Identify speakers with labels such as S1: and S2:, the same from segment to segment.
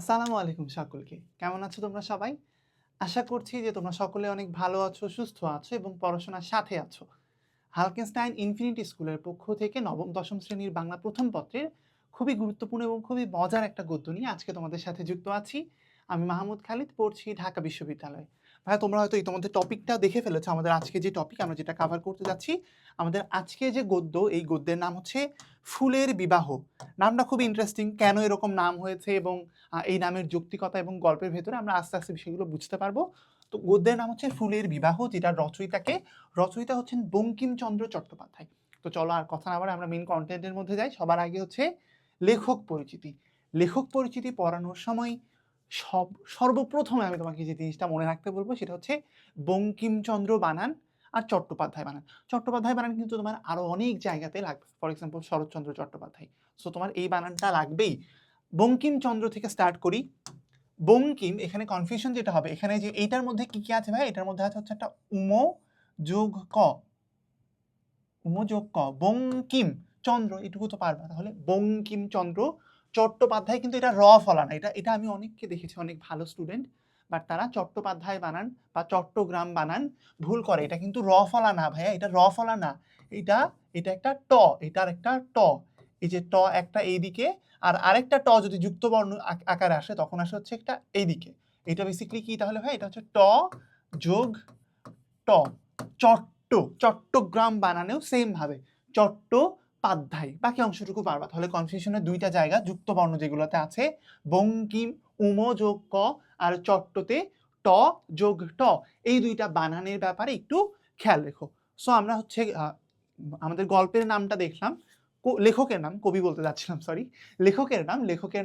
S1: আসসালামু আলাইকুম সকলকে। কেমন আছো তোমরা সবাই? আশা করছি যে তোমরা সকলে অনেক ভালো আছো, সুস্থ আছো এবং পড়াশোনার সাথে আছো। হালকেনস্টাইন ইনফিনিটি স্কুলের পক্ষ থেকে নবম দশম শ্রেণীর বাংলা প্রথম পত্রের খুবই গুরুত্বপূর্ণ এবং খুবই মজার একটা গদ্য নিয়ে আজকে তোমাদের সাথে যুক্ত আছি। আমি মাহমুদ খালিদ, পড়ছি ঢাকা বিশ্ববিদ্যালয়ে। ভাইয়া তোমরা হয়তো ইতোমধ্যে টপিকটা দেখে ফেলেছো। আমাদের আজকে যে টপিক আমরা যেটা কভার করতে যাচ্ছি, আমাদের আজকে যে গদ্য, এই গদ্যের নাম হচ্ছে ফুলের বিবাহ। নামটা খুবই ইন্টারেস্টিং। কেন এরকম নাম হয়েছে এবং এই নামের যৌক্তিকতা এবং গল্পের ভেতরে আমরা আস্তে আস্তে বিষয়গুলো বুঝতে পারবো। তো গদ্যের নাম হচ্ছে ফুলের বিবাহ, যেটার রচয়িতা হচ্ছেন বঙ্কিমচন্দ্র চট্টোপাধ্যায়। তো চলো আর কথা না বলে আমরা মেইন কন্টেন্টের মধ্যে যাই। সবার আগে হচ্ছে লেখক পরিচিতি। লেখক পরিচিতি পড়ানোর সময় সর্বপ্রথমে আমি তোমাকে যে জিনিসটা মনে রাখতে বলবো সেটা হচ্ছে বঙ্কিমচন্দ্র বানান আর চট্টোপাধ্যায় বানান। চট্টোপাধ্যায় বানান কিন্তু তোমার আরো অনেক জায়গাতে লাগবে, for example Saratchandra Chattopadhyay. So তোমার এই বানানটা লাগবেই। বঙ্কিমচন্দ্র থেকে স্টার্ট করি। বঙ্কিম, এখানে কনফিউশন যেটা হবে, এখানে যে এইটার মধ্যে কি কি আছে ভাই, এটার মধ্যে আছে হচ্ছে একটা উমো যোগ ক, উমো যোগ ক, বঙ্কিম চন্দ্র, এটুকু তো পারবা। তাহলে বঙ্কিম চন্দ্র চট্টোপাধ্যায়, কিন্তু এটা র ফলা না। এটা এটা আমি অনেককে দেখেছি, অনেক ভালো স্টুডেন্ট, বাট তারা চট্টোপাধ্যায় বানান বা চট্টগ্রাম বানান ভুল করে। এটা কিন্তু র ফলা না ভাইয়া, এটা র ফলা না। এটা এটা একটা ট, এটার একটা ট। এই যে ট একটা এইদিকে, আর আরেকটা ট যদি যুক্ত বর্ণ আকারে আসে তখন আসে হচ্ছে একটা এইদিকে। এটা বেসিক্যালি কি তাহলে ভাই, এটা হচ্ছে ট যোগ ট। চট্টগ্রাম বানানেও সেম ভাবে চট্টোপাধ্যায়। বাকি অংশটুকু পারবা। তাহলে কনফিউশনের দুইটা জায়গা, যুক্ত বর্ণ যেগুলোতে আছে বঙ্কিম উমো যোগ ক, আর চট্টতে ট যোগ ট, এই দুইটা বানানের ব্যাপারে একটু খেয়াল রেখো। সো আমরা হচ্ছে আমাদের গল্পের নামটা দেখলাম, লেখকের নাম, কবি বলতে যাচ্ছিলাম, সরি, লেখকের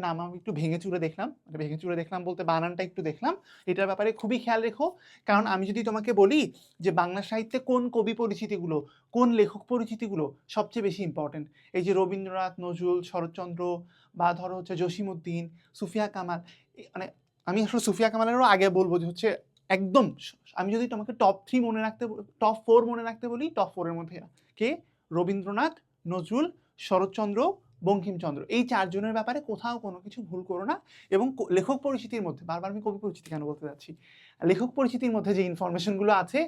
S1: নাম আমি একটু ভেঙে চুরে দেখলাম। ভেঙে চুরে দেখলাম বলতে বানানটা একটু দেখলাম। এটার ব্যাপারে খুবই খেয়াল রেখো। কারণ আমি যদি তোমাকে বলি যে বাংলা সাহিত্যে কোন কবি পরিচিতিগুলো, কোন লেখক পরিচিতিগুলো সবচেয়ে বেশি ইম্পর্টেন্ট, এই যে রবীন্দ্রনাথ, নজরুল, শরৎচন্দ্র, বা ধরো হচ্ছে জসিমউদ্দিন, সুফিয়া কামাল, মানে আমি আসলে সুফিয়া কামালেরও আগে বলবো যে হচ্ছে একদম, আমি যদি তোমাকে টপ 3 মনে রাখতে, টপ 4 মনে রাখতে বলি, টপ 4 এর মধ্যে কে? রবীন্দ্রনাথ, নজরুল, শরৎচন্দ্র, বঙ্কিমচন্দ্র। এই 4 জনের ব্যাপারে কোথাও কোনো কিছু ভুল করো না। এবং লেখক পরিচিতির মধ্যে, বারবার আমি কবি পরিচিতি কেন বলতে যাচ্ছি, লেখক পরিচিতির মধ্যে যে ইনফরমেশনগুলো আছে,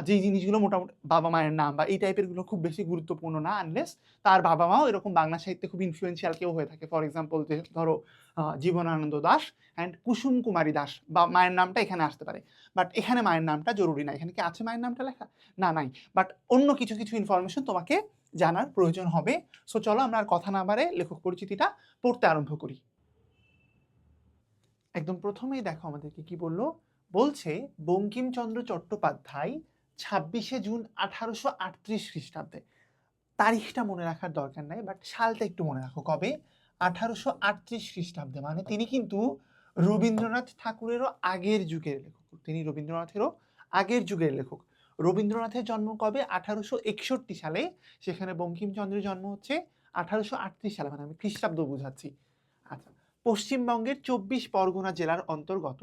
S1: যে জিনিসগুলো মোটামুটি বাবা মায়ের নাম বা এই টাইপের গুলো খুব বেশি গুরুত্বপূর্ণ না, আনলেস তার বাবা মাও এরকম বাংলা সাহিত্যে খুব ইনফ্লুয়েন্সিয়াল কেউ হয়ে থাকে। ফর এক্সাম্পল যে ধরো জীবনানন্দ দাশ অ্যান্ড কুসুম কুমারী দাস, বা মায়ের নামটা এখানে আসতে পারে। বাট এখানে মায়ের নামটা জরুরি না। এখানে কি আছে মায়ের নামটা লেখা? না, নাই। বাট অন্য কিছু কিছু ইনফরমেশন তোমাকে জানার প্রয়োজন হবে। সো চলো আমরা আর কথা না বাড়ে লেখক পরিচিতিটা পড়তে আরম্ভ করি। একদম প্রথমেই দেখো আমাদেরকে কি বললো, বলছে বঙ্কিমচন্দ্র চট্টোপাধ্যায় 26শে জুন 1838 খ্রিস্টাব্দে। তারিখটা মনে রাখার দরকার নাই, বাট সালটা একটু মনে রাখো কবে। 1838 খ্রিস্টাব্দে, মানে তিনি কিন্তু রবীন্দ্রনাথ ঠাকুরেরও আগের যুগের লেখক। তিনি রবীন্দ্রনাথেরও আগের যুগের লেখক। রবীন্দ্রনাথের জন্ম কবে? 1861 সালে। সেখানে বঙ্কিমচন্দ্রের জন্ম হচ্ছে 1838 সালে, মানে আমি খ্রিস্টাব্দ বুঝাচ্ছি। আচ্ছা, পশ্চিমবঙ্গের 24 পরগনা জেলার অন্তর্গত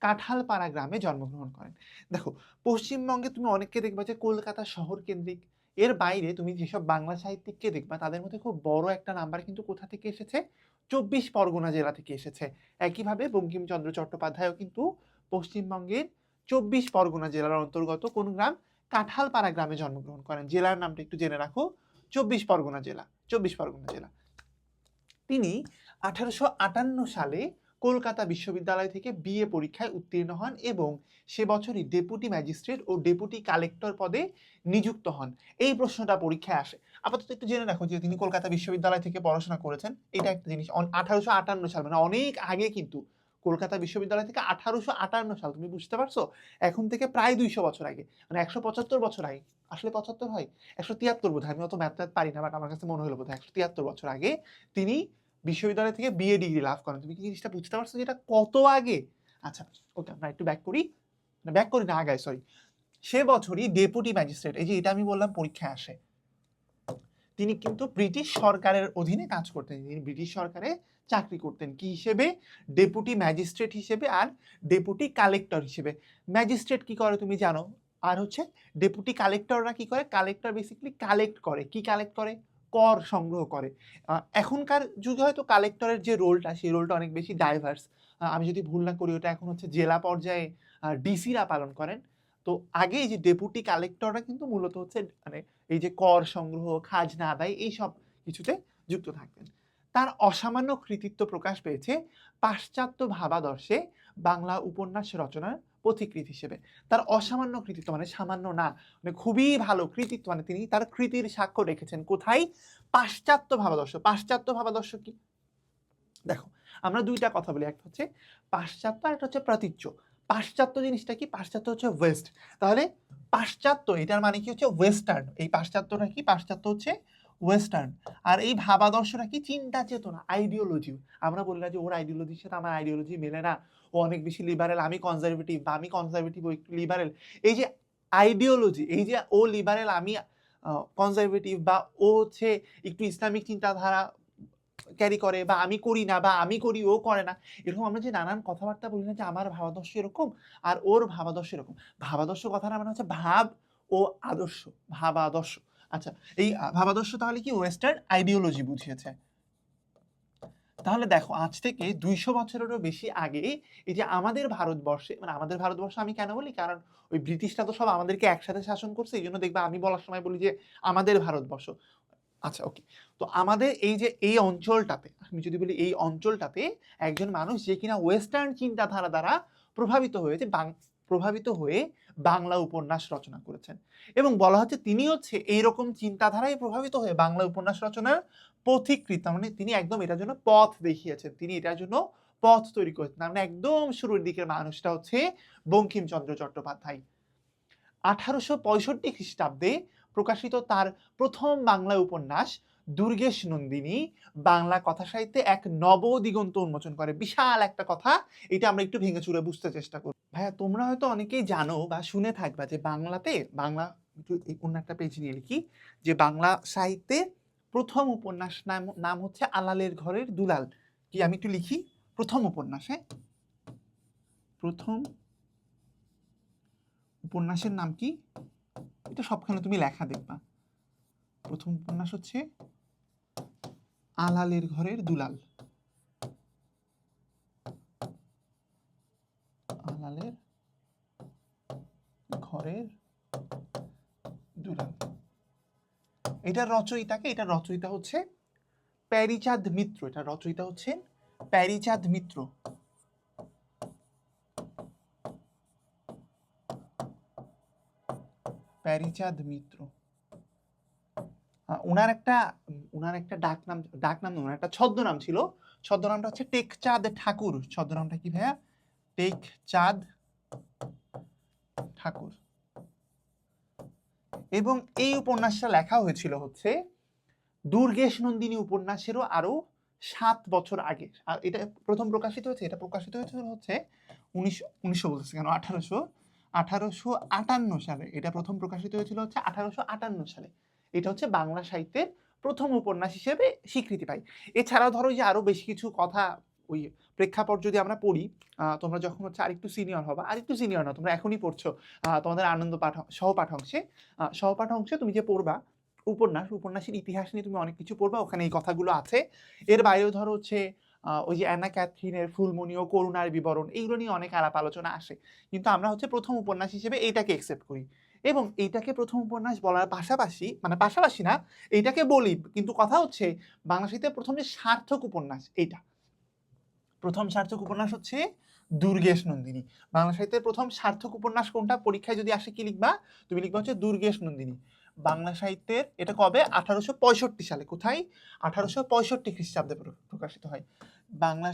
S1: কাঁঠালপাড়া গ্রামে জন্মগ্রহণ করেন। দেখো, পশ্চিমবঙ্গে তুমি অনেককে দেখবা যে কলকাতা শহর কেন্দ্রিক। এর বাইরে তুমি যেসব বাংলা সাহিত্যিককে দেখবা তাদের মধ্যে খুব বড় একটা নাম্বার কিন্তু কোথা থেকে এসেছে? 24 পরগনা জেলা থেকে এসেছে। একইভাবে বঙ্কিমচন্দ্র চট্টোপাধ্যায়ও কিন্তু পশ্চিমবঙ্গের 24 পরগনা জেলার অন্তর্গত কোন গ্রাম? কাঁঠালপাড়া গ্রামে জন্মগ্রহণ করেন। জেলার নামটা একটু জেনে রাখো, 24 পরগনা জেলা। 24 পরগনা জেলা। তিনি 1858 সালে কলকাতা বিশ্ববিদ্যালয় থেকে বিএ পরীক্ষায় উত্তীর্ণ হন এবং সে বছরই ডেপুটি ম্যাজিস্ট্রেট ও ডেপুটি কালেক্টর পদে নিযুক্ত হন। এই প্রশ্নটা পরীক্ষায় আসে। আপাতত একটু জেনে রাখো যে তিনি কলকাতা বিশ্ববিদ্যালয় থেকে পড়াশোনা করেছেন, এটা একটা জিনিস। 1858 সাল মানে অনেক আগে, কিন্তু কলকাতা বিশ্ববিদ্যালয় থেকে 1858 সাল, তুমি বুঝতে পারছো? এখন থেকে প্রায় 200 বছর আগে, মানে 175 বছর আগে। আসলে 75 হয়, 173 বোধ হয়, আমি অত ম্যাথ পারি না, বাট আমার কাছে মনে হলো বোধ হয় 173 বছর আগে তিনি বিশ্ববিদ্যালয় থেকে বিএ ডিগ্রি লাভ করেন। তুমি কি জিনিসটা বুঝতে পারছো যে এটা কত আগে? আচ্ছা, ওকে, আমরা একটু ব্যাক করি, না আগায়, সরি। সে বছরই ডেপুটি ম্যাজিস্ট্রেট, এই যে এটা আমি বললাম পরীক্ষায় আসে, তিনি কিন্তু ব্রিটিশ সরকারের অধীনে কাজ করতেন। তিনি ব্রিটিশ সরকারে চাকরি করতেন কি হিসেবে? ডেপুটি ম্যাজিস্ট্রেট হিসেবে আর ডেপুটি কালেক্টর হিসেবে। ম্যাজিস্ট্রেট কি করে তুমি জানো, আর হচ্ছে ডেপুটি কালেক্টররা কি করে? কালেক্টর বেসিক্যালি কালেক্ট করে। কি কালেক্ট করে? কর সংগ্রহ করে। এখনকার যুগে হয়তো কালেক্টরের যে রোলটা, সেই রোলটা অনেক বেশি ডাইভার্স। আমি যদি ভুল না করি, ওটা এখন হচ্ছে জেলা পর্যায়ে ডিসিরা পালন করেন। তো আগে এই যে ডেপুটি কালেক্টররা কিন্তু মূলত হচ্ছে মানে এই যে কর সংগ্রহ, খাজনা আদায় এইসব কিছুতে যুক্ত থাকতেন। তার অসামান্য কৃতিত্ব প্রকাশ পেয়েছে পাশ্চাত্য ভাবাদর্শে বাংলা উপন্যাস রচনার পথিকৃৎ হিসেবে। তার অসামান্য কৃতিত্ব মানে সামান্য না, মানে খুবই ভালো কৃতিত্ব, মানে তিনি তার কৃতির সাক্ষ্য রেখেছেন কোথায়? পাশ্চাত্য ভাবাদর্শ। পাশ্চাত্য ভাবাদর্শ কি? দেখো, আমরা দুইটা কথা বলি, একটা হচ্ছে পাশ্চাত্য আর একটা হচ্ছে প্রাচ্য। পাশ্চাত্য জিনিসটা কি? পাশ্চাত্য হচ্ছে ওয়েস্ট। তাহলে পাশ্চাত্য এটার মানে কি হচ্ছে ওয়েস্টার্ন। এই পাশ্চাত্যটা কি? পাশ্চাত্য হচ্ছে ওয়েস্টার্ন। আর এই ভাবাদর্শটা কি? চিন্তা চেতনা, আইডিওলজি। আমরা বলি না যে ওর আইডিওলজির সাথে আমার আইডিওলজি মেলে না, ও অনেক বেশি লিবারেল, আমি কনজারভেটিভ, বা আমি কনজারভেটিভ ও একটু লিবারেল। এই যে আইডিওলজি, এই যে ও লিবারেল আমি কনজারভেটিভ, বা ও হচ্ছে একটু ইসলামিক চিন্তাধারা ক্যারি করে, বা আমি করি না, বা আমি করি ও করে না, এরকম আমরা যে নানান কথাবার্তা বলি না যে আমার ভাবাদর্শ এরকম আর ওর ভাবাদর্শ এরকম। ভাবাদর্শ কথাটা মানে হচ্ছে ভাব ও আদর্শ, ভাবাদর্শ। আচ্ছা, এই ভাবাদর্শ তাহলে কি? ওয়েস্টার্ন আইডিওলজি বুঝিয়েছে। তাহলে দেখো, আজ থেকে 200 বছরেরও বেশি আগে এই যে আমাদের ভারতবর্ষে, মানে আমাদের ভারতবর্ষ আমি কেন বলি, কারণ ওই ব্রিটিশরা তো সব আমাদেরকে একসাথে শাসন করছে, এই জন্য দেখবা আমি বলার সময় বলি যে আমাদের ভারতবর্ষ। আচ্ছা, ওকে। তো আমাদের এই যে এই অঞ্চলটাতে, আমি যদি বলি এই অঞ্চলটাতে একজন মানুষ যে কিনা ওয়েস্টার্ন চিন্তাধারা দ্বারা প্রভাবিত হয়েছে, প্রভাবিত হয়ে বাংলা উপন্যাস রচনা করেছেন, এবং বলা হচ্ছে তিনি হচ্ছে এইরকম চিন্তাধারায় প্রভাবিত হয়ে বাংলা উপন্যাস রচনার পথিকৃৎ, মানে তিনি একদম এটার জন্য পথ দেখিয়েছেন, তিনি এটার জন্য পথ তৈরি করেছেন। মানে একদম শুরুর দিকের মানুষটা হচ্ছে বঙ্কিমচন্দ্র চট্টোপাধ্যায়। 1865 খ্রিস্টাব্দে প্রকাশিত তার প্রথম বাংলা উপন্যাস দুর্গেশ নন্দিনী বাংলা কথা সাহিত্যে এক নবদিগন্ত উন্মোচন করে। বিশাল একটা কথা, এটা আমরা একটু ভেঙে চুরে বুঝতে চেষ্টা করি। ভাইয়া, তোমরা হয়তো অনেকেই জানো বা শুনে থাকবা যে বাংলাতে, বাংলা একটু অন্য একটা পেজ নিয়ে লিখি, যে বাংলা সাহিত্যে প্রথম উপন্যাস নাম হচ্ছে আলালের ঘরের দুলাল। কি, আমি একটু লিখি, প্রথম উপন্যাস, হ্যাঁ, প্রথম উপন্যাসের নাম কি? এটা সবখানে তুমি লেখা দেখবা। প্রথম উপন্যাস হচ্ছে আলালের ঘরের দুলাল। আলালের ঘরের দুলাল। এটার রচয়িতা হচ্ছে প্যারীচাঁদ মিত্র। এটা রচয়িতা হচ্ছে প্যারীচাঁদ মিত্র। প্যারীচাঁদ মিত্র। ওনার একটা ডাকনাম না, ওনার একটা ছদ্মনাম ছিল। ছদ্মনামটা হচ্ছে টেকচাঁদ ঠাকুর। ছদ্মনামটা কি ভাইয়া? টেকচাঁদ ঠাকুর। এবং এই উপন্যাসটা লেখা হয়েছিল হচ্ছে দুর্গেশ নন্দিনী উপন্যাসেরও আরো 7 বছর আগে। আর এটা প্রথম প্রকাশিত হয়েছে, এটা প্রকাশিত হয়েছিল হচ্ছে 1900 বলতেছে কেন, 1858 সালে। এটা প্রথম প্রকাশিত হয়েছিল হচ্ছে 1858 সালে। এটা হচ্ছে বাংলা সাহিত্যের প্রথম উপন্যাস হিসেবে স্বীকৃতি পায়। এছাড়াও ধরো যে আরো বেশ কিছু কথা, ওই প্রেক্ষাপট যদি আমরা পড়ি, তোমরা যখন হচ্ছে আরেকটু সিনিয়র হবা, আরেকটু সিনিয়র না, তোমরা এখনই পড়ছো, তোমাদের আনন্দ পাঠ সহপাঠ অংশে তুমি যে পড়বা উপন্যাসের ইতিহাস নিয়ে তুমি অনেক কিছু পড়বা, ওখানে এই কথাগুলো আছে। এর বাইরেও ধরো হচ্ছে ওই যে অ্যানা ক্যাথরিনের ফুলমণি ও করুণার বিবরণ, এইগুলো নিয়ে অনেক আলাপ আলোচনা আসে। কিন্তু আমরা হচ্ছে প্রথম উপন্যাস হিসেবে এইটাকে একসেপ্ট করি, এবং এইটাকে প্রথম উপন্যাস বলার পাশাপাশি, মানে পাশাপাশি না, এইটাকে বলি, কিন্তু কথা হচ্ছে বাংলা সাহিত্যের প্রথম যে সার্থক উপন্যাস, এইটা প্রথম সার্থক উপন্যাস হচ্ছে দুর্গেশ নন্দিনী। বাংলা সাহিত্যের প্রথম সার্থক উপন্যাস কোনটা? পরীক্ষায় যদি আসে কি লিখবা? তুমি লিখবা হচ্ছে দুর্গেশ নন্দিনী। বাংলা সাহিত্যের, এটা কবে? 1865 সালে। কোথায়? 1865 খ্রিস্টাব্দে প্রকাশিত হয়। বাংলা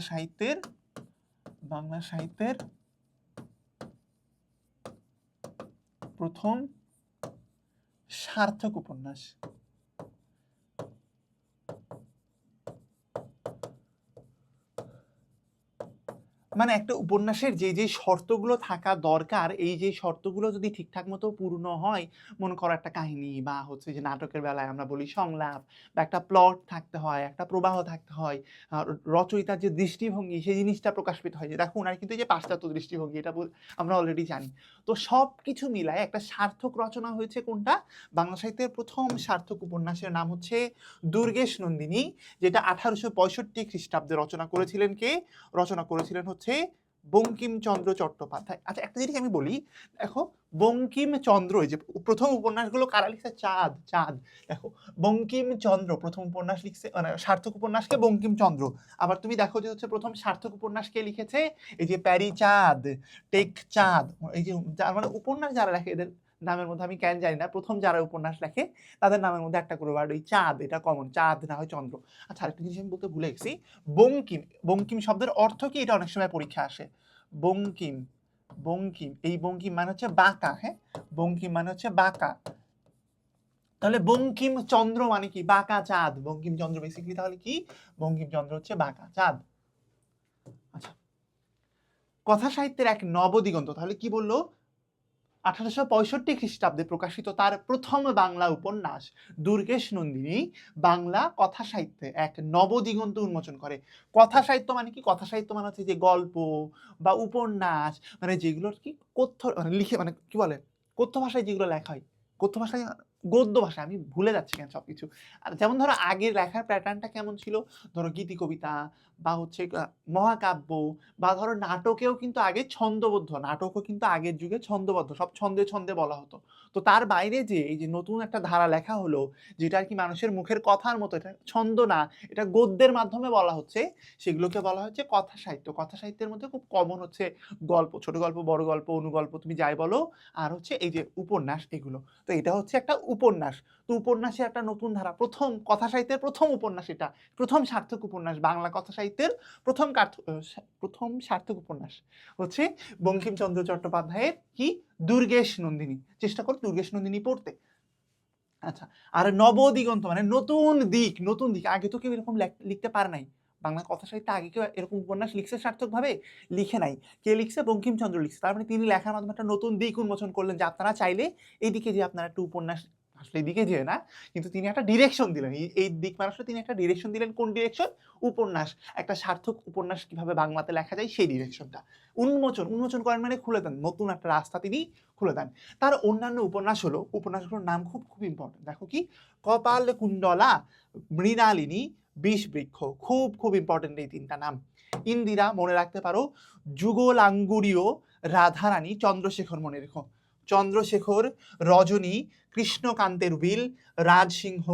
S1: সাহিত্যের প্রথম সার্থক উপন্যাস। মানে একটা উপন্যাসের যে শর্তগুলো থাকা দরকার, এই যে শর্তগুলো যদি ঠিকঠাক মতো পূর্ণ হয়, মনে করো একটা কাহিনী বা হচ্ছে যে নাটকের বেলায় আমরা বলি সংলাপ বা একটা প্লট থাকতে হয়, একটা প্রবাহ থাকতে হয়, রচয়িতার যে দৃষ্টিভঙ্গি সেই জিনিসটা প্রকাশিত হয়। যে দেখো উনার কিন্তু এই যে পাশ্চাত্য দৃষ্টিভঙ্গি, এটা আমরা অলরেডি জানি। তো সবকিছু মিলায় একটা সার্থক রচনা হয়েছে কোনটা? বাংলা সাহিত্যের প্রথম সার্থক উপন্যাসের নাম হচ্ছে দুর্গেশ নন্দিনী, যেটা 1865 খ্রিস্টাব্দে রচনা করেছিলেন কে? রচনা করেছিলেন হচ্ছে বঙ্কিমচন্দ্র চট্টোপাধ্যায়। আচ্ছা, একটা জিনিস আমি বলি, দেখো বঙ্কিমচন্দ্র, এই যে প্রথম উপন্যাসগুলো কারা লিখছে? চাঁদ। চাঁদ, দেখো বঙ্কিমচন্দ্র প্রথম উপন্যাস লিখছে, মানে সার্থক উপন্যাসকে বঙ্কিমচন্দ্র। আবার তুমি দেখো যে হচ্ছে প্রথম সার্থক উপন্যাস কে লিখেছে? এই যে প্যারি চাঁদ, টেক চাঁদ, এই যে মানে উপন্যাস যারা লেখে এদের নামের মধ্যে আমি কেন জানি না, প্রথম যারা উপন্যাস লেখে তাদের নামের মধ্যে একটা করে ওয়ার্ড, ওই চাঁদ, এটা কমন, চাঁদ না হয় চন্দ্র। আচ্ছা, আরেকটা জিনিস আমি বলতে ভুলে গেছি, বঙ্কিম, বঙ্কিম শব্দের অর্থ কি? এটা অনেক সময় পরীক্ষা আসে। বঙ্কিম, বঙ্কিম, এই বঙ্কিম মানে হচ্ছে বাঁকা, হ্যাঁ, বঙ্কিম মানে হচ্ছে বাঁকা। তাহলে বঙ্কিমচন্দ্র মানে কি? বাঁকা চাঁদ। বঙ্কিমচন্দ্র বেসিক্যালি তাহলে কি? বঙ্কিমচন্দ্র হচ্ছে বাঁকা চাঁদ। আচ্ছা, কথা সাহিত্যের এক নবদিগন্ত, তাহলে কি বললো? 1865 খ্রিস্টাব্দে প্রকাশিত তার প্রথম বাংলা উপন্যাস দুর্গেশ নন্দিনী বাংলা কথা সাহিত্যে এক নবদিগন্ত উন্মোচন করে। কথা সাহিত্য মানে কি? কথা সাহিত্য মানে হচ্ছে যে গল্প বা উপন্যাস, মানে যেগুলোর কি কথ্য, মানে লিখে, মানে কি বলে, কথ্য ভাষায় যেগুলো লেখা হয়, কথ্য ভাষায়, গদ্য ভাষায়, আমি ভুলে যাচ্ছি কেন সবকিছু। আর যেমন ধরো আগের লেখার প্যাটার্নটা কেমন ছিল, ধরো গীতি কবিতা বা হচ্ছে মহাকাব্য, বা ধরো নাটকেও কিন্তু আগে ছন্দবদ্ধ, নাটকও কিন্তু আগের যুগে ছন্দবদ্ধ, সব ছন্দে ছন্দে বলা হতো। তো তার বাইরে যে এই যে নতুন একটা ধারা লেখা হলো, যেটা আর কি মানুষের মুখের কথার মতো, এটা ছন্দ না, এটা গদ্যের মাধ্যমে বলা হচ্ছে, সেগুলোকে বলা হচ্ছে কথা সাহিত্য। কথা সাহিত্যের মধ্যে খুব কমন হচ্ছে গল্প, ছোট গল্প, বড় গল্প, অনুগল্প, তুমি যাই বলো, আর হচ্ছে এই যে উপন্যাস, এগুলো। তো এটা হচ্ছে একটা উপন্যাস। তো উপন্যাসে একটা নতুন ধারা, প্রথম কথা সাহিত্যের প্রথম উপন্যাস, এটা প্রথম সার্থক উপন্যাস, বাংলা কথা সাহিত্যের প্রথম প্রথম সার্থক উপন্যাস হচ্ছে বঙ্কিমচন্দ্র চট্টোপাধ্যায়ের কি? দুর্গেশ নন্দিনী। চেষ্টা করো দুর্গেশ নন্দিনী পড়তে। আচ্ছা, আর নবদিগন্ত মানে নতুন দিক, নতুন দিক, আগে তো কেউ এরকম লিখতে পারে নাই। বাংলা কথা সাহিত্যে আগে কেউ এরকম উপন্যাস লিখছে সার্থক ভাবে? লিখে নাই। কে লিখছে? বঙ্কিমচন্দ্র লিখছে। তার মানে তিনি লেখার মাধ্যমে একটা নতুন দিক উন্মোচন করলেন, যে আপনারা চাইলে এইদিকে যে আপনারা একটা উপন্যাস, আসলে এইদিকে যে না, কিন্তু তিনি একটা ডিরেকশন দিলেন, এই দিক মানুষকে তিনি একটা ডিরেকশন দিলেন। কোন ডিরেকশন? উপন্যাস, একটা সার্থক উপন্যাস কিভাবে বাংলাতে লেখা যায় সেই ডিরেকশনটা উন্মোচন করেন, মানে খুলে দেন, নতুন একটা রাস্তা তিনি খুলে দেন। তার অন্যান্য উপন্যাস হলো, উপন্যাসগুলোর নাম খুব খুব ইম্পর্টেন্ট, দেখো কি? কপাল কুণ্ডলা, মৃণালিনী, বিষবৃক্ষ, খুব খুব ইম্পর্টেন্ট এই তিনটা নাম। ইন্দিরা মনে রাখতে পারো, যুগলাঙ্গুরীয়, রাধারানী, চন্দ্রশেখর মনে রেখো, চন্দ্রশেখর, রজনী, কৃষ্ণকান্তের উইল, রাজসিংহ,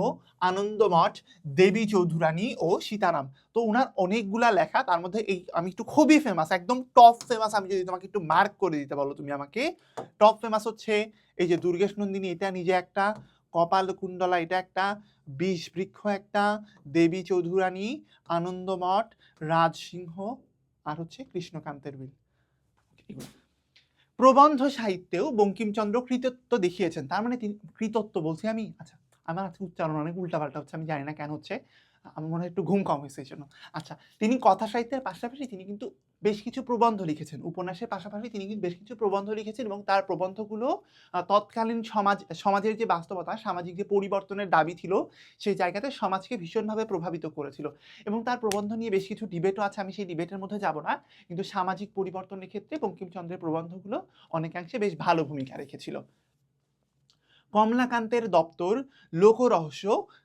S1: আনন্দমঠ, দেবী চৌধুরানী ও সীতারাম। তো ওনার অনেকগুলা লেখা, তার মধ্যে এই আমি একটু খুবই ফেমাস, একদম টপ ফেমাস, আমি যদি তোমাকে একটু মার্ক করে দিতে বলো তুমি আমাকে, টপ ফেমাস হচ্ছে এই যে দুর্গেশ নন্দিনী, এটা নিজে একটা, কপাল কুণ্ডলা এটা একটা, বিষবৃক্ষ একটা, দেবী চৌধুরানী, আনন্দমঠ, রাজসিংহ, আর হচ্ছে কৃষ্ণকান্তের বিল। প্রবন্ধ সাহিত্যেও বঙ্কিমচন্দ্র কৃতিত্ব দেখিয়েছেন। তার মানে তিনি, কৃতিত্ব বলছি আমি, আচ্ছা আমার আজকে উচ্চারণ অনেক উল্টাপাল্টা হচ্ছে, আমি জানি না কেন হচ্ছে, আমার মনে হয় একটু ঘুম কম হয়েছে এই জন্য। আচ্ছা, তিনি কথা সাহিত্যের পাশাপাশি তিনি কিন্তু বেশ কিছু প্রবন্ধ লিখেছেন, উপন্যাসের পাশাপাশি তিনি কিন্তু বেশ কিছু প্রবন্ধ লিখেছেন, এবং তার প্রবন্ধগুলো তৎকালীন সমাজের যে বাস্তবতা, সামাজিক যে পরিবর্তনের দাবি ছিল, সেই জায়গাতে সমাজকে ভীষণভাবে প্রভাবিত করেছিল। এবং তার প্রবন্ধ নিয়ে বেশ কিছু ডিবেটও আছে, আমি সেই ডিবেটের মধ্যে যাব না, কিন্তু সামাজিক পরিবর্তনের ক্ষেত্রে বঙ্কিমচন্দ্রের প্রবন্ধগুলো অনেকাংশে বেশ ভালো ভূমিকা রেখেছিল। কমলাকান্তের দপ্তর, লোকরহস্য,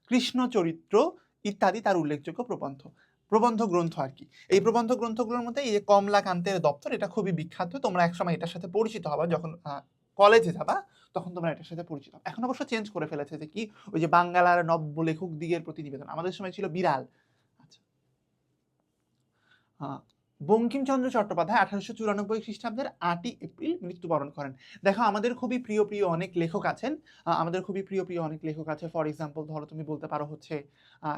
S1: কৃষ্ণ চরিত্র ইত্যাদি তার উল্লেখযোগ্য প্রবন্ধ গ্রন্থ আর কি। এই প্রবন্ধ গ্রন্থগুলোর মধ্যে এই যে কমলাকান্তের দপ্তর, এটা খুবই বিখ্যাত, তোমরা একসময় এটার সাথে পরিচিত হবা, যখন কলেজে যাবা তখন তোমরা এটার সাথে পরিচিত। এখন অবশ্য চেঞ্জ করে ফেলেছে, যে কি ওই যে বাংলার নব্য লেখক দিগের প্রতিনিবেদন, আমাদের সময় ছিল বিড়াল। আচ্ছা, বঙ্কিমচন্দ্র চট্টোপাধ্যায় 1894 খ্রিস্টাব্দের 8ই এপ্রিল মৃত্যুবরণ করেন। দেখো আমাদের খুবই প্রিয় প্রিয় অনেক লেখক আছেন, আমাদের খুবই প্রিয় প্রিয় অনেক লেখক আছে। ফর এক্সাম্পল ধরো তুমি বলতে পারো হচ্ছে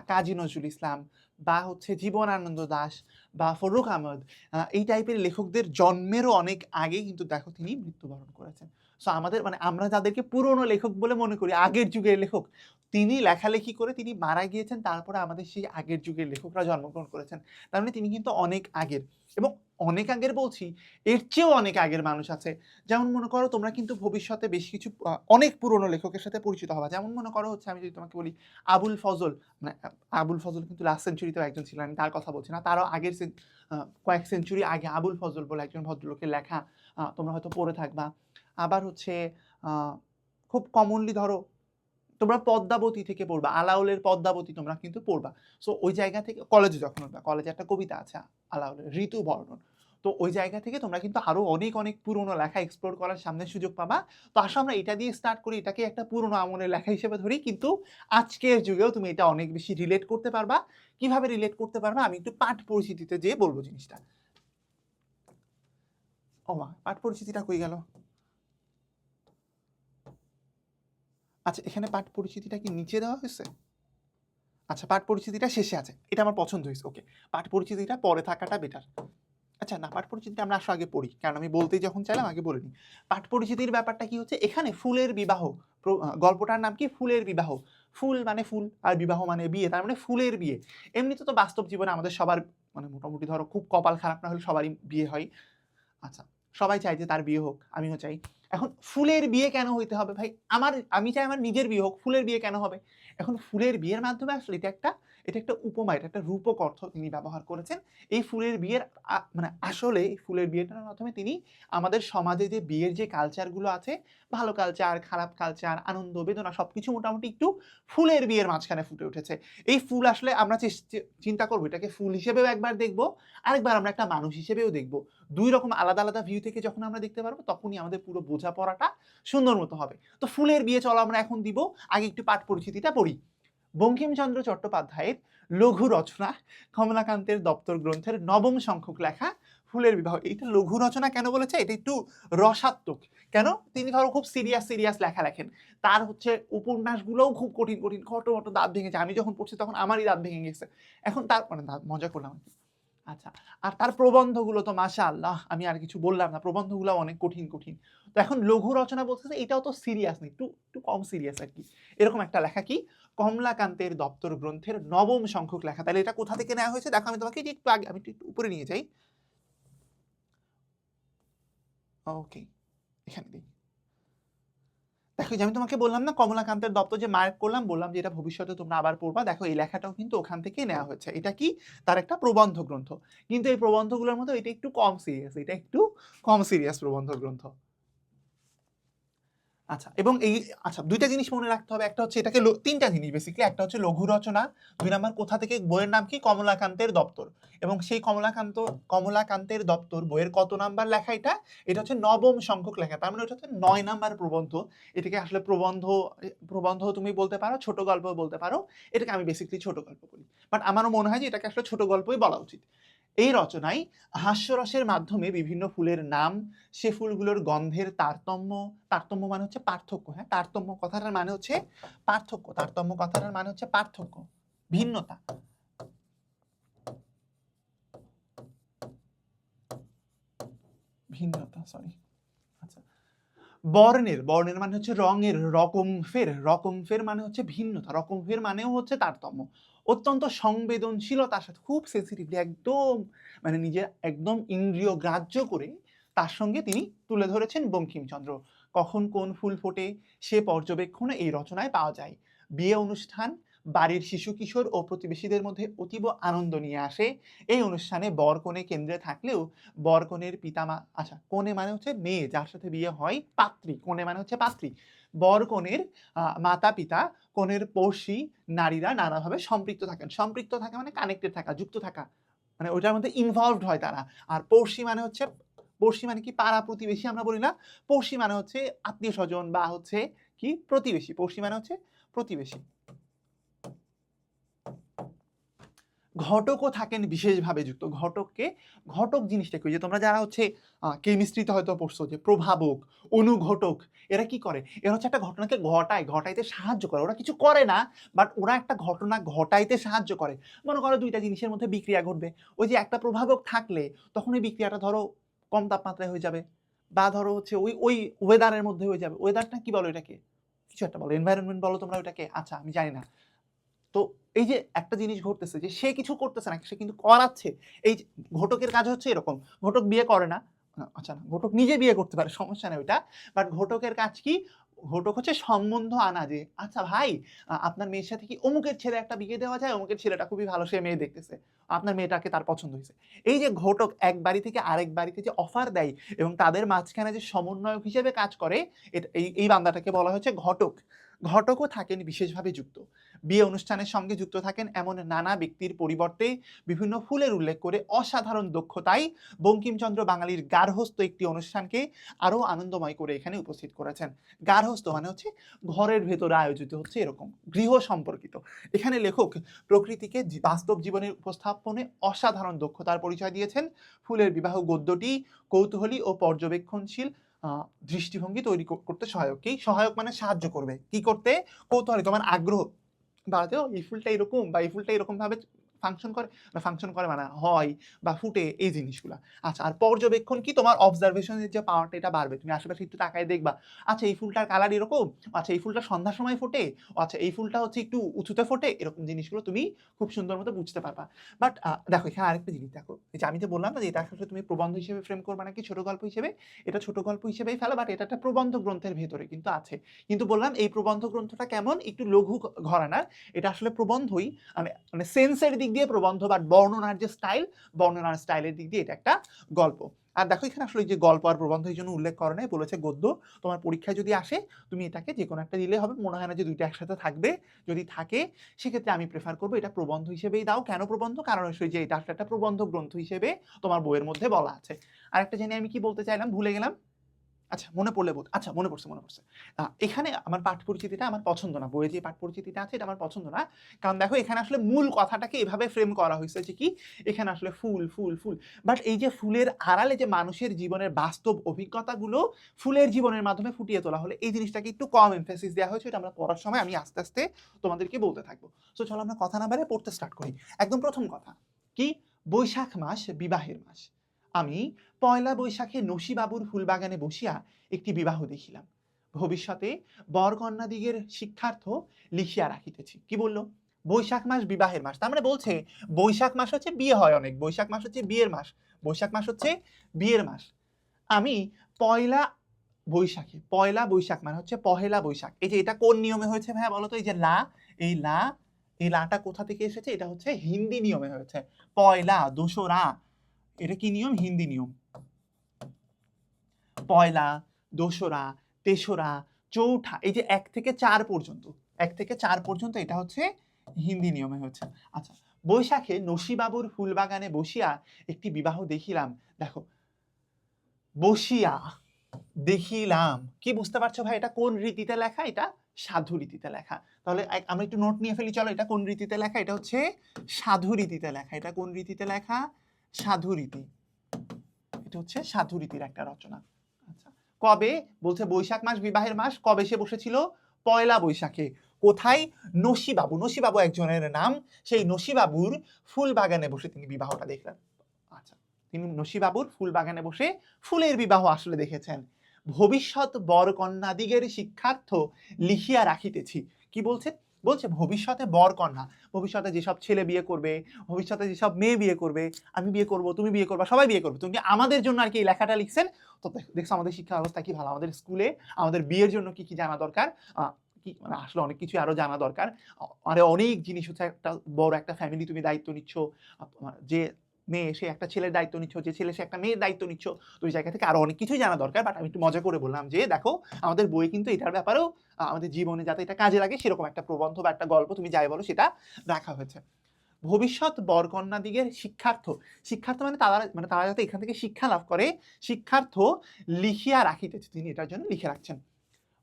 S1: কাজী নজরুল ইসলাম, বা হচ্ছে জীবনানন্দ দাশ, বা ফরুক আহমদ, এই টাইপের লেখকদের জন্মেরও অনেক আগে কিন্তু দেখো তিনি মৃত্যুবরণ করেছেন। সো আমাদের মানে আমরা যাদেরকে পুরনো লেখক বলে মনে করি, আগের যুগের লেখক, তিনি লেখালেখি করে তিনি মারা গিয়েছেন, তারপরে আমাদের সেই আগের যুগের লেখকরা জন্মগ্রহণ করেছেন। তার মানে তিনি কিন্তু অনেক আগের, এবং অনেক আগের বলছি, এর চেয়েও অনেক আগের মানুষ আছে। যেমন মনে করো তোমরা কিন্তু ভবিষ্যতে বেশ কিছু অনেক পুরনো লেখকের সাথে পরিচিত হবা। যেমন মনে করো হচ্ছে আমি যদি তোমাকে বলি আবুল ফজল, মানে আবুল ফজল কিন্তু লাস্ট সেঞ্চুরিতেও একজন ছিলেন, আমি তার কথা বলছি না, তারও আগের কয়েক সেঞ্চুরি আগে আবুল ফজল বলে একজন ভদ্রলোকের লেখা তোমরা হয়তো পড়ে থাকবা। আবার হচ্ছে খুব কমনলি ধরো তোমরা পদ্মাবতী থেকে পড়বা, আলাওলের পদ্মাবতী তোমরা কিন্তু পড়বা। সো ওই জায়গা থেকে কলেজে যখন উঠবা, কলেজে একটা কবিতা আছে আলাওলের ঋতু বর্ণন, তো ওই জায়গা থেকে তোমরা কিন্তু আরো অনেক অনেক পুরনো লেখা এক্সপ্লোর করার সামনে সুযোগ পাবা। তো আসো আমরা এটা দিয়ে স্টার্ট করি, এটাকে একটা পুরনো আমলের লেখা হিসেবে ধরি, কিন্তু আজকের যুগেও তুমি এটা অনেক বেশি রিলেট করতে পারবা। কিভাবে রিলেট করতে পারবা আমি একটু পাঠ পরিচিতিতে যেয়ে বলবো জিনিসটা। ও মা, পাঠ পরিচিতিটা কই গেল? আচ্ছা, এখানে পাঠ পরিচিতিটা কি নিচে দেওয়া হয়েছে? আচ্ছা, পাঠ পরিচিতিটা শেষে আছে, এটা আমার পছন্দ হয়েছে। ওকে, পাঠ পরিচিতিটা পরে থাকাটা বেটার। আচ্ছা না, পাঠ পরিচিতিটা আমরা আসলে আগে পড়ি, কারণ আমি বলতেই যখন চাইলাম আগে বলে নিই। পাঠ পরিচিতির ব্যাপারটা কি হচ্ছে, এখানে ফুলের বিবাহ, গল্পটার নাম কি ফুলের বিবাহ। ফুল মানে ফুল, আর বিবাহ মানে বিয়ে, তার মানে ফুলের বিয়ে। এমনিতে তো বাস্তব জীবনে আমাদের সবার মানে মোটামুটি ধরো খুব কপাল খারাপ না হলে সবারই বিয়ে হয়। আচ্ছা, সবাই চায় যে তার বিয়ে হোক, আমিও চাই। এখন ফুলের বিয়ে কেন হইতে হবে ভাই? আমি চাই আমার নিজের বিয়ে হোক, ফুলের বিয়ে কেন হবে? এখন ফুলের বিয়ের মাধ্যমে আসলে এটা একটা উপমা, এটা একটা রূপক অর্থ তিনি ব্যবহার করেছেন। এই ফুলের বিয়ের মানে আসলে এই ফুলের বিয়েটার মাধ্যমে তিনি আমাদের সমাজে যে বিয়ের যে কালচারগুলো আছে, ভালো কালচার, খারাপ কালচার, আনন্দ, বেদনা সবকিছু মোটামুটি একটু ফুলের বিয়ের মাঝখানে ফুটে উঠেছে। এই ফুল আসলে আমরা চিন্তা করবো এটাকে ফুল হিসেবেও একবার দেখবো, আরেকবার আমরা একটা মানুষ হিসেবেও দেখবো। দুই রকম আলাদা আলাদা ভিউ থেকে যখন আমরা দেখতে পারবো, তখনই আমাদের পুরো বোঝাপড়াটা সুন্দর মতো হবে। তো ফুলের বিয়ে চলো আমরা এখন দিব, আগে একটু পাঠ পরিচিতিটা পড়ি। বঙ্কিমচন্দ্র চট্টোপাধ্যায়ের লঘু রচনা কমলাকান্তের দপ্তর গ্রন্থের নবম সংখ্যক লেখা ফুলের বিবাহ। এইটা লঘু রচনা কেন বলেছে? এটা একটু রসাত্মক। কেন? তিনি ধরো খুব সিরিয়াস সিরিয়াস লেখা লেখেন, তার হচ্ছে উপন্যাসগুলোও খুব কঠিন কঠিন, খটো দাঁত ভেঙেছে। আমি যখন পড়ছি তখন আমারই দাঁত ভেঙে গেছে। এখন তার মানে মজা করলাম আর কি। আচ্ছা, আর তার প্রবন্ধগুলো তো মাশাআল্লাহ, আমি আর কিছু বললাম না, প্রবন্ধগুলো অনেক কঠিন কঠিন। তো এখন লঘু রচনা বলতেছে এটাও তো সিরিয়াস নেই, একটু একটু কম সিরিয়াস আর কি। এরকম একটা লেখা কি কমলাকান্তের দপ্তর গ্রন্থের নবম সংখ্যক লেখা। তাহলে এটা কোথা থেকে নেওয়া হয়েছে দেখো, আমি তোমাকে একটু আগে, আমি একটু উপরে নিয়ে যাই। ওকে, এখানে দিই। দেখো, যে আমি তোমাকে বললাম না কমলাকান্তের দপ্তর, যে মার্ক করলাম, বললাম যে এটা ভবিষ্যতে তোমরা আবার পড়বা। দেখো এই লেখাটাও কিন্তু ওখান থেকেই নেওয়া হয়েছে। এটা কি? তার একটা প্রবন্ধ গ্রন্থ। কিন্তু এই প্রবন্ধগুলোর মধ্যে এটা একটু কম সিরিয়াস, এটা একটু কম সিরিয়াস প্রবন্ধ গ্রন্থ। আচ্ছা, এবং এই আচ্ছা দুইটা জিনিস মনে রাখতে হবে, একটা হচ্ছে এটাকে তিনটা জিনিস বেসিক্যালি, একটা হচ্ছে লঘু রচনা, দুই নাম্বার কোথা থেকে, বইয়ের নাম কি কমলাকান্তের দপ্তর, এবং সেই কমলাকান্তের দপ্তর বইয়ের কত নাম্বার লেখা? এটা হচ্ছে নবম সংখ্যক লেখা, তার মানে ওটা হচ্ছে 9 নাম্বার প্রবন্ধ। এটাকে আসলে প্রবন্ধ তুমি বলতে পারো, ছোট গল্প বলতে পারো। এটাকে আমি বেসিক্যালি ছোট গল্প বলি, বাট আমারও মনে হয় যে এটাকে আসলে ছোট গল্পই বলা উচিত। এই রচনায় হাস্যরসের মাধ্যমে বিভিন্ন ফুলের নাম, সে ফুলগুলোর গন্ধের তারতম্য, তারতম্য মানে হচ্ছে পার্থক্য, হ্যাঁ, তারতম্য কথাটার মানে হচ্ছে পার্থক্য, তারতম্য কথাটার মানে হচ্ছে পার্থক্য, ভিন্নতা, সরি। আচ্ছা, বর্ণের মানে হচ্ছে রঙের, রকমফের মানে হচ্ছে ভিন্নতা, রকমফের মানেও হচ্ছে তারতম্য। অত্যন্ত সংবেদনশীলতার সাথে, খুব সেন্সিটিভলি, একদম মানে নিজের একদম ইন্দ্রিয় গ্রাহ্য করে তার সঙ্গে তিনি তুলে ধরেছেন বঙ্কিমচন্দ্র। কখন কোন ফুল ফোটে সে পর্যবেক্ষণ এই রচনায় পাওয়া যায়। বিয়ে অনুষ্ঠান বাড়ির শিশু কিশোর ও প্রতিবেশীদের মধ্যে অতীব আনন্দ নিয়ে আসে। এই অনুষ্ঠানে বর কনে কেন্দ্রে থাকলেও বর কনের পিতামা, আচ্ছা কনে মানে হচ্ছে মেয়ে যার সাথে বিয়ে হয়, পাত্রী, কনে মানে হচ্ছে পাত্রী, বর কনের মাতা পিতা, কনের পড়শি নারীরা নানাভাবে সম্পৃক্ত থাকে মানে কানেক্টেড থাকা, যুক্ত থাকা, মানে ওইটার মধ্যে ইনভলভড হয় তারা। আর পড়শি মানে কি? পাড়া প্রতিবেশী আমরা বলি না, পড়শি মানে হচ্ছে আত্মীয় স্বজন বা হচ্ছে কি প্রতিবেশী, পড়শি মানে হচ্ছে প্রতিবেশী। ঘটকও থাকেন বিশেষভাবে যুক্ত। ঘটক জিনিসটা কি? যে তোমরা যারা হচ্ছে কেমিস্ট্রিতে হয়তো পড়ছো যে প্রভাবক, অনুঘটক, এরা কি করে? এরা হচ্ছে একটা ঘটনাকে ঘটাইতে সাহায্য করে। ওরা কিছু করে না, বাট ওরা একটা ঘটনা ঘটাইতে সাহায্য করে। মনে করো দুইটা জিনিসের মধ্যে বিক্রিয়া ঘটবে, ওই যে একটা প্রভাবক থাকলে তখন ওই বিক্রিয়াটা ধরো কম তাপমাত্রায় হয়ে যাবে, বা ধরো হচ্ছে ওই ওই ওয়েদারের মধ্যে হয়ে যাবে। ওয়েদারটা কি বলো এটাকে? কিছু একটা বলো, এনভায়রনমেন্ট বলো তোমরা ওটাকে। আচ্ছা আমি জানি না। তো এই যে একটা জিনিস ঘটতেছে যে সে কিছু করতেছে না, সে কিন্তু করাচ্ছে। এই যে ঘটকের কাজ হচ্ছে এরকম, ঘটক বিয়ে করে না, আচ্ছা না, ঘটক নিজে বিয়ে করতে পারে, সমস্যা নেই ওইটা। বাট ঘটকের কাজ কি? ঘটক হচ্ছে সম্বন্ধ আনা, যে আচ্ছা ভাই আপনার মেয়ের সাথে কি অমুকের ছেলে একটা বিয়ে দেওয়া যায়, অমুকের ছেলেটা খুবই ভালো, সে মেয়ে দেখতেছে, আপনার মেয়েটাকে তার পছন্দ হয়েছে। এই যে ঘটক এক বাড়ি থেকে আরেক বাড়িতে যে অফার দেয় এবং তাদের মাঝখানে যে সমন্বয়ক হিসেবে কাজ করে, এই বান্দাটাকে বলা হচ্ছে ঘটক। ঘটকও থাকেন বিশেষভাবে যুক্ত, বিয়ে অনুষ্ঠানের সঙ্গে যুক্ত থাকেন এমন নানা ব্যক্তির পরিবর্তে বিভিন্ন ফুলের উল্লেখ করে অসাধারণ দক্ষতায় বঙ্কিমচন্দ্র বাঙালির গার্হস্থ্য একটি অনুষ্ঠানকে আরো আনন্দময় করে এখানে উপস্থিত করেছেন। গার্হস্থ্য মানে হচ্ছে ঘরের ভেতরে আয়োজিত হচ্ছে এরকম, গৃহ সম্পর্কিত। এখানে লেখক প্রকৃতিকে বাস্তব জীবনের উপস্থাপনে অসাধারণ দক্ষতার পরিচয় দিয়েছেন। ফুলের বিবাহ গদ্যটি কৌতূহলী ও পর্যবেক্ষণশীল দৃষ্টিভঙ্গি তৈরি করতে সহায়ক। কি সহায়ক মানে সাহায্য করবে কি করতে? কৌতূহলী, তোমার আগ্রহ বাড়াতেও এই ফুলটা এরকম বা এই ফুলটা এরকম ভাবে ফাংশন করে, না ফাংশন করে মানে হয় বা ফুটে, এই জিনিসগুলা। আচ্ছা আর পর্যবেক্ষণ কি? তোমার অবজারভেশনের যে পাওয়ারটা এটা বাড়বে, তুমি আশেপাশে একটু তাকায় দেখবা, আচ্ছা এই ফুলটার কালার এরকম, আচ্ছা এই ফুলটা সন্ধ্যার সময় ফোটে, আচ্ছা এই ফুলটা হচ্ছে একটু উঁচুতে ফোটে, এরকম জিনিসগুলো তুমি খুব সুন্দর মতো বুঝতে পারবা। বাট দেখো এখানে আরেকটা জিনিস দেখো, এই যে আমি তো বললাম না যে এটা আসলে তুমি প্রবন্ধ হিসেবে ফ্রেম করবা নাকি ছোট গল্প হিসেবে, এটা ছোট গল্প হিসেবেই ফেলো, বাট এটা একটা প্রবন্ধ গ্রন্থের ভেতরে কিন্তু আছে। কিন্তু বললাম এই প্রবন্ধ গ্রন্থটা কেমন, একটু লঘু ঘরানার। এটা আসলে প্রবন্ধই, মানে সেন্সের দিক দিয়ে প্রবন্ধ, বাট বর্ণনার যে স্টাইল, বর্ণনার স্টাইলের দিক দিয়ে এটা একটা গল্প। আর দেখো এখানে আসলে যে গল্প আর প্রবন্ধ এই জন্য উল্লেখ করে নাই, বলেছে গদ্য। তোমার পরীক্ষায় যদি আসে তুমি এটাকে যে কোনো একটা দিলে হবে, মনে হয় না যে দুইটা একসাথে থাকবে। যদি থাকে সেক্ষেত্রে আমি প্রেফার করবো এটা প্রবন্ধ হিসেবেই দাও। কেন প্রবন্ধ? কারণ হচ্ছে যে এটা আসলে একটা প্রবন্ধ গ্রন্থ হিসেবে তোমার বইয়ের মধ্যে বলা আছে। আরেকটা জানি আমি কি বলতে চাইলাম, ভুলে গেলাম। আচ্ছা মনে পড়লে আচ্ছা মনে পড়ছে। এখানে আমার পাঠ পরিচিতিটা আমার পছন্দ না, বইয়ে যে পাঠ পরিচিতিটা আছে এটা আমার পছন্দ না। কারণ দেখো এখানে আসলে মূল কথাটাকে এভাবে ফ্রেম করা হয়েছে যে কি, এখানে আসলে ফুল ফুল ফুল, বাট এই যে ফুলের আড়ালে যে মানুষের জীবনের বাস্তব অভিজ্ঞতাগুলো ফুলের জীবনের মাধ্যমে ফুটিয়ে তোলা হলে, এই জিনিসটাকে একটু কম এমফেসিস দেওয়া হয়েছে। এটা আমরা পড়ার সময় আমি আস্তে আস্তে তোমাদেরকে বলতে থাকবো। সো চলো আমরা কথা না বাড়ে পড়তে স্টার্ট করি। একদম প্রথম কথা কি, বৈশাখ মাস বিবাহের মাস। আমি পয়লা বৈশাখে নসিবাবুর ফুলবাগানে বসিয়া একটি বিবাহ দেখিলাম। ভবিষ্যতে বরকন্যাদিগের শিক্ষার্থ লিখিয়া রাখিতেছি। কি বললো? বৈশাখ মাস বিবাহের মাস, তার মানে বলছে বৈশাখ মাস হচ্ছে বিয়ে হয় অনেক, বৈশাখ মাস হচ্ছে বিয়ের মাস, বৈশাখ মাস হচ্ছে বিয়ের মাস। আমি পয়লা বৈশাখে, পয়লা বৈশাখ মানে হচ্ছে পহেলা বৈশাখ। এই যে এটা কোন নিয়মে হয়েছে ভাইয়া বলো তো? এই যে লা, এই লা, এই লাটা কোথা থেকে এসেছে? এটা হচ্ছে হিন্দি নিয়মে হয়েছে। পয়লা, দোসরা, এটা কি নিয়ম? হিন্দি নিয়ম। পয়লা, দোসরা, তেসরা, চৌঠা, এই যে 1 থেকে 4 পর্যন্ত, 1 থেকে 4 পর্যন্ত এটা হচ্ছে হিন্দি নিয়মে হচ্ছে। আচ্ছা, বৈশাখে নসিবাবুর ফুলবাগানে বসিয়া একটি বিবাহ দেখিলাম। দেখো, বসিয়া দেখিলাম, কি বুঝতে পারছো ভাই এটা কোন রীতিতে লেখা? এটা সাধু রীতিতে লেখা। তাহলে আমরা একটু নোট নিয়ে ফেলি, চলো এটা কোন রীতিতে লেখা? এটা হচ্ছে সাধু রীতিতে লেখা। এটা কোন রীতিতে লেখা? সাধু রীতি। এটা হচ্ছে সাধু রীতির একটা রচনা। আচ্ছা, কবে? বলছে বৈশাখ মাস বিবাহের মাস। কবে সে বসেছিল? পয়লা বৈশাখে। কোথায়? নসিবাবু, নসিবাবু একজনের নাম, সেই নসিবাবুর ফুল বাগানে বসে তিনি বিবাহটা দেখলেন। আচ্ছা, তিনি নসিবাবুর ফুল বাগানে বসে ফুলের বিবাহ আসলে দেখেছেন। ভবিষ্যৎ বরকন্যাদিগের শিক্ষার্থ লিখিয়া রাখিতেছি। কি বলছে? বলছে ভবিষ্যতে বরকন্যা, ভবিষ্যতে যেসব ছেলে বিয়ে করবে, ভবিষ্যতে যেসব মেয়ে বিয়ে করবে, আমি বিয়ে করব, তুমি বিয়ে করবা, সবাই বিয়ে করবে, তুমি আমাদের জন্য আর কি এই লেখাটা লিখছেন। তো দেখছো আমাদের শিক্ষা ব্যবস্থা কি ভালো, আমাদের স্কুলে আমাদের বিয়ের জন্য কি কি জানা দরকার, কি মানে আসলে অনেক কিছু আরো জানা দরকার। আরে অনেক জিনিস হচ্ছে, একটা বড় একটা ফ্যামিলি তুমি দায়িত্ব নিচ্ছ, যে মেয়ে সে একটা ছেলের দায়িত্ব নিচ্ছ, যে ছেলে সে একটা মেয়ের দায়িত্ব নিচ্ছ, তো ওই জায়গা থেকে আরো অনেক কিছুই জানা দরকার। বাট আমি একটু মজা করে বললাম যে দেখো আমাদের বই কিন্তু এটার ব্যাপারেও আমাদের জীবনে যাতে এটা কাজে লাগে সেরকম একটা প্রবন্ধ বা একটা গল্প তুমি যাই বলো সেটা রাখা হয়েছে। ভবিষ্যৎ বরকন্যাদিগের শিক্ষার্থ, শিক্ষার্থ মানে তারা যাতে এখান থেকে শিক্ষা লাভ করে, শিক্ষার্থ লিখিয়া রাখিতেছে, তিনি এটার জন্য লিখে রাখছেন।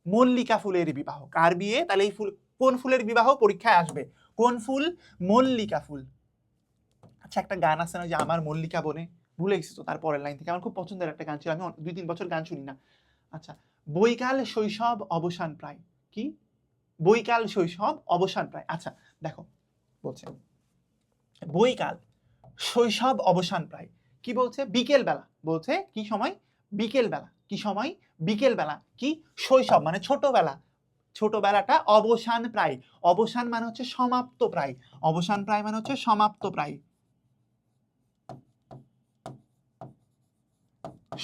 S1: মল্লিকা ফুলের বিবাহ, কার বিয়ে? তাহলে এই ফুল কোন ফুলের বিবাহ পরীক্ষায় আসবে? কোন ফুল? মল্লিকা ফুল। আচ্ছা, একটা গান আছে না যে আমার মল্লিকা বনে, ভুলে গেছি তো তারপরের লাইন থেকে, আমার খুব পছন্দের একটা গান ছিল, আমি 2-3 বছর গান শুনি না। আচ্ছা, বৈকাল শৈশব অবসান প্রায়। কি? বৈকাল শৈশব অবসান প্রায়। আচ্ছা দেখো, বলছে বৈকাল শৈশব অবসান প্রায়, কি বলছে? বিকেল বেলা। বলছে কি সময়? বিকেল বেলা। কি সময়? বিকেল বেলা। কি? শৈশব মানে ছোটবেলা। ছোটবেলাটা অবসান প্রায়। অবসান মানে হচ্ছে সমাপ্ত প্রায়। অবসান প্রায় মানে হচ্ছে সমাপ্ত প্রায়।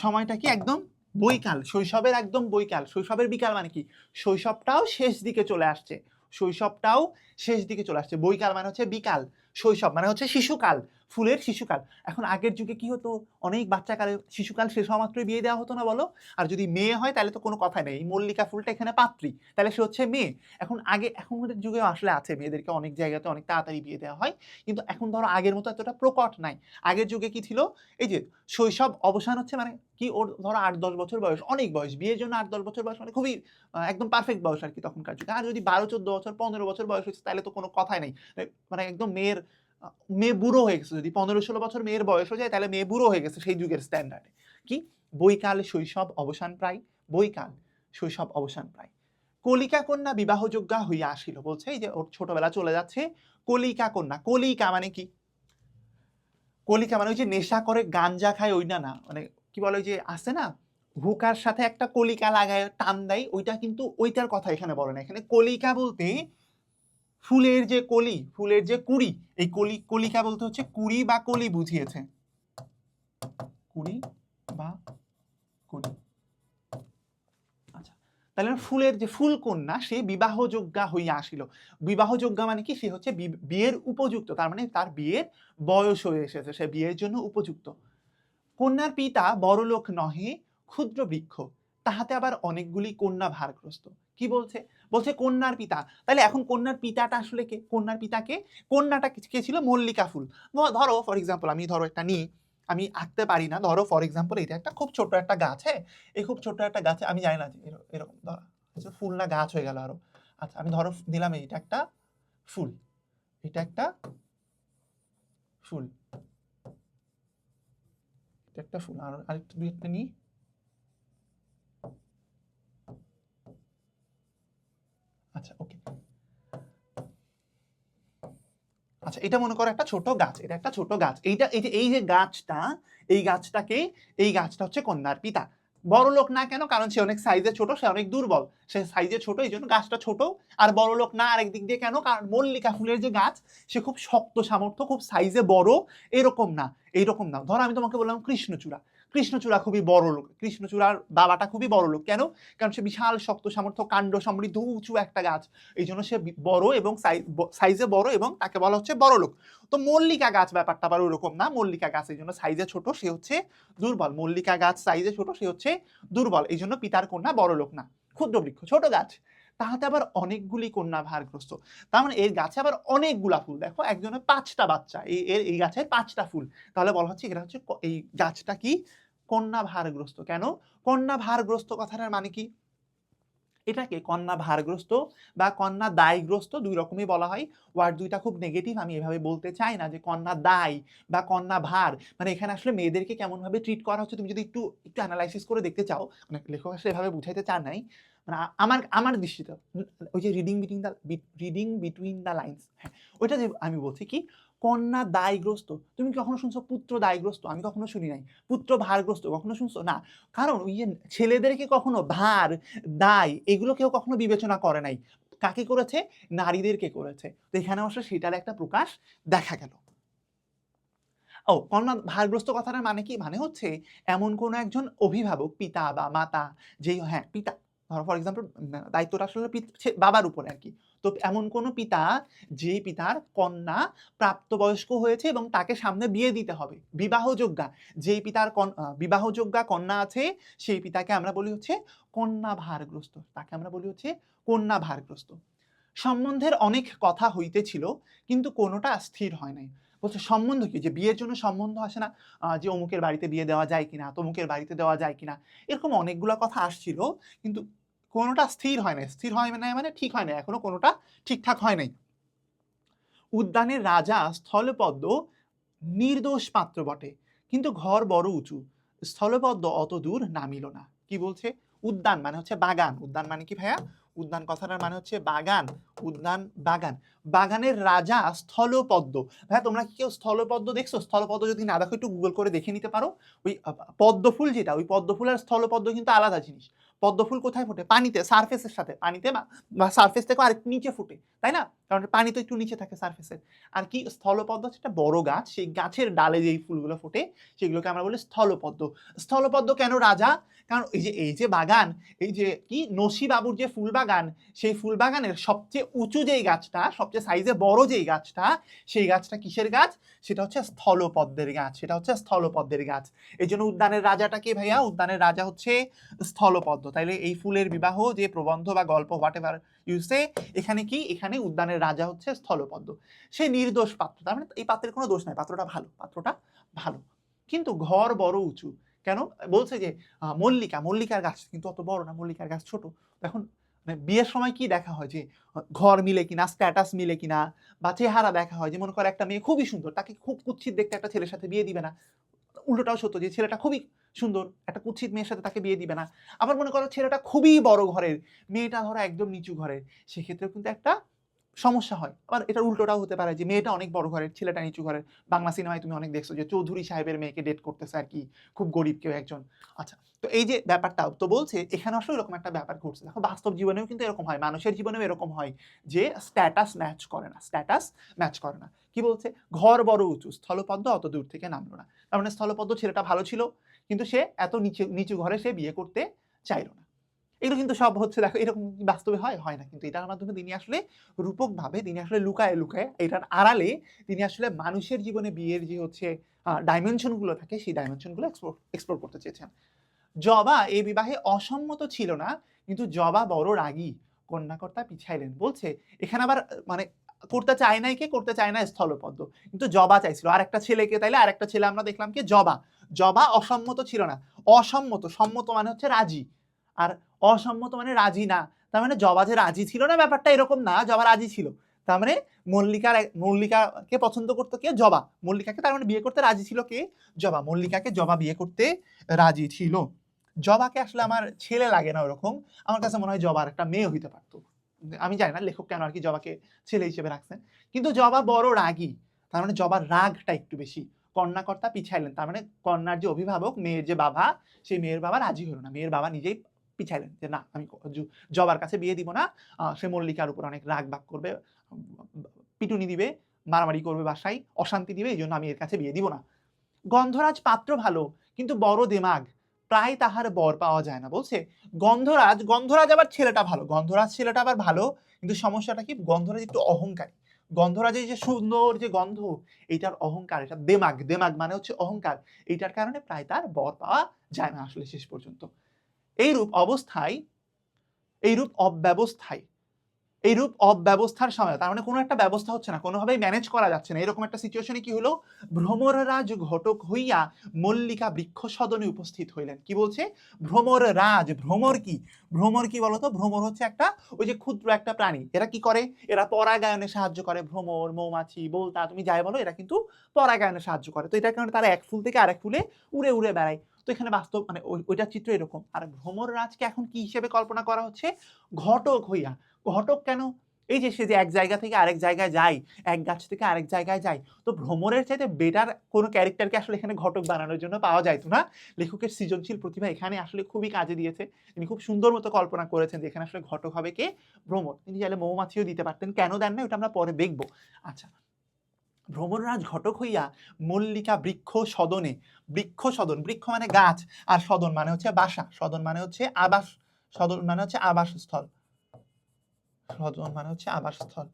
S1: সময়টা কি? একদম বৈকাল। শৈশবের একদম বৈকাল। শৈশবের বিকাল মানে কি? শৈশবটাও শেষ দিকে চলে আসছে। শৈশবটাও শেষ দিকে চলে আসছে। বৈকাল মানে হচ্ছে বিকাল। শৈশব মানে হচ্ছে শিশুকাল। ফুলের শিশুকাল। এখন আগের যুগে কি হতো? অনেক বাচ্চাকালে শিশুকাল শেষ হওয়া মাত্রই বিয়ে দেওয়া হতো না বলো? আর যদি মেয়ে হয় তাহলে তো কোনো কথাই নেই। এই মল্লিকা ফুলটা এখানে পাত্রী। তাহলে সে হচ্ছে মেয়ে। এখন এখনকার যুগেও আসলে আছে মেয়েদেরকে অনেক জায়গাতে অনেক তাড়াতাড়ি বিয়ে দেওয়া হয়। কিন্তু এখন ধরো আগের মতো এতটা প্রকট নাই। আগের যুগে কি ছিল? এই যে শৈশব অবসান হচ্ছে মানে কি? ওর ধরো ৮-১০ বছর বয়স, অনেক বয়স। বিয়ের জন্য ৮-১০ বছর বয়স মানে খুবই একদম পারফেক্ট বয়স আরকি তখনকার যুগে। আর যদি ১২-১৪ বছর, ১৫ বছর বয়স হয়েছে তাহলে তো কোনো কথাই নেই। মানে একদম মেয়ে বুড়ো হয়ে গেছে। যদি ১৫-১৬ বছর মেয়ের বয়স হয়ে যায় তাহলে মেয়ে বুড়ো হয়ে গেছে সেই যুগের স্ট্যান্ডার্ডে। কি? বৈকাল শৈশব অবসান প্রায়। বৈকাল শৈশব অবসান প্রায়। কলিকা কন্যা বিবাহযোগ্যা হইয়া আসিল। বলছে এই যে ওর ছোটবেলা চলে যাচ্ছে। কলিকা কন্যা। কলিকা মানে কি? কলিকা মানে ওই যে নেশা করে গাঞ্জা খায় ওইটা না। মানে কি বলে ওই যে আছে না? হুকার সাথে একটা কলিকা লাগায় টান দেয়, ওইটা কিন্তু ওইটার কথা এখানে বলে না। এখানে কলিকা বলতে ফুলের যে কলি, ফুলের যে কুঁড়ি, এই কলিকা বলতে হচ্ছে কুঁড়ি বা কলি বুঝিয়েছে। কুঁড়ি বা কলি। আচ্ছা, তাহলে ফুলের যে ফুলকন্যা সে বিবাহযোগ্যা হইয়া আসিল। বিবাহযোগ্যা মানে কি? সে হচ্ছে বিয়ের উপযুক্ত। তার মানে তার বিয়ের বয়স হয়ে এসেছে, সে বিয়ের জন্য উপযুক্ত। কন্যার পিতা বড়লোক নহে, ক্ষুদ্র বৃক্ষ, তাহাতে আবার অনেকগুলি কন্যা ভারগ্রস্ত। কি বলছে? বলছে কন্যার পিতা। তাহলে এখন কন্যার পিতাটা আসলে কে? কন্যার পিতাকে? কন্যাটা কে ছিল? মল্লিকা ফুল। ধরো ফর এক্সাম্পল আমি ধরো একটা নিই, আমি আঁকতে পারি না। ধরো ফর এক্সাম্পল এটা একটা খুব ছোট একটা গাছ, হ্যাঁ? এই খুব ছোট একটা গাছে আমি জানি না যে এরকম ধরো ফুল না গাছ হয়ে গেল আরো। আচ্ছা আমি ধরো দিলাম এটা একটা ফুল, এটা একটা ফুল, এটা একটা ফুল। আর আরেকটা দুই একটা নিই। আচ্ছা ওকে। আচ্ছা এটা মনে করো একটা ছোট গাছ, এটা একটা ছোট গাছ। এই যে গাছটা, এই গাছটা হচ্ছে কন্যার পিতা। বড় লোক না কেন? কারণ সে অনেক সাইজে ছোট, সে অনেক দুর্বল। সে সাইজে ছোট, এই জন্য গাছটা ছোট। আর বড় লোক না আরেক দিক দিয়ে কেন? কারণ মল্লিকা ফুলের যে গাছ, সে খুব শক্ত সামর্থ্য, খুব সাইজে বড়। এরকম না, এইরকম না। ধরো আমি তোমাকে বললাম কৃষ্ণচূড়া। কৃষ্ণচূড়া খুবই বড় লোক, কৃষ্ণচূড়ার বাবাটা খুবই বড় লোক। কেন? কারণ সে বিশাল শক্ত সামর্থ্য, কাণ্ড সমৃদ্ধ উঁচু একটা গাছ। এই জন্য সে বড় এবং সাইজে বড়, এবং তাকে বলা হচ্ছে বড় লোক। তো মল্লিকা গাছ ব্যাপারটা আবার ওরকম না। মল্লিকা গাছ এই জন্য সাইজে ছোট, সে হচ্ছে দুর্বল। মল্লিকা গাছ সাইজে ছোট, সে হচ্ছে দুর্বল। এই জন্য পিতার কন্যা বড় লোক না, ক্ষুদ্র বৃক্ষ, ছোট গাছ। তাহাতে আবার অনেকগুলি কন্যা ভারগ্রস্ত। তার মানে এর গাছে আবার অনেকগুলা ফুল। দেখো একজনের 5টা বাচ্চা, এই গাছের 5টা ফুল। তাহলে বলা হচ্ছে এটা হচ্ছে এই গাছটা কি? কন্যা ভারগ্রস্ত। কেন? কন্যা ভারগ্রস্ত কথাটার মানে কি? এটাকে কন্যা ভারগ্রস্ত বা কন্যা দায়গ্রস্ত দুই রকমই বলা হয়। ওয়ার্ড দুইটা খুব নেগেটিভ, আমি এভাবে বলতে চাই না যে কন্যা দায় বা কন্যা ভার। মানে এখানে আসলে মেয়েদেরকে কেমনভাবে ট্রিট করা হচ্ছে তুমি যদি একটু একটু অ্যানালাইসিস করে দেখতে চাও, মানে লেখক আসলে এভাবে বুঝাইতে চান নাই। মানে আমার দৃষ্টিতে ওই যে রিডিং বিটুইন দ্য লাইনস, হ্যাঁ, ওইটা যে আমি বলছি কি কন্যা দায়গ্রস্ত। তুমি কখনো শুনছো পুত্র দায়গ্রস্ত? আমি কখনো শুনি নাই। পুত্র ভারগ্রস্ত কখনো শুনছো? না। কারণ ওই যে ছেলেদেরকে কখনো ভার, দায় এগুলো কেউ কখনো বিবেচনা করে নাই। কাকে করেছে? নারীদেরকে করেছে। তো এখানে আসলে সেটার একটা প্রকাশ দেখা গেল। ও কন্যা ভারগ্রস্ত কথাটার মানে কি? মানে হচ্ছে এমন কোন একজন অভিভাবক, পিতা বা মাতা, যেই, হ্যাঁ পিতা, ধরো ফর এক্সাম্পল দায়িত্বটা আসলে বাবার উপরে আরকি। তো এমন কোন পিতা, যেই পিতার কন্যা প্রাপ্তবয়স্ক হয়েছে এবং তাকে সামনে বিয়ে দিতে হবে, বিবাহযোগ্যা, যেই পিতার বিবাহযোগ্যা কন্যা আছে, সেই পিতাকে আমরা বলি হচ্ছে কন্যা ভারগ্রস্ত। তাকে আমরা বলি হচ্ছে কন্যা ভারগ্রস্ত। সম্বন্ধের অনেক কথা হইতেছিল, কিন্তু কোনোটা স্থির হয় নাই। বলছে সম্বন্ধ কি? যে বিয়ের জন্য সম্বন্ধ আসে না? যে অমুকের বাড়িতে বিয়ে দেওয়া যায় কিনা, তমুকের বাড়িতে দেওয়া যায় কিনা, এরকম অনেকগুলা কথা আসছিল, কিন্তু কোনোটা স্থির হয় নাই। স্থির হয় নাই মানে ঠিক হয় নাই, এখনো কোনোটা ঠিকঠাক হয় নাই। উদ্যানের রাজা স্থলপদ্ম নির্দোষ পাত্র বটে, কিন্তু ঘর বড় উঁচু, স্থলপদ্ম অত দূর নামিল না। কি বলছে? উদ্যান মানে হচ্ছে বাগান। উদ্যান মানে কি ভাইয়া? উদ্যান কথাটার মানে হচ্ছে বাগান, উদ্যান বাগান। বাগানের রাজা স্থলপদ্ম। হ্যাঁ, তোমরা কি কেউ স্থলপদ্ম দেখছো? স্থলপদ্ম যদি না দেখো একটু গুগল করে দেখে নিতে পারো। ওই পদ্ম ফুল যেটা, ওই পদ্ম ফুল আর স্থলপদ্ম কিন্তু আলাদা জিনিস। পদ্ম ফুল কোথায় ফোটে? পানিতে, সারফেসের সাথে, পানিতে বা সারফেস থেকে আরেকটু নিচে ফুটে, তাই না? কারণ পানি তো একটু নিচে থাকে সারফেসের। আর কি স্থলপদ্ম হচ্ছে একটা বড় গাছ, সেই গাছের ডালে যেই ফুলগুলো ফোটে সেগুলোকে আমরা বলি স্থলপদ্ম। স্থলপদ্ম কেন রাজা? কারণ এই যে বাগান, এই যে কি নসি বাবুর যে ফুল বাগান, সেই ফুল বাগানের সবচেয়ে উঁচু যেই গাছটা, সবচেয়ে সাইজে বড় যেই গাছটা, সেই গাছটা কিসের গাছ? সেটা হচ্ছে স্থলপদ্মের গাছ, সেটা হচ্ছে স্থলপদ্মের গাছ। এই জন্য উদ্যানের রাজাটা কে ভাইয়া? উদ্যানের রাজা হচ্ছে স্থলপদ্ম। তাইলে এই ফুলের বিবাহ যে প্রবন্ধ বা গল্প হোয়াট এভার ইউসে, এখানে কি, এখানে উদ্যানের রাজা হচ্ছে স্থলপদ্ম। সে নির্দোষ পাত্র, তার মানে এই পাত্রের কোনো দোষ নাই, পাত্রটা ভালো, পাত্রটা ভালো। কিন্তু ঘর বড় উঁচু কেন? বলছে যে মল্লিকা, মল্লিকার গাছ কিন্তু অত বড় না, মল্লিকার গাছ ছোট। এখন মানে বিয়ের সময় কি দেখা হয় যে ঘর মিলে কিনা, স্ট্যাটাস মিলে কিনা, বা চেহারা দেখা হয়। যে মনে করে একটা মেয়ে খুবই সুন্দর, তাকে খুব কুৎসিত দেখতে একটা ছেলের সাথে বিয়ে দিবে না। উল্টোটাও সত্য, যে ছেলেটা খুবই সুন্দর, একটা কুৎসিত মেয়ের সাথে তাকে বিয়ে দিবে না। আবার মনে করো ছেলেটা খুবই বড় ঘরের, মেয়েটা ধরো একদম নিচু ঘরের, সেক্ষেত্রেও কিন্তু একটা সমস্যা হয়। আবার এটার উল্টোটাও হতে পারে যে মেয়েটা অনেক বড় ঘরের, ছেলেটা নিচু ঘরের। বাংলা সিনেমায় তুমি অনেক দেখছো যে চৌধুরী সাহেবের মেয়েকে ডেট করতেছে আর কি, খুব গরিব কেউ একজন। আচ্ছা, তো এই যে ব্যাপারটা তো বলছে এখানে আসলে এরকম একটা ব্যাপার ঘটছে। দেখো বাস্তব জীবনেও কিন্তু এরকম হয়, মানুষের জীবনেও এরকম হয় যে স্ট্যাটাস ম্যাচ করে না, স্ট্যাটাস ম্যাচ করে না। কি বলছে? ঘর বড় উঁচু, স্থলপদ্ম অত দূর থেকে নামলো না। তার মানে স্থলপদ্ম ছেলেটা ভালো ছিল, কিন্তু সে এত নিচু নিচু ঘরে সে বিয়ে করতে চাইলো না। এগুলো কিন্তু সব হচ্ছে, দেখো এরকম বাস্তবে হয়, হয় না। কিন্তু এটার মাধ্যমে তিনি আসলে রূপকভাবে, তিনি আসলে লুকায়ে লুকায়ে, এটার আড়ালে তিনি আসলে মানুষের জীবনে বিয়ের যে হচ্ছে ডাইমেনশন গুলো থাকে, সেই ডাইমেনশন গুলো এক্সপ্লোর করতে চেয়েছেন। জবা এই বিবাহে অসম্মত ছিল না, কিন্তু জবা বড় রাগী, কন্যাকর্তা পিছাইলেন। বলছে এখানে আবার মানে করতে চায় নাই কে? করতে চায় না স্থলপদ্ম, কিন্তু জবা চাইছিল আর একটা ছেলেকে। তাইলে আর একটা ছেলে আমরা দেখলাম কি? জবা। জবা অসম্মত ছিল না। অসম্মত, সম্মত মানে হচ্ছে রাজি, আর অসম্মত মানে রাজি না। তার মানে জবা যে রাজি ছিল না ব্যাপারটা এরকম না, জবা রাজি ছিল। তার মানে মল্লিকাকে পছন্দ করতো কে? জবা। মল্লিকাকে তার মানে বিয়ে করতে রাজি ছিল কে? জবা। মল্লিকাকে জবা বিয়ে করতে রাজি ছিল। জবাকে আসলে আমার ছেলে লাগে না ওরকম, আমার কাছে মনে হয় জবার একটা মেয়ে হইতে পারতো। আমি জানি না লেখক কেন আর কি জবাকে ছেলে হিসেবে রাখছেন। কিন্তু জবা বড় রাগী, তার মানে জবার রাগটা একটু বেশি। কন্যাকর্তা পিছাইলেন, তার মানে কন্যার যে অভিভাবক, মেয়ের যে বাবা, সেই মেয়ের বাবা রাজি হলো না। মেয়ের বাবা নিজেই পিছাইলেন যে না, আমি জবার কাছে বিয়ে দিব না। সে মল্লিকার উপর অনেক রাগ বাগ করবে, পিটুনি দিবে, মারামারি করবে, বাসায় অশান্তি দিবে, এই জন্য আমি এর কাছে বিয়ে দিব না। গন্ধরাজ পাত্র ভালো, কিন্তু বড় দেমাগ, প্রায় তাহার বর পাওয়া যায় না। বলছে গন্ধরাজ আবার ছেলেটা ভালো, গন্ধরাজ ছেলেটা আবার ভালো, কিন্তু সমস্যাটা কি? গন্ধরাজ একটু অহংকারী। গন্ধরাজের যে সুন্দর যে গন্ধ, এইটার অহংকার, এটা দেমাগ, দেমাগ মানে হচ্ছে অহংকার, এইটার কারণে প্রায় তার বর পাওয়া যায় না আসলে শেষ পর্যন্ত। এইরূপ অবস্থায়, এইরূপ অব্যবস্থায়, এইরূপ অব্যবস্থার সময়, তার মানে কোনো একটা ব্যবস্থা হচ্ছে না, কোনোভাবেই ম্যানেজ করা যাচ্ছে না, এরকম একটা সিচুয়েশনে কি হলো? ভ্রমররাজ ঘটক হইয়া মল্লিকা বৃক্ষ সদনে উপস্থিত হইলেন। কি বলছে? ভ্রমররাজ, ভ্রমর কি? ভ্রমর কি বলতো? ভ্রমর হচ্ছে একটা ওই যে ক্ষুদ্র একটা প্রাণী। এরা কি করে? এরা পরাগায়নে সাহায্য করে। ভ্রমর, মৌমাছি, বলতা, তুমি যাই বলো, এরা কিন্তু পরাগায়নে সাহায্য করে। তো এটার কারণে তারা এক ফুল থেকে আরেক ফুলে উড়ে উড়ে বেড়ায়। তো এখানে বাস্তব মানে ওইটার চিত্র এরকম। আর ভ্রমররাজকে এখন কি হিসেবে কল্পনা করা হচ্ছে? ঘটক হইয়া। ঘটক কেন? এই যে সে যে এক জায়গা থেকে আরেক জায়গায় যায়, এক গাছ থেকে আরেক জায়গায় যায়, তো ভ্রমরের চাইতে বেটার কোনো ক্যারেক্টারকে আসলে এখানে ঘটক বানানোর জন্য পাওয়া যাইতো না। লেখকের সৃজনশীল প্রতিভা এখানে আসলে খুবই কাজে দিয়েছে। তিনি খুব সুন্দর মতো কল্পনা করেছেন যে এখানে আসলে ঘটক হবে কে? ভ্রমর। তিনি চাইলে মৌমাছিও দিতে পারতেন, কেন দেন না ওটা আমরা পরে দেখবো। আচ্ছা, ভ্রমররাজ ঘটক হইয়া মল্লিকা বৃক্ষ সদনে, বৃক্ষ সদন, বৃক্ষ মানে গাছ, আর সদন মানে হচ্ছে বাসা, সদন মানে হচ্ছে আবাস, সদন মানে হচ্ছে আবাসস্থল, সদন মানে হচ্ছে আবাসস্থল।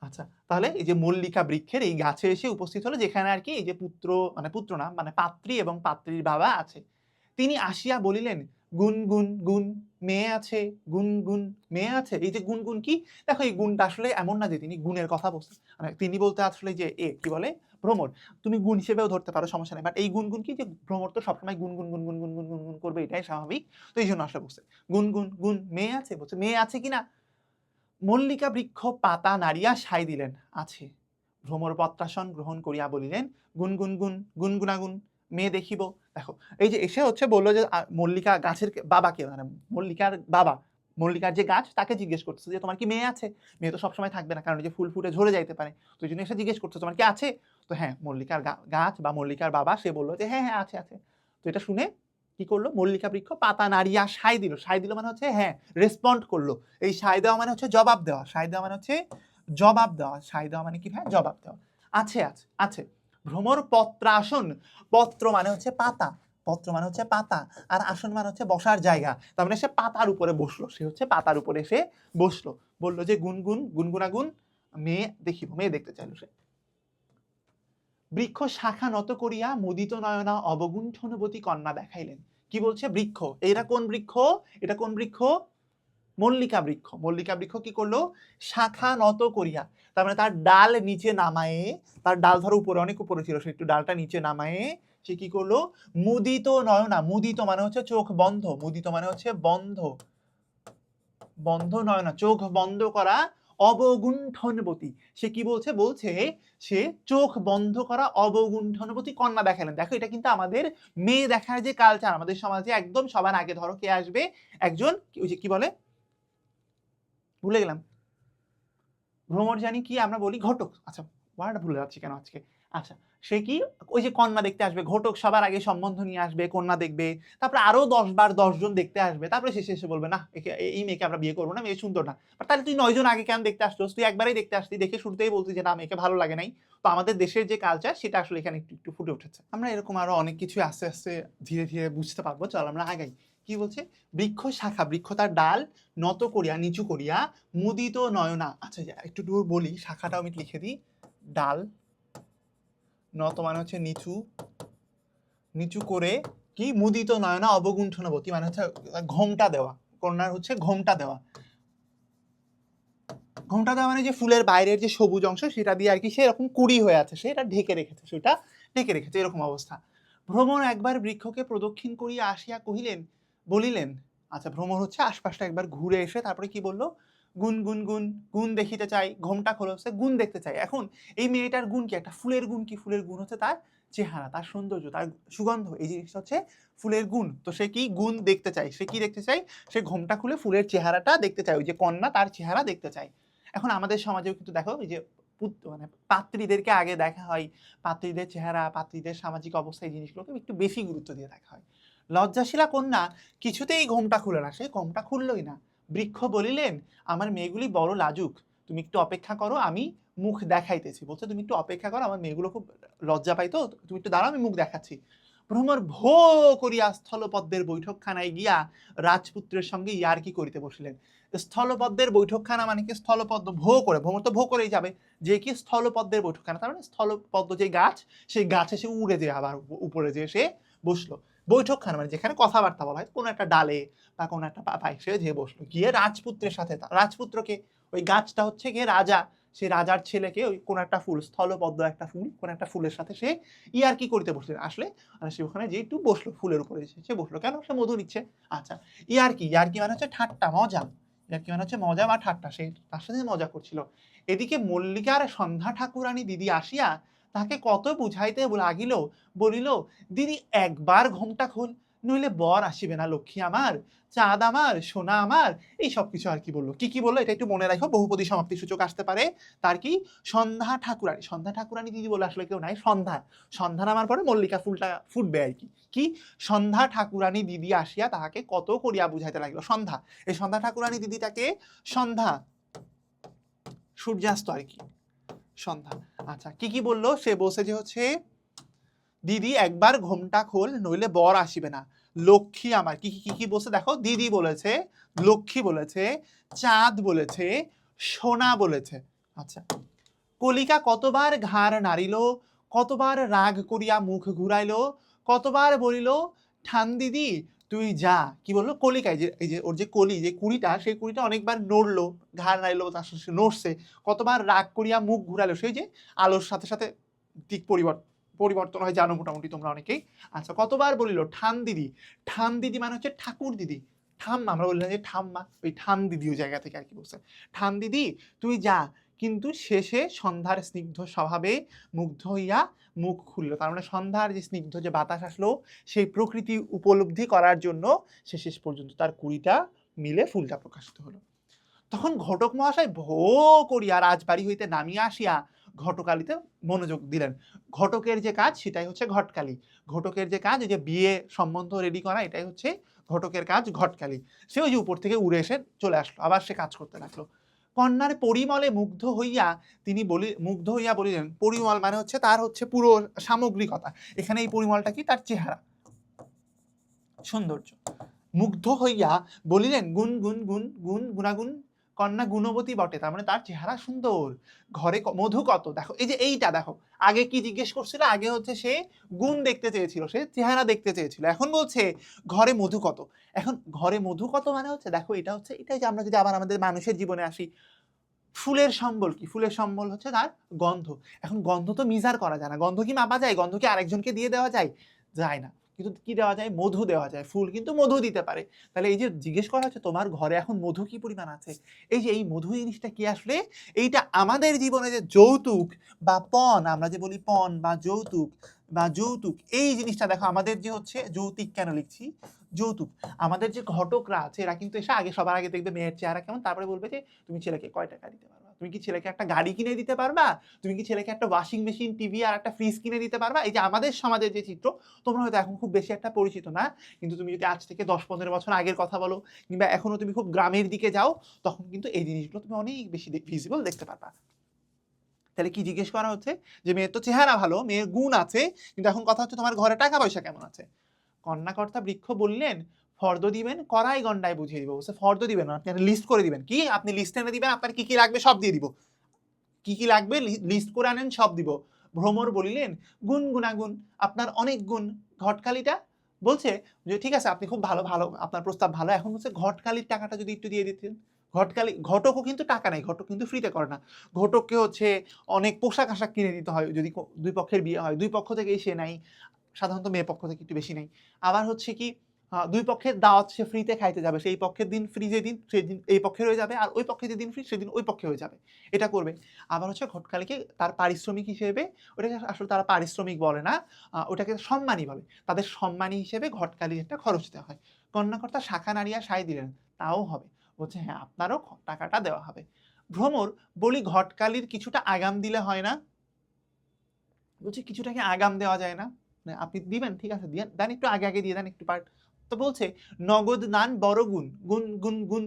S1: আচ্ছা, তাহলে এই যে মল্লিকা বৃক্ষের এই গাছে এসে উপস্থিত হলো, যেখানে আর কি এই যে পুত্র মানে পুত্র না মানে পাত্রী এবং পাত্রীর বাবা আছে। তিনি আসিয়া বলিলেন, গুনগুন গুন মেয়ে আছে, গুনগুন মেয়ে আছে। এই যে গুনগুন কি? দেখো এই গুণটা আসলে এমন না যে তিনি গুণের কথা বলছেন, মানে তিনি বলতে আসলে যে কি বলে ভ্রমর, তুমি গুণ হিসেবেও ধরতে পারো, সমস্যা নেই। বাট এই গুনগুন কি? যে ভ্রমর তো সবসময় গুনগুন গুনগুন গুনগুন গুনগুন করবে, এটাই স্বাভাবিক। তো এই জন্য আসলে বলছে গুনগুন গুন মেয়ে আছে, বলছে মেয়ে আছে কিনা। মল্লিকা বৃক্ষ পাতা নাড়িয়া সাই দিলেন, আছে। ভ্রমর পত্রাসন গ্রহণ করিয়া বলিলেন, গুনগুন গুন গুনগুনাগুন মেয়ে দেখিব। দেখো এই যে এসে হচ্ছে বললো যে মল্লিকা গাছের বাবাকে, মানে মল্লিকার বাবা মল্লিকার যে গাছ তাকে জিজ্ঞেস করতেছে যে তোমার কি মেয়ে আছে? মেয়ে তো সবসময় থাকবে না, কারণ যে ফুল ফুটে ঝরে যাইতে পারে। তো এই জন্য এসে জিজ্ঞেস করছে তোমার কি আছে? তো হ্যাঁ, মল্লিকার গাছ বা মল্লিকার বাবা সে বলল যে হ্যাঁ হ্যাঁ আছে আছে। তো এটা শুনে কি করলো, মল্লিকা বৃক্ষ পাতা নাড়িয়া সায় দিল। সায় দিল মানে হচ্ছে হ্যাঁ রেসপন্ড করলো। এই সায় দেওয়া মানে হচ্ছে জবাব দেওয়া। সায় দেওয়া মানে হচ্ছে জবাব দেওয়া। সায় দেওয়া মানে কি ভাই? জবাব দেওয়া। আছে আছে আছে। ভ্রমর পত্রাসন, পত্র মানে হচ্ছে পাতা, পত্র মানে হচ্ছে পাতা, আর আসন মানে হচ্ছে বসার জায়গা। তার মানে সে পাতার উপরে বসলো, সে হচ্ছে পাতার উপরে এসে বসলো। বললো যে গুনগুন গুনগুনাগুন মেয়ে দেখিব, মেয়ে দেখতে চাইলো সে। বৃক্ষ শাখা নত করিয়া মুদিত নয়না অবগুণ্ঠনবতী কন্যা দেখাইলেন। কি বলছে? বৃক্ষ, এটা কোন বৃক্ষ? এটা কোন বৃক্ষ? মল্লিকা বৃক্ষ। মল্লিকা বৃক্ষ কি করলো? শাখা নত করিয়া, তার মানে তার ডাল নিচে নামায়ে, তার ডাল ধরো উপরে, অনেক উপরে ছিল, সে একটু ডালটা নিচে নামায়ে সে কি করলো? মুদিত নয়না, মুদিত মানে হচ্ছে চোখ বন্ধ, মুদিত মানে হচ্ছে বন্ধ, বন্ধ নয়না চোখ বন্ধ করা, অবগুণ্ঠনবতী, সে কি বলছে? বলছে সে চোখ বন্ধ করা অবগুণ্ঠনবতী কন্যা দেখালেন। দেখো এটা কিন্তু আমাদের মেয়ে দেখার যে কালচার আমাদের সমাজে একদম সবার আগে ধরো কে আসবে? একজন ওই যে কি বলে, ভুলে গেলাম, ভ্রমর জানি কি আমরা বলি? ঘটক। আচ্ছা, ওয়ার্ডটা ভুলে যাচ্ছি কেন আজকে। আচ্ছা, সে কি ওই যে কন্যা দেখতে আসবে, ঘটক সবার আগে সম্বন্ধ নিয়ে আসবে, কন্যা দেখবে, তারপরে আরো 10 বার 10 জন দেখতে আসবে, তারপরে শেষে এসে বলবে না এই মেয়েকে আমরা বিয়ে করবো না, মেয়ে সুন্দর না। তাহলে তুই 9 জন আগে কেন দেখতে আসছিস? তুই একবারই দেখতে আসতি, দেখে শুরুতেই বলতি যে না মেয়েকে ভালো লাগে নাই। তো আমাদের দেশের যে কালচার সেটা আসলে এখানে একটু একটু ফুটে উঠেছে। আমরা এরকম আরো অনেক কিছু আস্তে আস্তে ধীরে ধীরে বুঝতে পারবো। চল আমরা আগাই। কি বলছে? বৃক্ষ শাখা, বৃক্ষ তার ডাল নত করিয়া, নিচু করিয়া, মুদিত নয়না। আচ্ছা একটু দূর বলি, শাখাটাও আমি লিখে দিই। ডাল, নত মানে হচ্ছে নিচু, নিচু করে কি? মুদিত নয়না অবগুণ্ঠনবতী মানে হচ্ছে ঘোমটা দেওয়া, কন্যার হচ্ছে ঘোমটা দেওয়া। ঘোমটা দেওয়া মানে যে ফুলের বাইরের যে সবুজ অংশ সেটা দিয়ে আর কি সে এরকম কুড়ি হয়ে আছে, সেটা ঢেকে রেখেছে, সেটা ঢেকে রেখেছে, এরকম অবস্থা। ভ্রমর একবার বৃক্ষকে প্রদক্ষিণ করিয়া আসিয়া কহিলেন, বলিলেন। আচ্ছা, ভ্রমর হচ্ছে আশপাশটা একবার ঘুরে এসে তারপরে কি বললো? গুন গুন গুন, গুণ দেখিতে চাই, ঘোমটা খোলো, সে গুণ দেখতে চাই। এখন এই মেয়েটার গুণ কি? একটা ফুলের গুণ কি? ফুলের গুণ হচ্ছে তার চেহারা, তার সৌন্দর্য, তার সুগন্ধ, এই জিনিসটা হচ্ছে ফুলের গুণ। তো সে কি গুণ দেখতে চাই? সে কি দেখতে চাই? সে ঘোমটা খুলে ফুলের চেহারাটা দেখতে চায়, ওই যে কন্যা তার চেহারা দেখতে চায়। এখন আমাদের সমাজেও কিন্তু দেখো এই যে মানে পাত্রীদেরকে আগে দেখা হয়, পাত্রীদের চেহারা, পাত্রীদের সামাজিক অবস্থা, এই জিনিসগুলোকে একটু বেশি গুরুত্ব দিয়ে দেখা হয়। লজ্জাশীলা কন্যা কিছুতেই ঘোমটা খুলে না, সে ঘোমটা খুললই না। বৃক্ষ বলিলেন, আমার মেয়েগুলি বড় লাজুক, তুমি একটু অপেক্ষা করো, আমি মুখ দেখাইতেছি। বলছে তুমি একটু অপেক্ষা করো, আমার মেয়েগুলো খুব লজ্জা পাইতো, তুমি একটু দাঁড়াও, আমি মুখ দেখাচ্ছি। ভ্রমর ভো করিয়া স্থলপদ্মের বৈঠকখানায় গিয়া রাজপুত্রের সঙ্গে ইয়ার্কি করিতে বসিলেন। স্থলপদ্মের বৈঠকখানা মানে কি? স্থলপদ্ম ভো করে, ভ্রমর তো ভো করেই যাবে, যে কি স্থলপদ্মের বৈঠকখানা, তার মানে স্থলপদ্ম যে গাছ, সেই গাছে সে উড়ে যেয়ে আবার উপরে যেয়ে সে বসলো। বৈঠকখানা মানে যেখানে কথাবার্তা বলা হয়, কোনো একটা ডালে বা কোনো একটা পাতায় সে যেয়ে বসলো, গিয়ে রাজপুত্রের সাথে, রাজপুত্রকে, ওই গাছটা হচ্ছে গিয়ে রাজা, সেই রাজার ছেলেকে ওই কোন একটা ফুল, স্থলপদ্ম একটা ফুল, কোন একটা ফুলের সাথে সে ইয়ার্কি করতে বসলেন। আসলে সে ওখানে যে একটু বসলো, ফুলের উপরে সে বসলো, কেন? সে মধু নিচ্ছে। আচ্ছা, ইয়ার্কি, ইয়ার্কি মানে হচ্ছে ঠাট্টা, মজা, ইয়ার্কি মানে হচ্ছে মজা বা ঠাট্টা, সে তার সাথে মজা করছিল। এদিকে মল্লিকার সন্ধ্যা ঠাকুরানী দিদি আসিয়া তাকে কত বুঝাইতে লাগিল, বলিল, দিদি একবার ঘোমটা খোল, নইলে বর আসিবে না লক্ষ্মী আমার, চাঁদ আমার, সোনা আমার, এই সব কিছু আর কি বললো। কি কি বললো এটা একটু মনে রাখো, বহুপদী সমাপ্তি সূচক আসতে পারে। তার কি? সন্ধ্যা ঠাকুরানী, সন্ধ্যা ঠাকুরানী দিদি বলে আসলে কেউ নাই, সন্ধ্যা, সন্ধ্যা নামার পরে মল্লিকা ফুলটা ফুটবে আর কি। কি? সন্ধ্যা ঠাকুরানী দিদি আসিয়া তাহাকে কত করিয়া বুঝাইতে লাগলো। সন্ধ্যা, এই সন্ধ্যা ঠাকুরানী দিদিটাকে সন্ধ্যা, সূর্যাস্ত আর কি, সন্ধ্যা। আচ্ছা, কি কি বললো? সে বলছে যে হচ্ছে দিদি একবার ঘোমটা খোল, নইলে বর আসিবে না, লক্ষ্মী আমার। কি কি কি বলছে দেখো, দিদি বলেছে, লক্ষ্মী বলেছে, চাঁদ বলেছে, সোনা বলেছে। আচ্ছা, কলিকা কতবার ঘাড় নাড়িল, কতবার রাগ করিয়া মুখ ঘুরাইল, কতবার বলিল, ঠান দিদি তুই যা। কি বললো? কলিকা, এই যে ওর যে কলি, যে কুড়িটা, সেই কুড়িটা অনেকবার নড়লো, ঘাড় নাড়িল, তার সাথে নড়ছে, কতবার রাগ করিয়া মুখ ঘুরাইলো, সেই যে আলোর সাথে সাথে দিক পরিবর্তন হয়, জানো মোটামুটি তোমরা অনেকেই। আচ্ছা, কতবার বলিল, ঠান দিদি, ঠান দিদি মানে হচ্ছে ঠাকুর দিদি, ঠাম্মা, আমরা বললাম যে ঠাম্মা, ওই ঠান দিদি ওই জায়গা থেকে আর কি বলছে, ঠান দিদি তুই যা। কিন্তু শেষে সন্ধ্যার স্নিগ্ধ স্বভাবে মুগ্ধ হইয়া মুখ খুলল, তার মানে সন্ধ্যার যে স্নিগ্ধ যে বাতাস আসলো, সেই প্রকৃতি উপলব্ধি করার জন্য সে শেষ পর্যন্ত তার কুড়িটা মিলে ফুলটা প্রকাশিত হলো। তখন ঘটক মহাশয় ভো করিয়া রাজবাড়ি হইতে নামিয়া আসিয়া ঘটকালিতে মনোযোগ দিলেন। ঘটকের যে কাজ সেটাই হচ্ছে ঘটকালি। ঘটকের যে কাজ, এই যে বিয়ে সম্বন্ধ রেডি করা, এটাই হচ্ছে ঘটকের কাজ, ঘটকালি। সে ওই যে উপর থেকে উড়ে এসে চলে আসলো, আবার সে কাজ করতে লাগলো। কন্যার পরিমলে মুগ্ধ হইয়া তিনি মুগ্ধ হইয়া বলিলেন, পরিমল মানে হচ্ছে তার হচ্ছে পুরো সামগ্রিকতা। এখানে এই পরিমলটা কি? তার চেহারা, সৌন্দর্য। মুগ্ধ হইয়া বলিলেন, গুণ গুণ গুণ গুণ গুণাগুণ, কন্যা গুণবতী বটে, তার মানে তার চেহারা সুন্দর। ঘরে মধু কত? দেখো এই যে এইটা দেখো, আগে কি জিজ্ঞেস করছিল? আগে হচ্ছে সে গুণ দেখতে চেয়েছিল, সে চেহারা দেখতে চেয়েছিল। এখন বলছে ঘরে মধু কত। এখন ঘরে মধু কত মানে হচ্ছে, দেখো এটা হচ্ছে, এটাই যে আমরা যদি আবার আমাদের মানুষের জীবনে আসি, ফুলের সম্বল কি? ফুলের সম্বল হচ্ছে তার গন্ধ। এখন গন্ধ তো মিজার করা যায় না, গন্ধ কি মাপা যায়? গন্ধ কি আরেকজনকে দিয়ে দেওয়া যায়? যায় না। কিন্তু কি দেওয়া যায়? মধু দেওয়া যায়। ফুল কিন্তু মধু দিতে পারে। তাহলে এই যে জিজ্ঞেস করা হচ্ছে তোমার ঘরে এখন মধু কি পরিমাণ আছে, এই যে এই মধু জিনিসটা কি আসলে? এইটা আমাদের জীবনে যে যৌতুক বা পণ, আমরা যে বলি পণ বা যৌতুক বা যৌতুক, এই জিনিসটা দেখো আমাদের যে হচ্ছে যৌতুক, কেন লিখছি যৌতুক, আমাদের যে ঘটকরা আছে এরা কিন্তু এসে আগে সবার আগে দেখবে মেয়ের চেহারা কেমন, তারপরে বলবে যে তুমি ছেলেকে কয় টাকা দিতে পারবা, তুমি কি ছেলেকে একটা গাড়ি কিনে দিতে পারবা, তুমি কি ছেলেকে একটা ওয়াশিং মেশিন, টিভি আর একটা ফ্রিজ কিনে দিতে পারবা। এই যে আমাদের সমাজের যে চিত্র, তোমরা হয়তো এখন খুব বেশি একটা পরিচিত না, কিন্তু তুমি যদি আজ থেকে 10-15 বছর আগের কথা বলো, কিংবা এখনো তুমি খুব গ্রামের দিকে যাও, তখন কিন্তু এই জিনিসগুলো তুমি অনেক বেশি ভিজিবল দেখতে পারবা। তাহলে কি জিজ্ঞেস করা হচ্ছে? যে মেয়ের তো চেহারা ভালো, মেয়ের গুণ আছে, কিন্তু এখন কথা হচ্ছে তোমার ঘরে টাকা পয়সা কেমন আছে। কন্যাকর্তা বৃক্ষ বললেন, ফর্দ দিবেন, কড়াই গন্ডায় বুঝিয়ে দিব। বলছে ফর্দ দিবেন না, আপনি একটা লিস্ট করে দিবেন। কি? আপনি লিস্ট এনে দিবেন, আপনার কি কি লাগবে সব দিয়ে দিব, কি কি লাগবে লিস্ট করে আনেন, সব দিব। ভ্রমর বলিলেন, গুণ গুণাগুণ, আপনার অনেক গুণ। ঘটকালিটা বলছে যে ঠিক আছে, আপনি খুব ভালো ভালো, আপনার প্রস্তাব ভালো, এখন হচ্ছে ঘটকালির টাকাটা যদি একটু দিয়ে দিতেন। ঘটকালি, ঘটকও কিন্তু টাকা নেই, ঘটক কিন্তু ফ্রিতে করে না। ঘটককে হচ্ছে অনেক পোশাক আশাক কিনে দিতে হয়, যদি দুই পক্ষের বিয়ে হয়, দুই পক্ষ থেকেই সে নাই, সাধারণত মেয়ে পক্ষ থেকে একটু বেশি নেই। আবার হচ্ছে কি, দুই পক্ষের দাওয়াত সে ফ্রিতে খাইতে যাবে, সেই পক্ষের দিন ফ্রি যেদিন, সেদিন এই পক্ষের হয়ে যাবে, আর ওই পক্ষে যেদিন ফ্রি সেদিন ওই পক্ষে হয়ে যাবে, এটা করবে। আবার হচ্ছে ঘটকালিকে তার পারিশ্রমিক হিসেবে, ওটাকে আসলে তারা পারিশ্রমিক বলে না, ওটাকে সম্মানী বলে, তাদের সম্মানী হিসেবে ঘটকালির একটা খরচ দেওয়া হয়। কন্যাকর্তা শাখা নাড়িয়া সায় দিলেন, তাও হবে। বলছে হ্যাঁ, আপনারও টাকাটা দেওয়া হবে। ভ্রমর বলি, ঘটকালির কিছুটা আগাম দিলে হয় না? বলছে কিছুটাকে আগাম দেওয়া যায় না? আপনি দিবেন, ঠিক আছে, দেন একটু আগে আগে দিয়ে দেন একটু পার্ট। তো বলছে নগদ দান বড় গুণ, গুণ গুণ গুণ।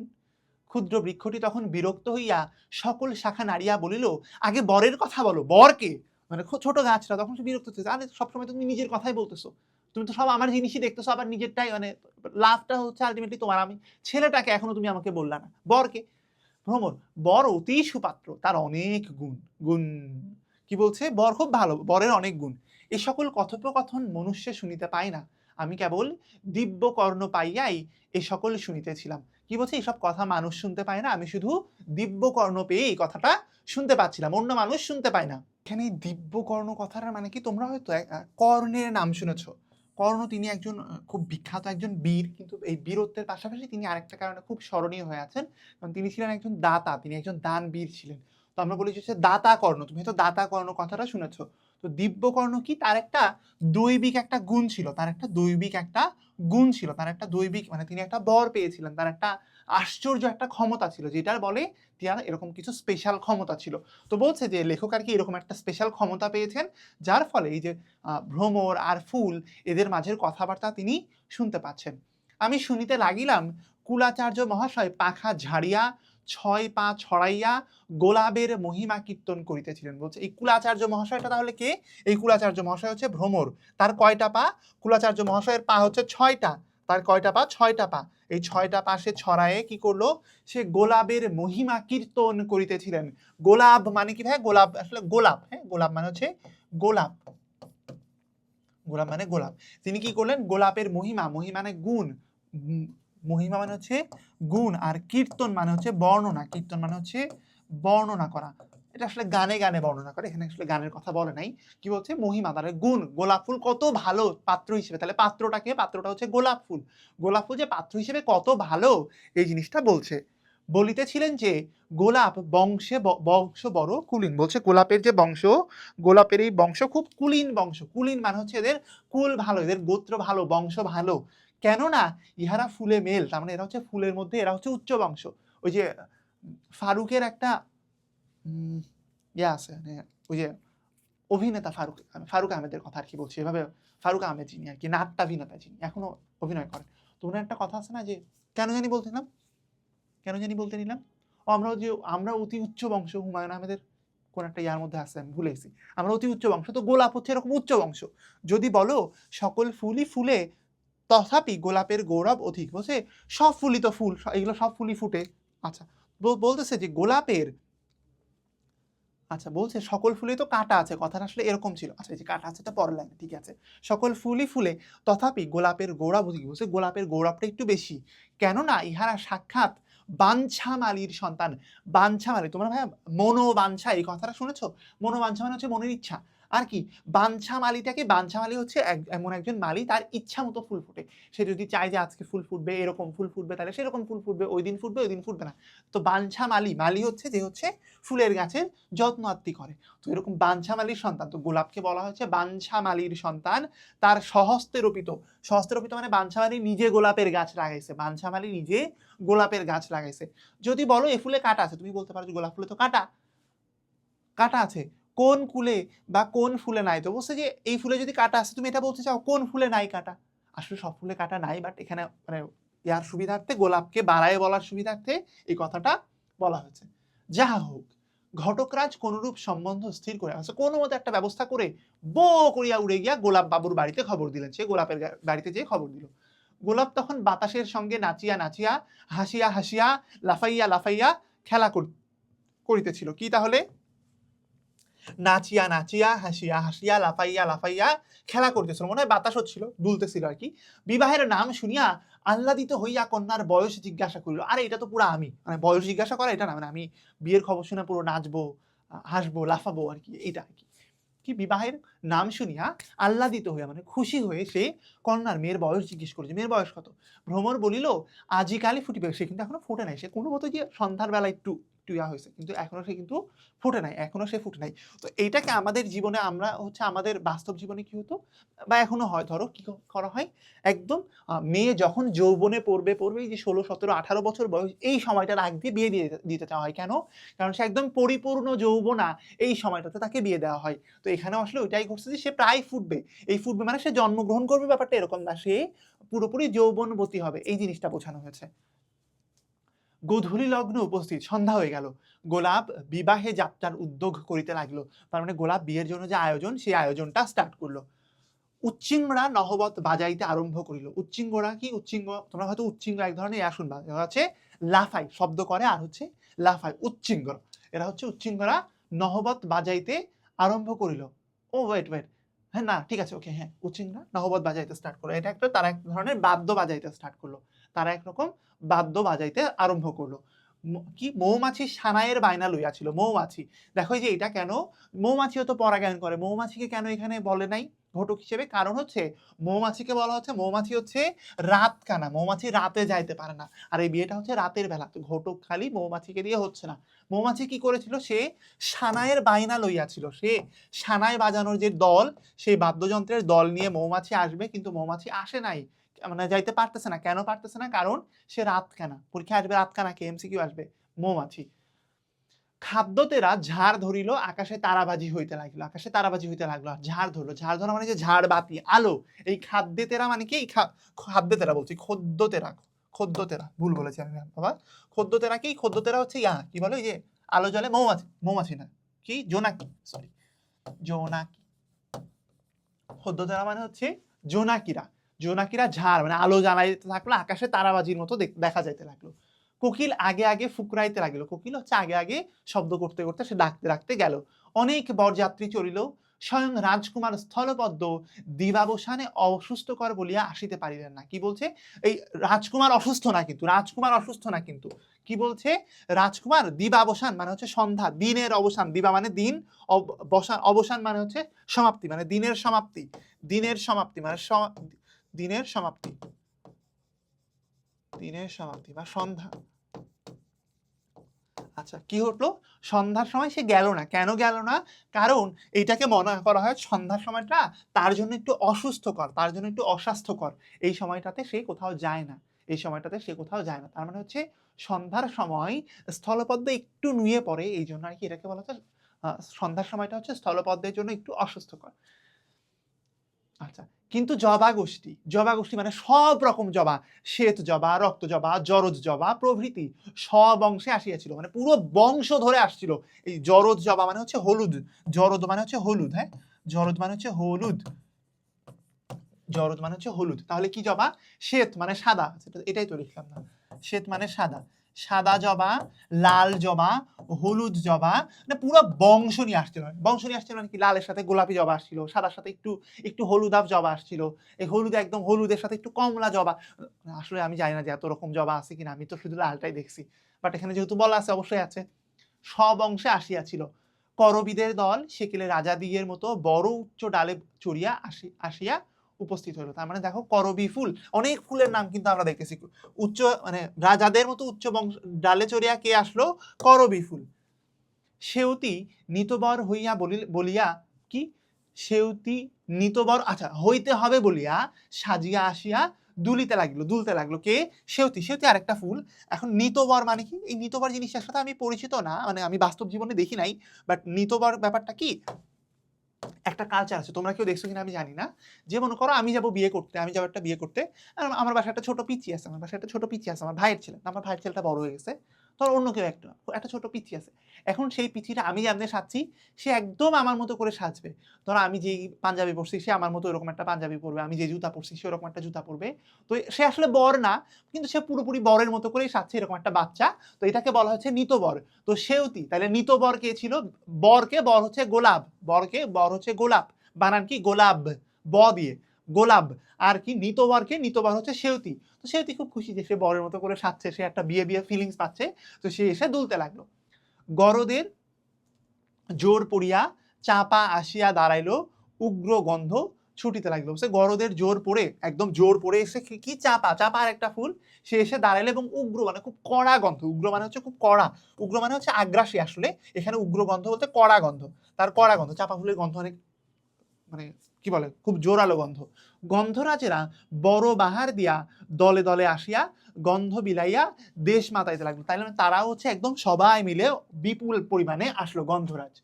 S1: ক্ষুদ্র বৃক্ষটি তখন বিরক্ত হইয়া সকল শাখা নাড়িয়া বলিল, আগে বরের কথা বলো, বরকে, মানে ছোট গাছটা তখন সে বিরক্ত হচ্ছে, আরে সবসময় তুমি নিজের কথাই বলতেছো, তুমি তো সব আমার জিনিসই দেখতেছো, আবার নিজেরটাই, মানে লাভটা হচ্ছে আলটিমেটলি তোমার। আমি ছেলেটাকে এখনো তুমি আমাকে বললা না, বরকে। ভ্রমর, বর অতি সুপাত্র, তার অনেক গুণ। গুণ কি বলছে? বর খুব ভালো, বরের অনেক গুণ। এ সকল কথোপকথন মনুষ্যে শুনিতে পায় না, আমি কেবল দিব্য কর্ণ পাইয়াই এ সকল শুনিতেছিলাম। কি বলছে? এইসব কথা মানুষ শুনতে পায় না, আমি শুধু দিব্য কর্ণ পেয়ে এই কথাটা শুনতে পাচ্ছিলাম, অন্য মানুষ শুনতে পায় না। এখানে দিব্য কর্ণ কথাটার মানে কি? তোমরা হয়তো কর্ণের নাম শুনেছ। কর্ণ তিনি একজন খুব বিখ্যাত একজন বীর, কিন্তু এই বীরত্বের পাশাপাশি তিনি আরেকটা কারণে খুব স্মরণীয় হয়ে আছেন, কারণ তিনি ছিলেন একজন দাতা, তিনি একজন দান বীর ছিলেন। তো আমরা বলি যে দাতা কর্ণ, তুমি হয়তো দাতা কর্ণ কথাটা শুনেছো। তো দিব্য কর্ণ কি? তার একটা দৈবিক একটা গুণ ছিল, তার একটা দৈবিক একটা গুণ ছিল, তার একটা দৈবিক, মানে তিনি একটা বর পেয়েছিলেন, তার একটা আশ্চর্য একটা ক্ষমতা ছিল, যেটার বলে তার এরকম কিছু স্পেশাল ক্ষমতা ছিল। তো বলছে যে লেখক আর কি এরকম একটা স্পেশাল ক্ষমতা পেয়েছেন, যার ফলে এই যে ভ্রমর আর ফুল, এদের মাঝের কথাবার্তা তিনি শুনতে পাচ্ছেন। আমি শুনিতে লাগিলাম, কুলাচার্য মহাশয় পাখা ঝাড়িয়া 6 পা ছড়াইয়া গোলাপের মহিমা কীর্তন করিতেছিলেন। বলছে এই কুলাচার্য মহাশয়টা তাহলে কে? এই কুলাচার্য মহাশয় হচ্ছে ভ্রমর। তার কয়টা পা? কুলাচার্য মহাশয়ের পা হচ্ছে 6টা। তার কয়টা পা? 6টা পা। এই 6টা পা সে ছড়ায়ে কি করলো? সে গোলাপের মহিমা কীর্তন করিতেছিলেন। গোলাপ মানে কি ভাই? গোলাপ আসলে গোলাপ, হ্যাঁ, গোলাপ মানে হচ্ছে গোলাপ, গোলাপ মানে গোলাপ। তিনি কি করলেন? গোলাপের মহিমা, মহিমা মানে গুণ, মহিমা মানে হচ্ছে গুণ, আর কীর্তন মানে হচ্ছে বর্ণনা, কীর্তন মানে হচ্ছে বর্ণনা করা। এটা আসলে গানে গানে বর্ণনা করে, এখানে আসলে গানের কথা বলে নাই। কি বলছে? মহিমা, তাহলে গুণ। গোলাপ ফুল কত ভালো পাত্র হিসেবে, তাহলে পাত্রটাকে, পাত্রটা হচ্ছে গোলাপ ফুল, গোলাপ ফুল যে পাত্র হিসেবে কত ভালো, এই জিনিসটা বলছে। বলিতেছিলেন যে গোলাপ বংশে বংশ বড় কুলীন। বলছে গোলাপের যে বংশ, গোলাপের এই বংশ খুব কুলীন বংশ। কুলীন মানে হচ্ছে এদের কুল ভালো, এদের গোত্র ভালো, বংশ ভালো। কেননা ইহারা ফুলে মেল, তার মানে এরা হচ্ছে ফুলের মধ্যে, এরা হচ্ছে উচ্চ বংশ। ওই যে ফারুকের একটা আছে, মানে ওই যে অভিনেতা ফারুক আহমেদের কথা আর কি বলছি, এভাবে ফারুক আহমেদ যিনি আর কি নাট্যাভিনেতা, যিনি এখনো অভিনয় করেন। তো ওনার একটা কথা আছে না, যে কেন জানি বলতে নিলাম, আমরা অতি উচ্চ বংশ, হুমায়ুন আহমেদের কোন একটা ইয়ার মধ্যে আছে, আমি ভুলে গেছি। আমরা অতি উচ্চ বংশ, তো গোলাপ হচ্ছে এরকম উচ্চ বংশ। যদি বলো সকল ফুলই ফুলে তথাপি গোলাপের গৌরব অধিক, বলছে সব ফুলই তো ফুল, এগুলো সব ফুলই ফুটে। আচ্ছা, বলতেছে যে গোলাপের, আচ্ছা বলছে সকল ফুলে তো কাঁটা আছে, কথাটা আসলে এরকম ছিল। আচ্ছা, এই যে কাঁটা আছে এটা পরের লাইনে, ঠিক আছে। সকল ফুলই ফুলে তথাপি গোলাপের গৌরব অধিক, বলছে গোলাপের গৌরবটা একটু বেশি, কেননা ইহারা সাক্ষাৎ বাঞ্ছামালির সন্তান। বাঞ্ছামালি, তোমরা ভাই মনোবাঞ্ছা এই কথাটা শুনেছো? মনোবাঞ্ছা মানে হচ্ছে মনের ইচ্ছা। আর কি বাঞ্ছামালি হচ্ছে এমন একজন মালি, তার ইচ্ছা মতো ফুল ফুটে। সে যদি চায় যে আজকে ফুল ফুটবে, এরকম ফুল ফুটবে, তাহলে সেরকম ফুল ফুটবে, ওই দিন ফুটবে না। তো মালি হচ্ছে যে হচ্ছে ফুলের গাছের যত্ন আত্তি করে। তো এরকম বাঞ্ছামালির সন্তান, তো গোলাপকে বলা হচ্ছে বাঞ্ছামালির সন্তান, তার সহস্তে রোপিত মানে বাঞ্ছামালি নিজে গোলাপের গাছ লাগাইছে, বাঞ্ছামালি নিজে গোলাপের গাছ লাগাইছে। যদি বলো এ ফুলে কাঁটা আছে, তুমি বলতে পারো যে গোলাপ ফুলে তো কাঁটা আছে, কোন কুলে বা কোন ফুলে নাই? তো বলছে যে এই ফুলে যদি কাঁটা আছে, তুমি এটা বলতে চাও কোন ফুলে নাই কাঁটা? আসলে সব ফুলে কাঁটা নাই, বাট এখানে মানে ইয়ার সুবিধার্থে, গোলাপকে বাড়ায় বলার সুবিধার্থে এই কথাটা বলা হয়েছে। যাহা হোক, ঘটকরাজ কোনরূপ সম্বন্ধ স্থির করে আছে, কোনো মতো একটা ব্যবস্থা করে বো করিয়া উড়ে গিয়া গোলাপ বাবুর বাড়িতে খবর দিলেন। সে গোলাপের বাড়িতে যেয়ে খবর দিল। গোলাপ তখন বাতাসের সঙ্গে নাচিয়া নাচিয়া, হাসিয়া হাসিয়া, লাফাইয়া লাফাইয়া খেলা করিতেছিল। কি তাহলে? নাচিয়া নাচিয়া, হাসিয়া হাসিয়া, লাফাইয়া লাফাইয়া খেলা করতেছিল, মনে হয় বাতাস হচ্ছিল, দুলতেছিল আর কি। বিবাহের নাম শুনিয়া আহ্লাদিত হইয়া কন্যার বয়স জিজ্ঞাসা করিল। আরে এটা তো পুরো আমি, মানে বয়স জিজ্ঞাসা করা এটা না, মানে আমি বিয়ের খবর শুনে পুরো নাচবো, হাসবো, লাফাবো আর কি, এটা আর কি। কি বিবাহের নাম শুনিয়া আহ্লাদিত হইয়া মানে খুশি হয়ে সে কন্যার মেয়ের বয়স জিজ্ঞেস করেছে। মেয়ের বয়স কত? ভ্রমর বলিল আজিকালি ফুটিবে। সে কিন্তু এখনো ফুটে নাই, সে কোনো মতো যে সন্ধ্যার বেলা একটু ইয়া হয়েছে, কিন্তু এখনো সে কিন্তু ফুটে নাই। তো এইটাকে আমাদের জীবনে আমরা হচ্ছে আমাদের বাস্তব জীবনে কি হতো বা এখনো হয়, ধরো কি করা হয়, একদম মেয়ে যখন যৌবনে পড়বে এই যে 16, 17, 18 বছর বয়স, এই সময়টার আগ দিয়ে বিয়ে দিতে চাওয়া হয়। কেন? কারণ সে একদম পরিপূর্ণ যৌবনা, এই সময়টাতে তাকে বিয়ে দেওয়া হয়। তো এখানে আসলে ওইটাই ঘটছে যে সে প্রায় ফুটবে। এই ফুটবে মানে সে জন্মগ্রহণ করবে, ব্যাপারটা এরকম না, সে পুরোপুরি যৌবনবতী হবে, এই জিনিসটা বোঝানো হয়েছে। গোধূলি লগ্ন উপস্থিত, সন্ধ্যা হয়ে গেল। গোলাপ বিবাহে যাত্রার উদ্যোগ করিতে লাগলো। তার মানে গোলাপ বিয়ের জন্য যে আয়োজন, সেই আয়োজনটা স্টার্ট করলো। উচ্চিংড়া নহবত বাজাইতে আরম্ভ করিল। উচ্চিঙ্গরা কি? তোমরা হয়তো উচ্চিঙ্গ এক ধরনের শুনবা, এরা হচ্ছে লাফাই, শব্দ করে আর হচ্ছে লাফাই, উচ্চিঙ্গ। এরা হচ্ছে উচ্চিঙ্গরা নহবত বাজাইতে আরম্ভ করিল। ও ওয়েট, হ্যাঁ না ঠিক আছে, ওকে, হ্যাঁ, উচ্চিঙ্গরা নহবত বাজাইতে স্টার্ট করলো। এটা একটা, তারা এক ধরনের বাদ্য বাজাইতে স্টার্ট করলো, তারা একরকম বাদ্য বাজাইতে আরম্ভ করলো। কি? মৌমাছি সানাইয়ের বায়না লইয়াছিল। মৌমাছি, দেখো যে এটা কেন, মৌমাছিও তো পরাগায়ন করে, মৌমাছিকে কেন এখানে বলে নাই ঘটক হিসেবে? কারণ হচ্ছে মৌমাছিকে বলা হচ্ছে, মৌমাছি হচ্ছে রাত কানা, মৌমাছি রাতে যাইতে পারে না, আর এই বিয়েটা হচ্ছে রাতের বেলা, তো ঘটক খালি মৌমাছিকে দিয়ে হচ্ছে না। মৌমাছি কি করেছিল? সে সানাইয়ের বায়না লইয়াছিল, সে সানাই বাজানোর যে দল, সেই বাদ্যযন্ত্রের দল নিয়ে মৌমাছি আসবে, কিন্তু মৌমাছি আসে নাই, মানে যাইতে পারতেছে না। কেন পারতেছে না? কারণ সে রাত কানা। পরীক্ষা আসবে রাত কানা কে? এমসিকিউ আসবে মৌমাছি। খাদ্যতেরা ঝাড় ধরিল, আকাশে তারাবাজি হইতে লাগলো, আর ঝাড় ধরলো। ঝাড় ধরা মানে যে ঝাড় বাতি, আলো। এই খাদ্যতেরা মানে কি? খাদ্যতেরা বলছি, খদ্যতেরা ভুল বলেছি আমি বাবা। খদ্যতেরা কি? খদ্যতেরা হচ্ছে কি বলে, এই যে আলো জ্বলে, মৌমাছি না, কি? জোনাকি, সরি, জোনাকি। খদ্যতেরা মানে হচ্ছে জোনাকিরা ঝাড় মানে আলো জ্বালাইতে থাকলো, আকাশে তারাবাজির মতো দেখা যাইতে লাগলো। কোকিল আগে আগে ফুকরাইতে লাগিল। কোকিল হচ্ছে আগে আগে শব্দ করতে করতে সে ডাকতে গেল। অনেক বরযাত্রী চলিল, স্বয়ং রাজকুমার স্থলপদ্ম দিবাবসানে অসুস্থকর বলিয়া আসিতে পারিলেন না। কি বলছে? এই রাজকুমার অসুস্থ না কিন্তু কি বলছে? রাজকুমার দিবাবসান মানে হচ্ছে সন্ধ্যা, দিনের অবসান, দিবা মানে দিন, অবসান মানে হচ্ছে সমাপ্তি, মানে দিনের সমাপ্তি মানে দিনের সমাপ্তি বা সন্ধ্যা। আচ্ছা কি হলো, সন্ধ্যার সময় সে গেল না। কেন গেল না? কারণ এইটাকে মনে করা হয় সন্ধ্যার সময়টা তার জন্য একটু অসুস্থকর, তার জন্য একটু অস্বাস্থ্যকর। এই সময়টাতে সে কোথাও যায় না, এই সময়টাতে সে কোথাও যায় না। তার মানে হচ্ছে সন্ধ্যার সময় স্থলপদ্ম একটু নুয়ে পড়ে, এই জন্য আর কি এটাকে বলা হচ্ছে সন্ধ্যার সময়টা হচ্ছে স্থলপদ্মের জন্য একটু অস্বাস্থ্যকর। আচ্ছা, কিন্তু জবা গোষ্ঠী মানে সব রকম জবা, শ্বেত জবা, রক্ত জবা, জরজ জবা প্রভৃতি সব অংশে আসিয়াছিল, মানে পুরো বংশ ধরে আসছিল। এই জরজ জবা মানে হচ্ছে হলুদ, জরদ মানে হচ্ছে হলুদ, হ্যাঁ, জরদ মানে হচ্ছে হলুদ, জরদ মানে হচ্ছে হলুদ। তাহলে কি জবা? শ্বেত মানে সাদা, এটাই তো লিখলাম না, শ্বেত মানে সাদা, সাদা জবা, লাল জবা, হলুদ জবা, মানে পুরো বংশ নিয়ে আসছিল। বংশ নিয়ে আসছিল মানে কি, লালের সাথে গোলাপি জবা আসছিল, সাদার সাথে একটু একটু হলুদাভ জবা আসছিল, এই হলুদ একদম হলুদের সাথে একটু কমলা জবা। আসলে আমি জানি না যে এত রকম জবা আছে কিনা, আমি তো শুধু লালটাই দেখছি, বাট এখানে যেহেতু বলা আছে অবশ্যই আছে। সব অংশে আসিয়াছিল। করবীদের দল সেকেলে রাজাদিগের মতো বড় উচ্চ ডালে চড়িয়া আসিয়া উপস্থিত হলো। তার মানে দেখো করবী ফুল, অনেক ফুলের নাম কিন্তু আমরা দেখতেছি। উচ্চ মানে রাজাদের মতো উচ্চ বংশ ডালে চড়িয়া কে আসলো? করবী ফুল। সেউতি নিতবর হইয়া বলিয়া কি, সেউতি নিতবর, আচ্ছা হইতে হবে বলিয়া সাজিয়া আসিয়া দুলতে লাগলো কে? সেউতি। সেউতি আরেকটা ফুল। এখন নিতবর মানে কি? এই নিতবর জিনিসটার সাথে আমি পরিচিত না, মানে আমি বাস্তব জীবনে দেখি নাই, বাট নিতবর ব্যাপারটা কি, একটা কালচার আছে, তোমরা কেউ দেখছো কিনা আমি জানি না। যে মনে করো আমি যাবো বিয়ে করতে, আমি যাবো একটা বিয়ে করতে, আমার বাসায় একটা ছোট পিচি আছে, আমার বাসায় একটা ছোট পিচি আছে, আমার ভাইয়ের ছেলে, আমার ভাইয়ের ছেলেটা বড় হয়ে গেছে, ধর অন্য কেউ একটা একটা ছোট পিচি আছে। এখন সেই পিচিটা আমি যেমনি সাজছি, সে একদম আমার মতো করে সাজবে। ধরো আমি যেই পাঞ্জাবি পরছি, সে আমার মতো এরকম একটা পাঞ্জাবি পরবে, আমি যে জুতা পরছি সে ওরকম একটা জুতা পরবে। তো সে আসলে বর না, কিন্তু সে পুরোপুরি বরের মতো করেই সাজছে, এরকম একটা বাচ্চা। তো এটাকে বলা হচ্ছে নিতবর। তো সেউতি, তাহলে নিতবর কে ছিল? বরকে বর হচ্ছে গোলাপ, বরকে বর হচ্ছে গোলাপ, বানান কি গোলাপ, ব দিয়ে গোলাপ। আর কি নিতবরকে, নিতবর হচ্ছে সেউতি। তো সেউতি খুব খুশি যে সে বরের মতো করে সাজছে, সে একটা বিয়ে বিয়ে ফিলিংস পাচ্ছে, তো সে এসে দুলতে লাগলো। গরদের জোর পড়িয়া চাপা আসিয়া দাঁড়াইলো, উগ্র গন্ধ ছুটিতে লাগলো। সে গরদের জোর পড়ে, একদম জোর পড়ে এসে কি চাপা, চাপা আর একটা ফুল, সে এসে দাঁড়াইলো এবং উগ্র মানে খুব কড়া গন্ধ, উগ্র মানে হচ্ছে খুব কড়া, উগ্র মানে হচ্ছে আগ্রাসী, আসলে এখানে উগ্র গন্ধ বলতে কড়া গন্ধ, তার কড়া গন্ধ, চাপা ফুলের গন্ধ অনেক মানে কি বলে, খুব জোরালো গন্ধ। গন্ধরাজেরা বড় বাহার দিয়া দলে দলে আসিয়া গন্ধ বিলাইয়া দেশ মাতাইতে লাগলো। তাই মানে তারা হচ্ছে একদম সবাই মিলে বিপুল পরিমাণে আসলো গন্ধরাজ।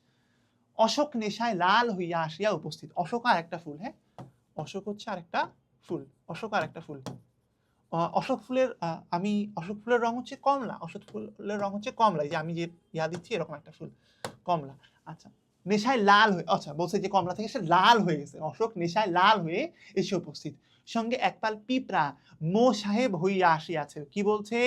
S1: অশোক নেশায় লাল হইয়া আসিয়া উপস্থিত। অশোক আর একটা ফুল, হ্যাঁ, অশোক হচ্ছে আরেকটা ফুল, অশোক আর একটা ফুল। অশোক ফুলের আমি অশোক ফুলের রং হচ্ছে কমলা, অশোক ফুলের রং হচ্ছে কমলা, এই যে আমি যে ইয়া দিচ্ছি এরকম একটা ফুল, কমলা। আচ্ছা, নেশায় লাল হয়ে, আচ্ছা বলছে যে কমলা থেকে সে লাল হয়ে গেছে, অশোক নেশায় লাল হয়ে এসে উপস্থিত। সঙ্গে একপাল পিঁপড়া মো সাহেব হইয়া আসিয়াছে। কি বলছে?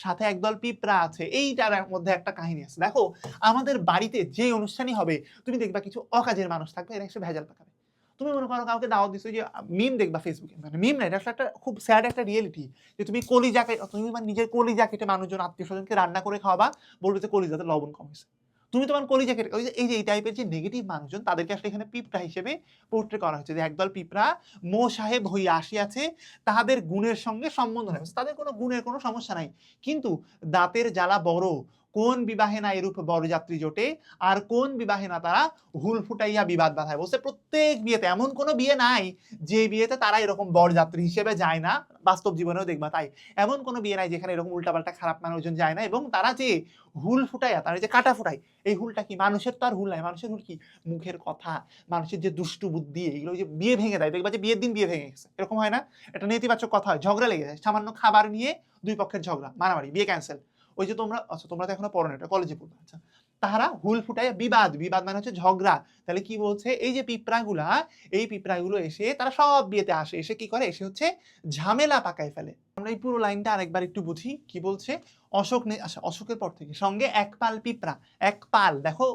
S1: সাথে একদল পিঁপড়া আছে। এইটার মধ্যে একটা কাহিনী আছে। দেখো, আমাদের বাড়িতে যে অনুষ্ঠানই হবে, তুমি দেখবা কিছু অকাজের মানুষ থাকবে, এরা এসে ভেজাল পাকাবে। তুমি মনে করো কাউকে দাওয়াত দিছো, যে মিম দেখবা ফেসবুকে, মানে মিম না, এটা আসলে একটা খুব স্যাড একটা রিয়েলিটি, যে তুমি কলিজাকে, তুমি মানে নিজের কলিজা কেটে মানুষজন আত্মীয় স্বজনকে রান্না করে খাওয়াবা, বলবে যে কলিজাতে লবণ কম হয়েছে। তুমি তোমার কলিজা কেটে, ওই যে এই টাইপের যে নেগেটিভ মানুষজন, তাদেরকে আসলে এখানে পিঁপড়া হিসেবে পোর্ট্রে করা হচ্ছে, যে একদল পিঁপড়া মো সাহেব হইয়া আসিয়াছে, তাহাদের গুণের সঙ্গে সম্বন্ধ নেই, তাদের কোনো গুণের কোনো সমস্যা নাই, কিন্তু দাঁতের জ্বালা বড়, কোন বিবাহে না এরূপ বরযাত্রী জোটে, আর কোন বিবাহে না তারা হুল ফুটাইয়া বিবাদ বাধায়। বলছে প্রত্যেক বিয়েতে, এমন কোনো বিয়ে নাই যে বিয়েতে তারা এরকম বরযাত্রী হিসেবে যায় না, বাস্তব জীবনেও দেখবা তাই, এমন কোনো বিয়ে নাই যেখানে এরকম উল্টাপাল্টা খারাপ মানুষজন যায় না, এবং তারা যে হুল ফুটাইয়া, তারা যে কাটা ফুটায়, এই হুলটা কি, মানুষের তো আর হুল নাই, মানুষের হুল কি, মুখের কথা, মানুষের যে দুষ্টু বুদ্ধি, এগুলো যে বিয়ে ভেঙে দেয়, দেখবা যে বিয়ের দিন বিয়ে ভেঙে গেছে, এরকম হয় না? এটা নেতিবাচক কথা হয়, ঝগড়া লেগে যায়, সামান্য খাবার নিয়ে দুই পক্ষের ঝগড়া, মারামারি, বিয়ে ক্যান্সেল। ওই যে তোমরা, আচ্ছা তোমরা তো এখনো পড়ো না, এটা কলেজে পড়বে। আচ্ছা, তাহারা হুল ফুটাইয়া বিবাদ, বিবাদ মানে হচ্ছে ঝগড়া। তাহলে কি বলছে, এই যে পিঁপড়াগুলা, এই পিঁপড়াগুলো এসে তারা সব বিয়েতে আসে, এসে কি করে, এসে হচ্ছে ঝামেলা পাকায় ফেলে। আমরা এই পুরো লাইনটা আরেকবার একটু বুঝি, কি বলছে? অশোক আচ্ছা, অশোকের পর থেকে সঙ্গে এক পাল পিঁপড়া, এক পাল, দেখো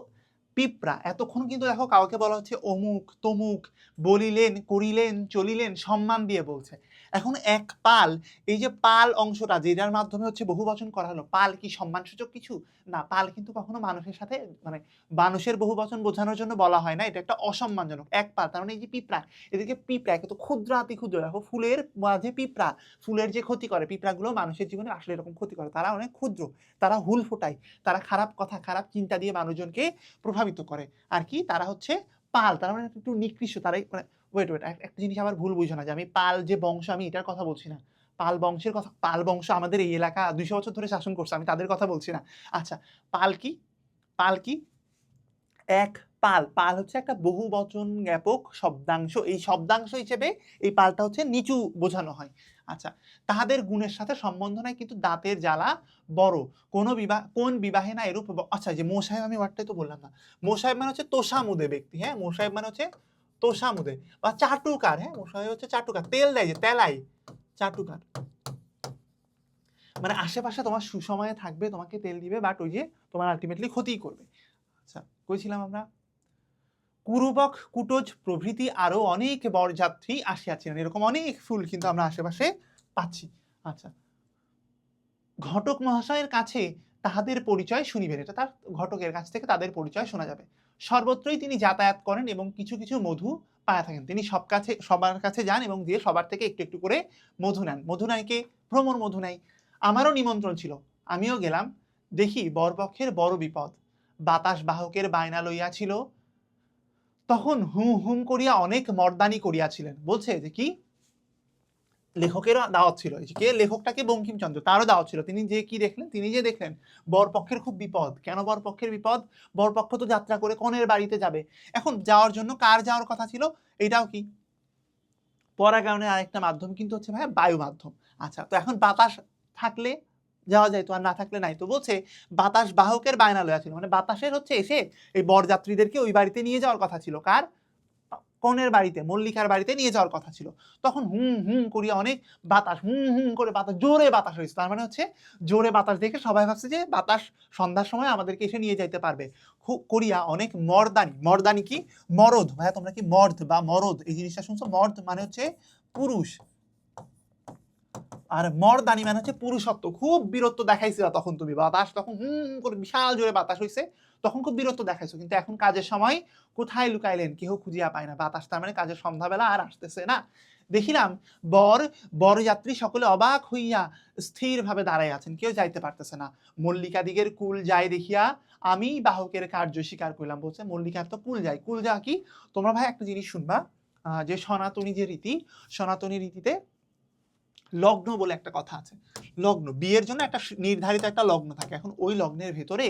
S1: পিঁপড়া, এতক্ষণ কিন্তু দেখো কাউকে বলা হচ্ছে অমুক তমুক, বলিলেন করিলেন চলিলেন সম্মান দিয়ে বলছে। এখন এক পাল, এই যে পাল অংশটা যেটার মাধ্যমে হচ্ছে বহু বচন করা হলো, পাল কি সম্মানসূচক কিছু না? পাল কিন্তু কখনো মানুষের সাথে মানে মানুষের বহু বচন বোঝানোর জন্য বলা হয় না, এটা একটা অসম্মানজনক। এক পাল তার মানে এই যে পিঁপড়া, এদিকে পিঁপড়া কত ক্ষুদ্রাতি ক্ষুদ্র, দেখো ফুলের মাঝে পিঁপড়া, ফুলের যে ক্ষতি করে, পিঁপড়াগুলো মানুষের জীবনে আসলে এরকম ক্ষতি করে, তারা অনেক ক্ষুদ্র, তারা হুল ফোটায়, তারা খারাপ কথা খারাপ চিন্তা দিয়ে মানুষজনকে প্রভাবিত করে। আর কি তারা হচ্ছে পাল, তারা মানে একটু নিকৃষ্ট, তারাই মানে ওয়েট একটা জিনিস আবার ভুল বুঝো না যে আমি পাল যে বংশ আমি এটার কথা বলছি না। পাল বংশের কথা, পাল বংশ আমাদের এই এলাকা 200 বছর ধরে শাসন করছে, আমি তাদের কথা বলছি না। আচ্ছা, পাল কি? পাল কি? এক পাল, পাল হচ্ছে একটা বহু বচন জ্ঞাপক শব্দাংশ, এই শব্দাংশ হিসেবে এই পালটা হচ্ছে নিচু বোঝানো হয়। আচ্ছা, তাহাদের গুণের সাথে সম্বন্ধ নাই কিন্তু দাঁতের জ্বালা বড়, কোন বিবাহে না এরূপ। আচ্ছা, যে মোসাহেব আমি ওয়ার্ডটাই তো বললাম না। মোসাহেব মানে হচ্ছে তোষামুদে ব্যক্তি, হ্যাঁ, মোসাহেব মানে হচ্ছে তোষামুদে বা চাটুকার, হ্যাঁ, মোসাহেব হচ্ছে চাটুকার, তেল দেয় যে তেলাই, চাটুকার মানে আশেপাশে তোমার সুসময়ে থাকবে, তোমাকে তেল দিবে, বাট ওই যে তোমার আলটিমেটলি ক্ষতিই করবে। আচ্ছা, কইছিলাম আমরা কুরুবক কুটোজ প্রভৃতি আরো অনেক বরযাত্রী আসিয়াছিলেন, এরকম অনেক ফুল কিন্তু আমরা আশেপাশে পাচ্ছি। আচ্ছা, ঘটক মহাশয়ের কাছে তাহাদের পরিচয় শুনিবেন, এটা তার ঘটকের কাছ থেকে তাদের পরিচয় শোনা যাবে। সর্বত্রই তিনি যাতায়াত করেন এবং কিছু কিছু মধু পায়া থাকেন, তিনি সবার কাছে যান এবং দিয়ে সবার থেকে একটু একটু করে মধু নেন। মধু নাই কে? ভ্রমর মধু নাই। আমারও নিমন্ত্রণ ছিল, আমিও গেলাম। দেখি বরপক্ষের বড় বিপদ, বাতাস বাহকের বায়না লইয়া ছিল, তখন হুম হুম করিয়া অনেক মর্দানি করিয়াছিলেন। বলছে যে কি লেখকেরও দাওয়াত ছিল, কে লেখকটাকে বঙ্কিমচন্দ্র, তারও দাওয়াত ছিল। তিনি যে কি দেখলেন, তিনি যে দেখলেন বরপক্ষের খুব বিপদ। কেন বরপক্ষের বিপদ? বরপক্ষ তো যাত্রা করে কনের বাড়িতে যাবে। এখন যাওয়ার জন্য কার যাওয়ার কথা ছিল? এটাও কি পরাগায়নের আরেকটা মাধ্যম কিন্তু হচ্ছে ভাই বায়ু মাধ্যম। আচ্ছা, তো এখন বাতাস থাকলে যাওয়া যায়, তো আর না থাকলে নাই। তো বলছে বাতাস বাহকের বায়না লয়া ছিল, মানে বাতাসের হচ্ছে এসে এই বরযাত্রীদেরকে ওই বাড়িতে নিয়ে যাওয়ার কথা ছিল। কার? কনের বাড়িতে, মল্লিকার বাড়িতে নিয়ে যাওয়ার কথা ছিল। তখন হুম হুম করিয়া অনেক বাতাস, হুম হুম করে বাতাস, জোরে বাতাস হয়েছে, তার মানে হচ্ছে জোরে বাতাস দেখে সবাই ভাবছে যে বাতাস সন্ধ্যার সময় আমাদেরকে এসে নিয়ে যাইতে পারবে। খুব করিয়া অনেক মর্দানি, মর্দানি কি? মরদ। ভাইয়া তোমরা কি মর্দ বা মরদ এই জিনিসটা শুনছো? মর্দ মানে হচ্ছে পুরুষ, আর মর্দানি মানে হচ্ছে পুরুষত্ব। খুব বীরত্ব দেখাইছিল তখন তুমি, বাতাস তখন হুম করে বিশাল জোরে বাতাস হইছে, তখন খুব বীরত্ব দেখাইছো। কিন্তু এখন কাজের সময় কোথায় লুকাইলেন, কেহ খুঁজিয়া পায় না। বাতাস তার মানে কাজের সন্ধ্যাবেলা আর আসতেছে না। দেখিলাম বরযাত্রী সকলে অবাক হইয়া স্থির ভাবে দাঁড়াই আছেন, কেউ যাইতে পারতেছে না। মল্লিকা দিগের কুল যায় দেখিয়া আমি বাহকের কার্য স্বীকার করলাম। বলছে মল্লিকার তো কুল যায়। কুল যা কি? তোমরা ভাই একটা জিনিস শুনবা, যে সনাতনী যে রীতি, সনাতনী রীতিতে লগ্ন বলে একটা কথা আছে। লগ্ন, বিয়ের জন্য একটা নির্ধারিত একটা লগ্ন থাকে। এখন ওই লগ্নের ভেতরে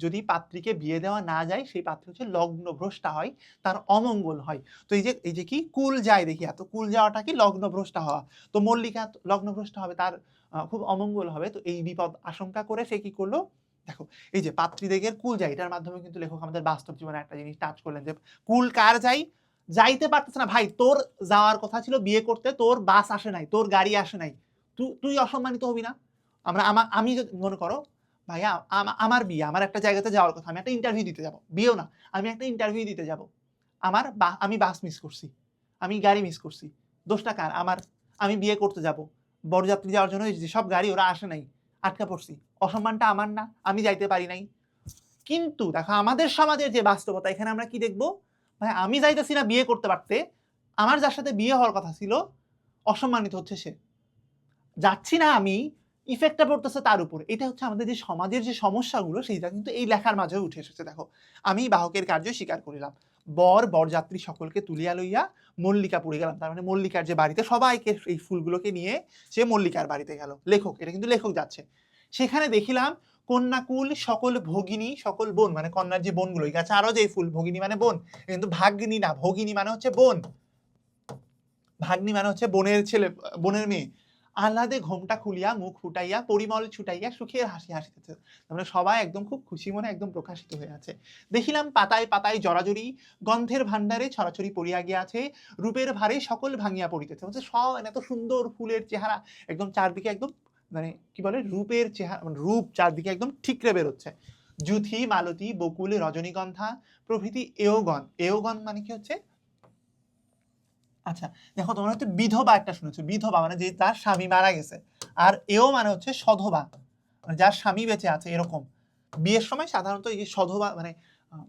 S1: যদি পাত্রীকে বিয়ে দেওয়া না যায়, সেই পাত্রী হচ্ছে লগ্ন ভ্রষ্টা হয়, তার অমঙ্গল হয়। তো এই যে কি কুল যায় দেখি, এত কুল যাওয়াটা কি? লগ্ন ভ্রষ্টা হওয়া। তো মল্লিকা লগ্ন ভ্রষ্টা হবে, তার খুব অমঙ্গল হবে। তো এই বিপদ আশঙ্কা করে সে কি করলো, দেখো এই যে পাত্রীদের কুল যায়, এটার মাধ্যমে কিন্তু লেখক আমাদের বাস্তব জীবনে একটা জিনিস টাচ করলেন, যে কুল কার যাই? যাইতে পারতেছে না ভাই, তোর যাওয়ার কথা ছিল বিয়ে করতে, তোর বাস আসে নাই, তোর গাড়ি আসে নাই, তুই অসম্মানিত হবি না? আমি মনে করো ভাইয়া, আমার বিয়ে, আমার একটা জায়গাতে যাওয়ার কথা, আমি একটা ইন্টারভিউ দিতে যাব, বিয়েও না, আমি একটা ইন্টারভিউ দিতে যাব, আমি বাস মিস করছি, আমি গাড়ি মিস করছি, দোষটা কার? আমার। আমি বিয়ে করতে যাব, বরযাত্রী যাওয়ার জন্য যেসব গাড়ি ওরা আসে নাই, আটকা পড়ছি, অসম্মানটা আমার না? আমি যাইতে পারি নাই। কিন্তু দেখো আমাদের সমাজের যে বাস্তবতা, এখানে আমরা কি দেখবো, ভাই আমি যাইতেছি না বিয়ে করতে পারতে, আমার যার সাথে বিয়ে হওয়ার কথা ছিল অসম্মানিত হচ্ছে সে, যাচ্ছি না আমি, ইফেক্টটা পড়তেছে তার উপর। এটা হচ্ছে আমাদের যে সমাজের যে সমস্যাগুলো, সেইটা কিন্তু এই লেখার মাঝেও উঠে এসেছে। দেখো, আমি বাহকের কার্য স্বীকার করিলাম, বরযাত্রী সকলকে তুলিয়া লইয়া মল্লিকাপুরে গেলাম। তার মানে মল্লিকার যে বাড়িতে, সবাইকে এই ফুলগুলোকে নিয়ে সে মল্লিকার বাড়িতে গেল। লেখক, এটা কিন্তু লেখক যাচ্ছে। সেখানে দেখিলাম কন্যাকুল সকল ভগিনী, সকল বোন, মানে কন্যার যে বোনগুলো, এই গাছে আরো যে ফুল, ভগিনী মানে বোন, কিন্তু ভাগ্নি না, ভগিনী মানে হচ্ছে বোন, ভাগ্নি মানে হচ্ছে বোনের ছেলে, বোনের মেয়ে। আহ্লাদে ঘোমটা খুলিয়া মুখ ফুটাইয়া পরিমল ছুটাইয়া সুখের হাসি হাসিতেছে, মানে সবাই একদম খুব খুশি মনে একদম প্রকাশিত হয়ে আছে। দেখিলাম পাতায় পাতায় জরাজরি, গন্ধের ভান্ডারে ছড়াছড়ি পড়িয়া গিয়াছে, রূপের ভারে সকল ভাঙিয়া পড়িতেছে। হচ্ছে সব এত সুন্দর ফুলের চেহারা, একদম চারদিকে একদম মানে কি বলে, রূপের চেহারা, মানে রূপ চারদিকে একদম ঠিকরে বেরোচ্ছে। যুথি মালতী বকুল রজনীগন্ধা প্রভৃতি এওগণ, এওগণ মানে কি হচ্ছে আচ্ছা দেখো, তোমরা হচ্ছে বিধবা একটা শুনেছো, বিধবা মানে যে তার স্বামী মারা গেছে, আর এও মানে হচ্ছে সধবা, মানে যার স্বামী বেঁচে আছে এরকম। বিয়ের সময় সাধারণত এই যে সধবা মানে আহ,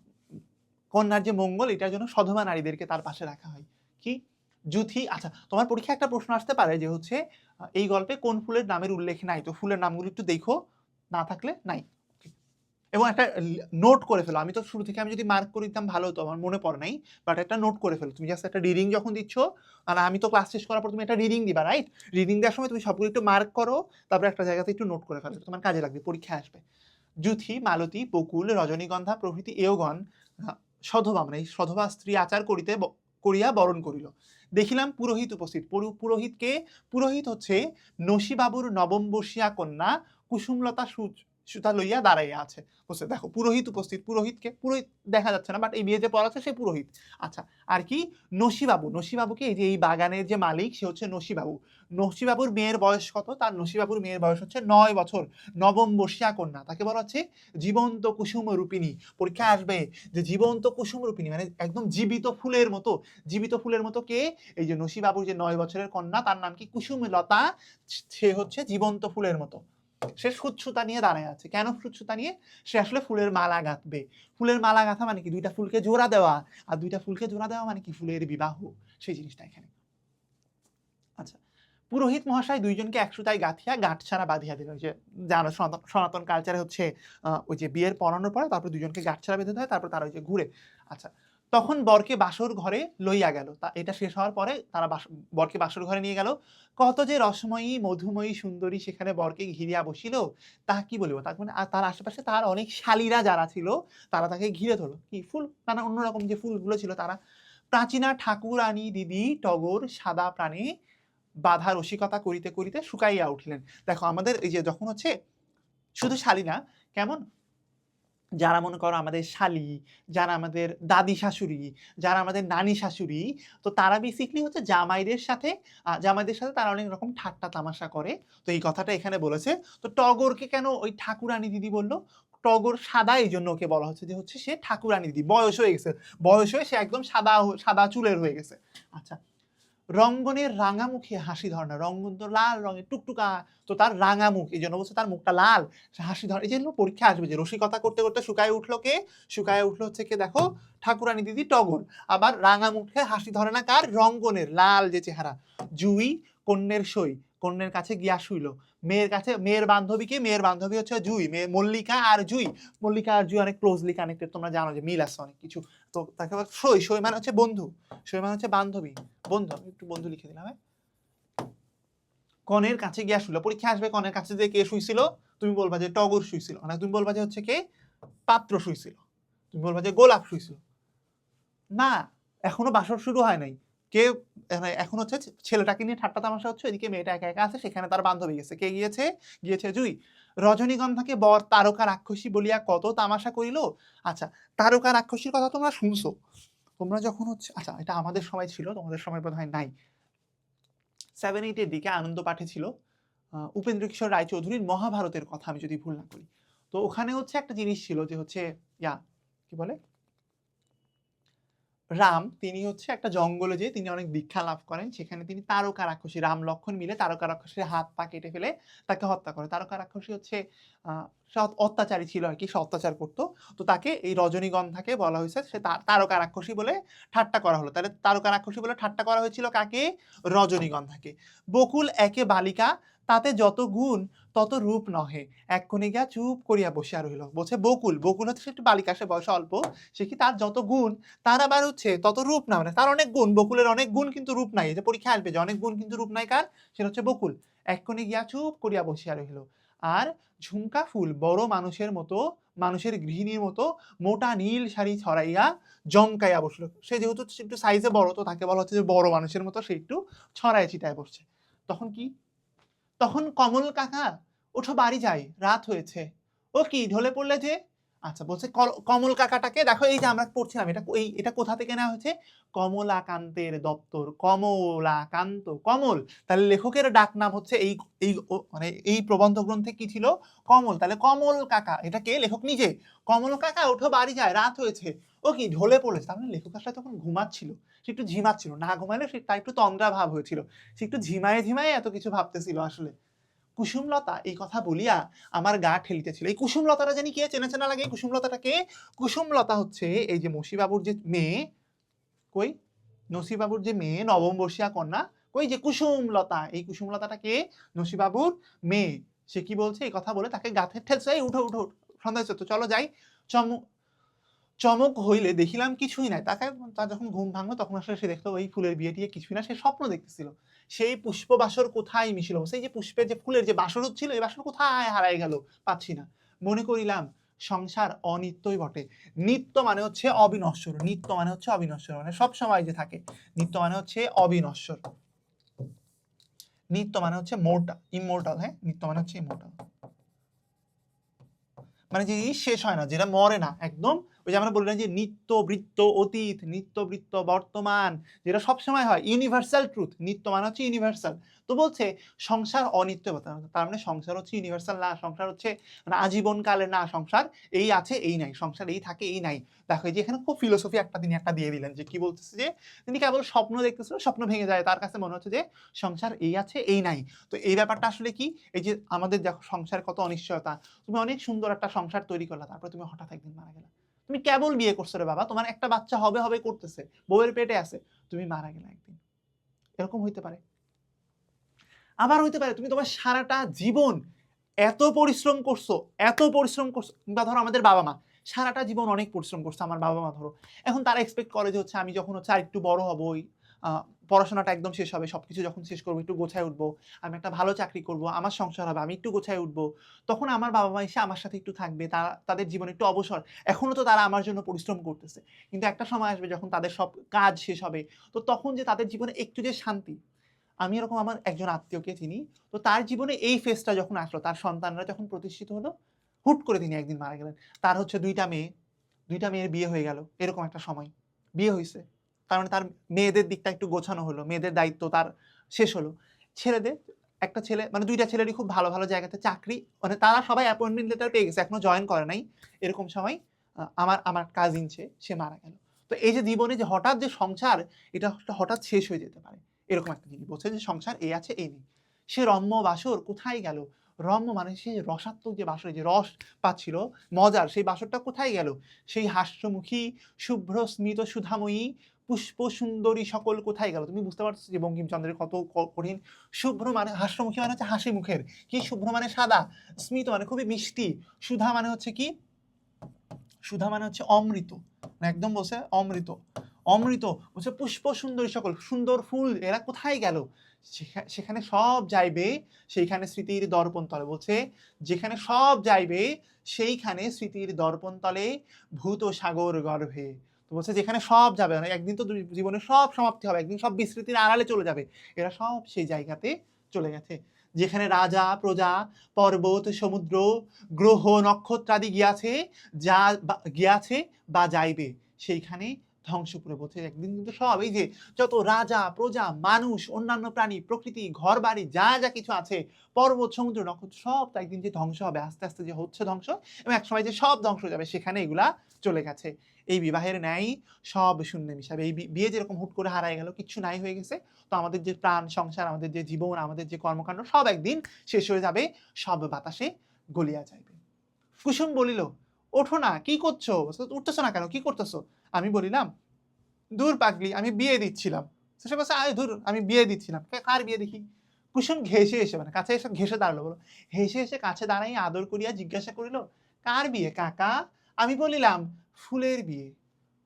S1: কন্যার যে মঙ্গল, এটার জন্য সধবা নারীদেরকে তার পাশে রাখা হয়। কি যুথি। আচ্ছা তোমার পরীক্ষা একটা প্রশ্ন আসতে পারে যে হচ্ছে এই গল্পে কোন ফুলের নামের উল্লেখ নাই, তো ফুলের নামগুলো একটু দেখো, না থাকলে নাই। এবং একটা নোট করে ফেলো। আমি তো শুরু থেকে আমি যদি মার্ক করে দিতাম ভালো হতো, আমার মনে পড়ে নাই, বাট একটা নোট করে ফেলো। তুমি জাস্ট একটা রিডিং যখন দিচ্ছ, আর আমি তো ক্লাস শেষ করার পর তুমি একটা রিডিং দিবা, রাইট? রিডিং দেওয়ার সময় তুমি সবগুলো একটু মার্ক করো, তারপরে একটা জায়গাতে একটু নোট করে ফেলো, তোমার কাজে লাগবে, পরীক্ষায় আসবে। যুথি, মালতী, বকুল, রজনীগন্ধা প্রভৃতি এওগণ সধবা মানে সধবা স্ত্রী আচার করিয়া বরণ করিল। দেখিলাম পুরোহিত উপস্থিত। পুরোহিতকে, পুরোহিত হচ্ছে নসীবাবুর নবম বর্ষিয়া কন্যা কুসুমলতা সুতা লইয়া দাঁড়াইয়া আছে। বুঝছে? দেখো পুরোহিত উপস্থিত, পুরোহিতকে, পুরোহিত দেখা যাচ্ছে না, বাট এই বিয়ে যে পড়াচ্ছে সে পুরোহিত। আচ্ছা আর কি নসীবাবু, নসীবাবুকে এই যে এই বাগানের যে মালিক সে হচ্ছে নসীবাবু। নসীবাবুর মেয়ের বয়স কত? তার নসীবাবুর মেয়ের বয়স হচ্ছে 9 বছর। নবম বর্ষিয়া কন্যা, তাকে বলা হচ্ছে জীবন্ত কুসুম রূপিণী। পরীক্ষা আসবে যে জীবন্ত কুসুম রূপিণী মানে একদম জীবিত ফুলের মতো। জীবিত ফুলের মতো কে? এই যে নসীবাবুর যে 9 বছরের কন্যা, তার নাম কি? কুসুমলতা। সে হচ্ছে জীবন্ত ফুলের মতো। সে সুচ্ছুতা নিয়ে দাঁড়ায় আছে। কেন সুচ্ছুতা নিয়ে? সে আসলে ফুলের মালা গাঁথবে। ফুলের মালা গাঁথা মানে কি? দুইটা ফুলকে জোড়া দেওয়া, আর দুইটা ফুলকে জোড়া দেওয়া মানে কি? ফুলের বিবাহ। সেই জিনিসটা এখানে। আচ্ছা পুরোহিত মহাশয় দুইজনকে একসুতায় গাঁথিয়া গাঁটছাড়া বাঁধিয়া দিল। ওই যে জানো সনাতন কালচারে হচ্ছে ওই যে বিয়ের পড়ানোর পরে তারপর দুজনকে গাঁটছাড়া বেঁধে দেয়, তারপর তারা ওই যে ঘুরে। আচ্ছা তখন বরকে বাসর ঘরে লইয়া গেল। তা এটা শেষ হওয়ার পরে তারা বরকে বাসর ঘরে নিয়ে গেল। কত যে রসময়ী মধুময়ী সুন্দরী সেখানে বরকে ঘিরিয়া বসিল, তাহা কি বলিব। তার মানে তার আশেপাশে তার অনেক শালীরা যারা ছিল তারা তাকে ঘিরে ধরলো। কি ফুল, তারা অন্যরকম যে ফুলগুলো ছিল তারা। প্রাচীনা ঠাকুরানী দিদি টগর সাদা প্রাণে বাধা রসিকতা করিতে করিতে শুকাইয়া উঠিলেন। দেখো আমাদের এই যে যখন হচ্ছে শুধু শালী না, কেমন যারা মনে করো আমাদের শালী, যারা আমাদের দাদি শাশুড়ি, যারা আমাদের নানি শাশুড়ি, তো তারা বেসিকলি হচ্ছে জামাইদের সাথে তারা অনেক রকম ঠাট্টা তামাশা করে। তো এই কথাটা এখানে বলেছে। তো টগরকে কেন ওই ঠাকুরানী দিদি বললো? টগর সাদা, এই জন্য ওকে বলা হচ্ছে যে হচ্ছে সে ঠাকুরানী দিদি। বয়স হয়ে গেছে, বয়স হয়ে সে একদম সাদা সাদা চুলের হয়ে গেছে। আচ্ছা রঙ্গনের রাঙা মুখে হাসি ধরে না। রঙ্গন তো লাল রঙের টুকটুকা, তো তার রাঙা মুখ, এই জন্য বলছে তার মুখটা লাল, সে হাসি ধরে। এই জন্য পরীক্ষা আসবে যে রসিকতা করতে করতে শুকায় উঠলো কে? শুকায় উঠলো হচ্ছে কে? দেখো ঠাকুরানী দিদি টগর। আবার রাঙা মুখে হাসি ধরে না কার? রঙ্গনের, লাল যে চেহারা। জুই কন্যের সই, কন্যের কাছে গিয়া শুইল। মেয়ের কাছে, মেয়ের বান্ধবীকে, মেয়ের বান্ধবী হচ্ছে জুই, মেয়ে মল্লিকা আর জুই। মল্লিকা আর জুই অনেক ক্লোজলি কানেক্টেড, তোমরা জানো যে মিল আছে অনেক কিছু। তো তাকে সই, সই মানে হচ্ছে বন্ধু, সই মানে হচ্ছে বান্ধবী, বন্ধু। আমি একটু বন্ধু লিখে দিলাম। কনের কাছে গিয়া শুইল। পরীক্ষা আসবে কনের কাছে যে কে শুইছিল, তুমি বলবা যে টগর শুইছিল, মানে তুমি বলবা যে হচ্ছে কে? পাত্র শুইছিল, তুমি বলবা যে গোলাপ শুইছিল। না, এখনো বাসর শুরু হয় নাই। কে এখন হচ্ছে ছেলেটাকে নিয়ে ঠাট্টা তামাশা হচ্ছে, এদিকে মেয়েটা একা একা আছে, সেখানে তার বান্ধবী গেছে। কে গিয়েছে? গিয়েছে জুই। রজনীগন্ধাকে বর তারকা রাক্ষসী বলিয়া কত তামাশা করিল। আচ্ছা তারকা রাক্ষসীর কথা তোমরা শুনছো? তোমরা যখন হচ্ছে, আচ্ছা এটা আমাদের সময় ছিল, তোমাদের সময় বোধহয় নাই। 7-8 এর দিকে আনন্দ পাঠে ছিল উপেন্দ্র কিশোর রায়চৌধুরীর মহাভারতের কথা, আমি যদি ভুল না করি। তো ওখানে হচ্ছে একটা জিনিস ছিল যে হচ্ছে কি বলে, রাম তিনি হচ্ছে একটা জঙ্গলে যেয়ে তিনি অনেক দীক্ষা লাভ করেন। সেখানে তিনি তারকা রাক্ষসী, রাম লক্ষণ মিলে তারকা রাক্ষসীর হাত পা কেটে ফেলে তাকে হত্যা করে। তারকা রাক্ষসী হচ্ছে সে অত্যাচারী ছিল আর কি, সে অত্যাচার করতো। তো তাকে এই রজনীগন্ধাকে বলা হয়েছে সে তারকা রাক্ষসী বলে ঠাট্টা করা হলো। তাহলে তারকা রাক্ষসী বলে ঠাট্টা করা হয়েছিল কাকে? রজনীগন্ধাকে। বকুল একে বালিকা, তাতে যত গুণ তত রূপ নহে, এক্ষণে গিয়া চুপ করিয়া বসিয়া রহিল। বলছে বকুল, বকুল হচ্ছে একটু বালিকা, সে বয়সে অল্প, সে কি তার যত গুণ তার আবার হচ্ছে তত রূপ না, মানে তার অনেক গুণ, বকুলের অনেক গুণ কিন্তু রূপ নাই। এই যে পরীক্ষা আসবে যে অনেক গুণ কিন্তু রূপ নাই কার? সেটা হচ্ছে বকুল। এক্ষণে গিয়া চুপ করিয়া বসিয়া রহিল। আর ঝুমকা ফুল বড় মানুষের মতো, মানুষের গৃহিণীর মতো মোটা নীল শাড়ি ছড়াইয়া জমকাইয়া বসলো। সে যেহেতু একটু সাইজে বড়, তো তাকে বলা হচ্ছে যে বড় মানুষের মতো সে একটু ছড়ায় ছিটায় বসছে। তখন কি? তখন কমল কাকা ওঠো বাড়ি যাই, রাত হয়েছে। ও কি ঢলে পড়লে যে? আচ্ছা, বলছে কমল কাকাটাকে দেখো, এই যে আমরা পড়ছিলাম, এটা কোথা থেকে নেওয়া হয়েছে? কমলাকান্তের দপ্তর, কমলাকান্ত, কমল। তাহলে লেখকের ডাক নাম হচ্ছে মানে এই প্রবন্ধ গ্রন্থে কি ছিল? কমল। তাহলে কমল কাকা, এটা কে? লেখক নিজে। কমল কাকা ওঠো বাড়ি যায়, রাত হয়েছে। ও কি ঢলে পড়েছে? তার মানে লেখক আসলে তখন ঘুমাচ্ছিল, সে একটু ঝিমাচ্ছিল, না ঘুমালে সে তার একটু তন্দ্রা ভাব হয়েছিল, সে একটু ঝিমায়ে ঝিমায়ে এত কিছু ভাবতেছিল আসলে। কুসুমলতা এই কথা বলিয়া আমার গা ঠেলিতেছিল। এই কুসুমলতাটা জানি কে? চেনা চেনা লাগে। কুসুমলতাটা কে? কুসুমলতা হচ্ছে এই যে মসিবাবুর যে মেয়ে, কই নসিবাবুর যে মেয়ে, নবম বর্ষিয়া কন্যা, কই যে কুসুমলতা, এই কুসুমলতাটা কে? নসিবাবুর মেয়ে। সে কি বলছে? এই কথা বলে তাকে গাথে ঠেলছে, এই উঠো উঠো, সন্ধ্যা হচ্ছে তো চলো যাই। চমক হইলে দেখিলাম কিছুই নাই। তার যখন ঘুম ভাঙলো তখন আসলে সে দেখলো ওই ফুলের বিয়ে টিয়ে কিছুই না, সে স্বপ্ন দেখতেছিল। সেই পুষ্প বাসর কোথায় মিশিল? সেই যে পুষ্পের যে ফুলের যে বাসর হচ্ছিল, এই বাসর কোথায় হারাই গেল, পাচ্ছি না। মনে করিলাম সংসার অনিত্যই বটে। নিত্য মানে হচ্ছে অবিনশ্বর, নিত্য মানে হচ্ছে অবিনশ্বর, মানে সব সময় যে থাকে। নিত্য মানে হচ্ছে অবিনশ্বর, নিত্য মানে হচ্ছে ইমোর্টাল। হ্যাঁ, নিত্য মানে হচ্ছে ইমোর্টাল, মানে যে শেষ হয় না, যেটা মরে না একদম। ওই যে আমরা বললাম যে নিত্য বৃত্ত অতীত, নিত্য বৃত্ত বর্তমান, যেটা সবসময় হয়, ইউনিভার্সাল ট্রুথ। নিত্য মানে হচ্ছে ইউনিভার্সাল। তো বলছে সংসার অনিত্য, তার মানে সংসার হচ্ছে ইউনিভার্সাল না, সংসার হচ্ছে মানে আজীবনকালে না, সংসার এই আছে এই নাই, সংসার এই থাকে এই নাই। দেখো এই যে এখানে খুব ফিলোসফি তিনি একটা দিয়ে দিলেন, যে কি বলতেছে যে তিনি কেবল স্বপ্ন দেখতেছিল, স্বপ্ন ভেঙে যায়, তার কাছে মনে হচ্ছে যে সংসার এই আছে এই নাই। তো এই ব্যাপারটা আসলে কি? এই যে আমাদের দেখো সংসার কত অনিশ্চয়তা। তুমি অনেক সুন্দর একটা সংসার তৈরি করলা, তারপরে তুমি হঠাৎ একদিন মারা গেলা। তুমি কেবল বিয়ে করছো রে বাবা, তোমার একটা বাচ্চা হবে হবে করতেছে, বউয়ের পেটে আছে, তুমি মারা গেলা একদিন। এরকম হইতে পারে। আবার হইতে পারে তুমি তোমার সারাটা জীবন এত পরিশ্রম করছো, এত পরিশ্রম করছো, কিংবা ধরো আমাদের বাবা মা সারাটা জীবন অনেক পরিশ্রম করছে, আমার বাবা মা ধরো এখন তারা এক্সপেক্ট করে যে হচ্ছে আমি যখন হচ্ছে আর একটু বড় হবো, পড়াশোনাটা একদম শেষ হবে, সবকিছু যখন শেষ করবো, একটু গোছায় উঠবো, আমি একটা ভালো চাকরি করব, আমার সংসার হবে, আমি একটু গোছায় উঠবো, তখন আমার বাবা মা এসে আমার সাথে একটু থাকবে, তারা তাদের জীবনে একটু অবসর। এখনো তো তারা আমার জন্য পরিশ্রম করতেছে, কিন্তু একটা সময় আসবে যখন তাদের সব কাজ শেষ হবে, তো তখন যে তাদের জীবনে একটু যে শান্তি। আমি এরকম আমার একজন আত্মীয়কে চিনি, তো তার জীবনে এই ফেজটা যখন আসলো, তার সন্তানরা যখন প্রতিষ্ঠিত হলো, হুট করে তিনি একদিন মারা গেলেন। তার হচ্ছে দুইটা মেয়ের বিয়ে হয়ে গেল, এরকম একটা সময় বিয়ে হয়েছে, তার মানে তার মেয়েদের দিকটা একটু গোছানো হলো, মেয়েদের দায়িত্ব তার শেষ হলো। ছেলেদের একটা ছেলে মানে দুইটা ছেলেরই খুব ভালো ভালো জায়গাতে চাকরি, মানে তারা সবাই অ্যাপয়েন্টমেন্ট লেটার পেয়ে গেছে, এখনো জয়েন করে নাই। এরকম সময় আমার কাজিন সে মারা গেল। তো এই যে জীবনে যে হঠাৎ যে সংসার, এটা হঠাৎ শেষ হয়ে যেতে পারে, এরকম একটা জিনিস বলছে যে সংসার এই আছে এই নেই। সে রম্য বাসর কোথায় গেল? রম্য মানে সেই রসাত্মক যে বাসর, যে রস পাচ্ছিল মজার, সেই বাসরটা কোথায় গেল? সেই হাস্যমুখী শুভ্র স্মিত সুধাময়ী পুষ্প সুন্দরী সকল কোথায় গেল? তুমি বুঝতে পারছো যে বঙ্কিমচন্দ্রের কত কঠিন। শুভ্র মানে হাস্যমুখী, মানে হচ্ছে হাসি মুখের, কি শুভ্র মানে সাদা, স্মিত মানে খুবই মিষ্টি, সুধা মানে হচ্ছে কি? সুধা মানে হচ্ছে অমৃত, একদম বলছে অমৃত, অমৃত বলছে পুষ্প সুন্দরী সকল, সুন্দর ফুল, এরা কোথায় গেল? সেখানে সব যাইবে, সেইখানে স্মৃতির দর্পণ তলে। বলছে যেখানে সব যাইবে সেইখানে স্মৃতির দর্পণ তলে ভূত সাগর গর্ভে। তো বলছে যেখানে সব যাবে, মানে একদিন তো জীবনে সব সমাপ্তি হবে, একদিন সব বিস্মৃতির আড়ালে চলে যাবে, এরা সব সেই জায়গাতে চলে গেছে। যেখানে রাজা প্রজা পর্বত সমুদ্র গ্রহ নক্ষত্রাদি গিয়াছে বা যাইবে, সেইখানে ধ্বংসপুরে। বলছে একদিন কিন্তু সব এই যে যত রাজা প্রজা মানুষ অন্যান্য প্রাণী প্রকৃতি ঘর বাড়ি যা যা কিছু আছে, পর্বত সমুদ্র নক্ষত্র, সব তো একদিন যে ধ্বংস হবে, আস্তে আস্তে যে হচ্ছে ধ্বংস, এবং এক সময় যে সব ধ্বংস যাবে, সেখানে এগুলা চলে গেছে। এই বিবাহের ন্যায় সব শূন্যে মিশাবে। এই বিয়ে যেরকম হুট করে হারায় গেল, কিচ্ছু নাই হয়ে গেছে, তো আমাদের যে প্রাণ সংসার, আমাদের যে জীবন, আমাদের যে কর্মকাণ্ড, সব একদিন শেষ হয়ে যাবে, সব বাতাসে গলিয়া যাইবে। কুসুম বলিল, ওঠো না, কি করছো? উঠতেছো না কেন, কি করতেছো? আমি বলিলাম, দূর পাগলি, আমি বিয়ে দিচ্ছিলাম। সে বলছে আয় ধুর, আমি বিয়ে দিচ্ছিলাম। কার বিয়ে দেখি? কুসুম ঘেসে এসে, মানে কাছে এসে ঘেসে দাঁড়ালো, বলো হেসে এসে কাছে দাঁড়াই আদর করিয়া জিজ্ঞাসা করিল, কার বিয়ে কাকা? আমি বলিলাম, ফুলের বিয়ে।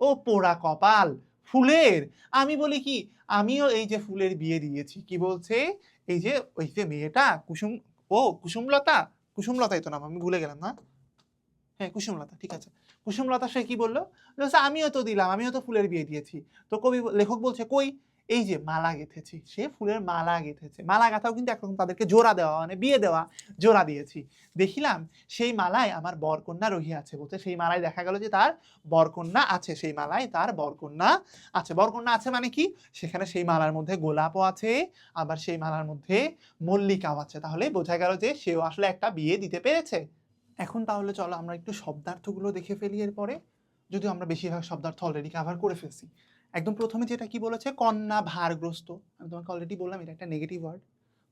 S1: ও পোড়া কপাল, ফুলের? আমি বলি কি, আমিও এই যে ফুলের বিয়ে দিয়েছি। কি বলছে? এই যে ওই যে মেয়েটা কুসুম, ও কুসুমলতা, কুসুমলতাই তো নাম, আমি ভুলে গেলাম না। হ্যাঁ কুসুমলতা, ঠিক আছে। কুসুমলতা সে কি বললো? আমিও তো দিলাম, আমিও তো ফুলের বিয়ে দিয়েছি। তো লেখক বলছে কই এই যে মালা গেঁথেছি, সে ফুলের মালা গেঁথেছে। মালা গাঁথাও কিন্তু একরকম তাদেরকে জোড়া দেওয়া, মানে বিয়ে দেওয়া, জোড়া দিয়েছি। দেখিলাম সেই মালায় আমার বরকন্যা রহিয়াছে, বলছে সেই মালায় দেখা গেল যে তার বরকন্যা আছে, সেই মালায় তার বরকন্যা আছে। বরকন্যা আছে মানে কি, সেখানে সেই মালার মধ্যে গোলাপও আছে, আবার সেই মালার মধ্যে মল্লিকাও আছে। তাহলে বোঝা গেল যে সেও আসলে একটা বিয়ে দিতে পেরেছে। এখন তাহলে চলো আমরা একটু শব্দার্থগুলো দেখে ফেলি এরপরে, যদিও আমরা বেশিরভাগ শব্দার্থ অলরেডি কভার করে ফেলছি। একদম প্রথমে যেটা কি বলেছে, কন্যা ভারগ্রস্ত। আমি তোমাকে অলরেডি বললাম এটা একটা নেগেটিভ ওয়ার্ড।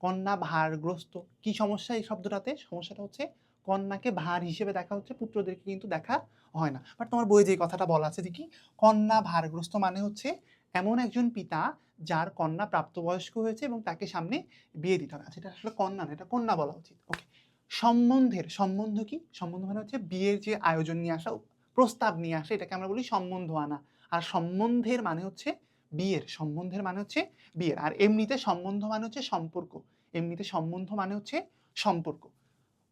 S1: কন্যা ভারগ্রস্ত, কি সমস্যা এই শব্দটাতে? সমস্যাটা হচ্ছে কন্যাকে ভার হিসেবে দেখা হচ্ছে, পুত্রদেরকে কিন্তু দেখা হয় না। বাট তোমার বইয়ে যে কথাটা বলা আছে যে কি, কন্যা ভারগ্রস্ত মানে হচ্ছে এমন একজন পিতা যার কন্যা প্রাপ্তবয়স্ক হয়েছে এবং তাকে সামনে বিয়ে দিতে হবে। আচ্ছা, এটা আসলে কন্যা না, এটা কন্যা বলা উচিত। ওকে। সম্বন্ধের, সম্বন্ধ কি? সম্বন্ধ মানে হচ্ছে বিয়ের যে আয়োজন নিয়ে আসা, প্রস্তাব নিয়ে আসা, এটাকে আমরা বলি সম্বন্ধ আনা। আর সম্বন্ধের মানে হচ্ছে বিয়ের, সম্বন্ধের মানে হচ্ছে বিয়ের। আর এমনিতে সম্বন্ধ মানে হচ্ছে সম্পর্ক, এমনিতে সম্বন্ধ মানে হচ্ছে সম্পর্ক।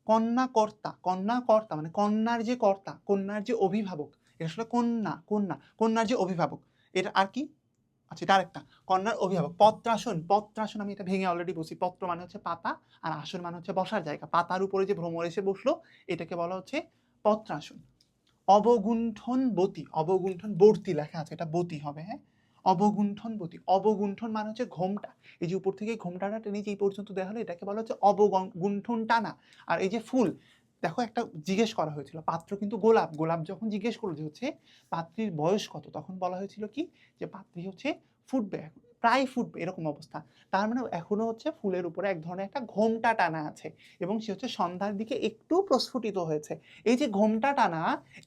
S1: কন্যাকর্তা, কন্যাকর্তা মানে কন্যার যে কর্তা, কন্যার যে অভিভাবক, এটা আসলে কন্যা, কন্যা, কন্যার যে অভিভাবক। এটা আর কি? আচ্ছা, এটা আরেকটা, কন্যার অভিভাবক। পত্রাসন, পত্রাসন আমি এটা ভেঙে অলরেডি বলছি। পত্র মানে হচ্ছে পাতা, আর আসন মানে হচ্ছে বসার জায়গা। পাতার উপরে যে ভ্রমর এসে বসলো, এটাকে বলা হচ্ছে পত্রাসন। অবগুণ্ঠন বতী, অবগুণ্ঠন বর্তি লেখা আছে, এটা বতী হবে, হ্যাঁ। অবগুণ্ঠন বতী, অবগুণ্ঠন মানে হচ্ছে ঘোমটা। এই যে উপর থেকে ঘোমটাটা টেনে যে এই পর্যন্ত দেওয়া হলো, এটাকে বলা হচ্ছে অবগুণ্ঠন টানা। আর এই যে ফুল, দেখো একটা জিজ্ঞেস করা হয়েছিল, পাত্র কিন্তু গোলাপ, গোলাপ যখন জিজ্ঞেস করলো যে হচ্ছে পাত্রীর বয়স কত, তখন বলা হয়েছিল কি যে পাত্রী হচ্ছে ফুটবে, প্রায় ফুটবে, এরকম অবস্থা। তার মানে এখনো হচ্ছে ফুলের উপরে এক ধরনের একটা ঘোমটা টানা আছে, এবং সে হচ্ছে সন্ধ্যার দিকে একটু প্রস্ফুটিত হয়েছে। এই যে ঘোমটা টানা,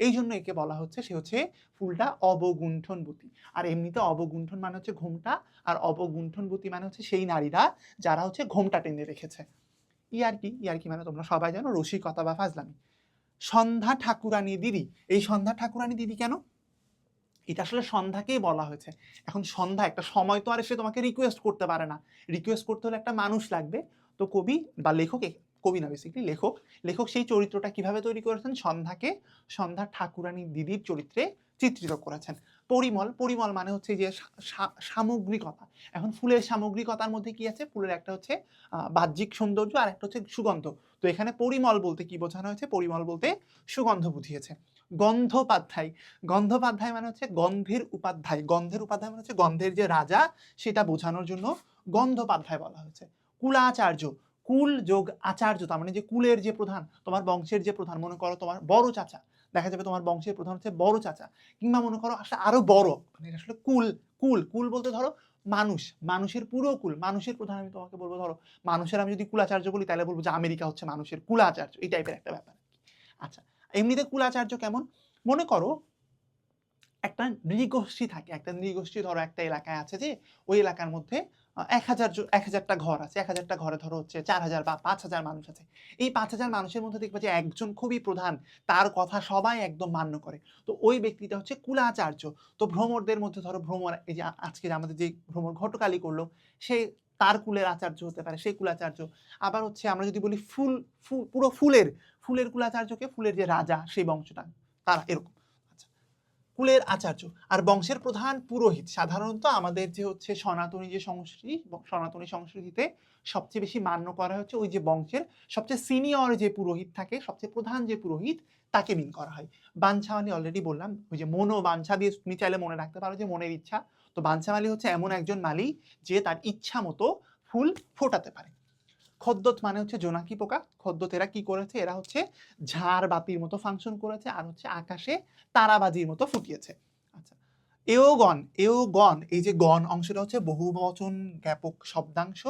S1: এই জন্য একে বলা হচ্ছে সে হচ্ছে ফুলটা অবগুণ্ঠনবতী। আর এমনিতে অবগুণ্ঠন মানে হচ্ছে ঘোমটা, আর অবগুণ্ঠনবতী মানে হচ্ছে সেই নারীরা যারা হচ্ছে ঘোমটা টেনে রেখেছে। ইয়ার্কি, ইয়ার্কি মানে তোমরা সবাই জানো রসিকতা বা ফাজলামি। সন্ধ্যা ঠাকুরানী দিদি, এই সন্ধ্যা ঠাকুরানী দিদি কেন? এটা আসলে সন্ধ্যাকেই বলা হয়েছে। এখন সন্ধ্যা একটা সময় তো আর এসে তোমাকে রিকোয়েস্ট করতে পারে না, রিকোয়েস্ট করতে হলে একটা মানুষ লাগবে। তো কবি বা লেখক, কবি না বেসিক্যালি লেখক, লেখক সেই চরিত্রটা কিভাবে তৈরি করেছেন, সন্ধ্যাকে সন্ধ্যা ঠাকুরানী দিদির চরিত্রে চিত্রিত করেছেন। পরিমল, পরিমল মানে হচ্ছে যে সামগ্রিকতা। এখন ফুলের সামগ্রিকতার মধ্যে কি আছে, ফুলের একটা হচ্ছে বাহ্যিক সৌন্দর্য, আর একটা হচ্ছে সুগন্ধ। তো এখানে পরিমল বলতে কি বোঝানো হয়েছে, পরিমল বলতে সুগন্ধ বুঝিয়েছে। গন্ধোপাধ্যায়, গন্ধোপাধ্যায় মানে হচ্ছে গন্ধের উপাধ্যায়, গন্ধের উপাধ্যায় মানে হচ্ছে গন্ধের যে রাজা, সেটা বোঝানোর জন্য গন্ধোপাধ্যায় বলা হয়েছে। কুলাচার্য, কুল যোগ আচার্য, তার মানে যে কুলের যে প্রধান, তোমার বংশের যে প্রধান, মনে করো তোমার বড় চাচা, দেখা যাবে তোমার বংশের প্রধান হচ্ছে বড় চাচা, কিংবা মনে করো আসলে আরো বড়, মানে আসলে কুল, কুল, কুল বলতে ধরো মানুষ, মানুষের পুরো কুল, মানুষের প্রধান আমি তোমাকে বলবো, ধরো মানুষের আমি যদি কুলাচার্য বলি, তাহলে বলবো যে আমেরিকা হচ্ছে মানুষের কুলাচার্য, এই টাইপের একটা ব্যাপার। আচ্ছা, এমনিতে কুলাচার্য কেমন? মনে করো একটা নৃগোষ্ঠী থাকে, একটা নৃগোষ্ঠী ধরো একটা এলাকায় আছে, যে ওই এলাকার মধ্যে 1000টা ঘর আছে, 1000টা ঘরে ধরো হচ্ছে 4000 বা 5000 মানুষ আছে। এই 5000 মানুষের মধ্যে দেখবে যে একজন খুবই প্রধান, তার কথা সবাই একদম মান্য করে। তো ওই ব্যক্তিটা হচ্ছে কুলাচার্য। তো ভ্রমরদের মধ্যে ধরো ভ্রমর, এই যে আজকে আমাদের যে ভ্রমর ঘটকালি করলো, সে তার কুলের আচার্য হতে পারে, সেই কুলাচার্য। আবার হচ্ছে আমরা যদি বলি ফুল, পুরো ফুলের, ফুলের কুলাচার্যকে, ফুলের যে রাজা সেই বংশটা, তারা এরকম। কুলের আচার্য। আর বংশের প্রধান পুরোহিত, সাধারণত আমাদের যে হচ্ছে সনাতনী যে সংস্কৃতি, সনাতনী সংস্কৃতিতে সবচেয়ে বেশি মান্য করা হচ্ছে ওই যে বংশের সবচেয়ে সিনিয়র যে পুরোহিত থাকে, সবচেয়ে প্রধান যে পুরোহিত, তাকে মিন করা হয়। বাঞ্ছামালি অলরেডি বললাম, ওই যে মনো বাঞ্ছা দিয়ে তুমি চাইলে মনে রাখতে পারো যে মনের ইচ্ছা। তো বাঞ্ছামালি হচ্ছে এমন একজন মালি যে তার ইচ্ছা মতো ফুল ফোটাতে পারে। খদ্দত মানে হচ্ছে জোনাকি পোকা। খদ্দত এরা কি করেছে, এরা হচ্ছে ঝাড় বাতির মতো ফাংশন করেছে, আর হচ্ছে আকাশে তারাবাজির মতো ফুটিয়েছে। আচ্ছা, এওগণ, এওগণ, এই যে গণ অংশটা হচ্ছে বহুবচন জ্ঞাপক শব্দাংশ।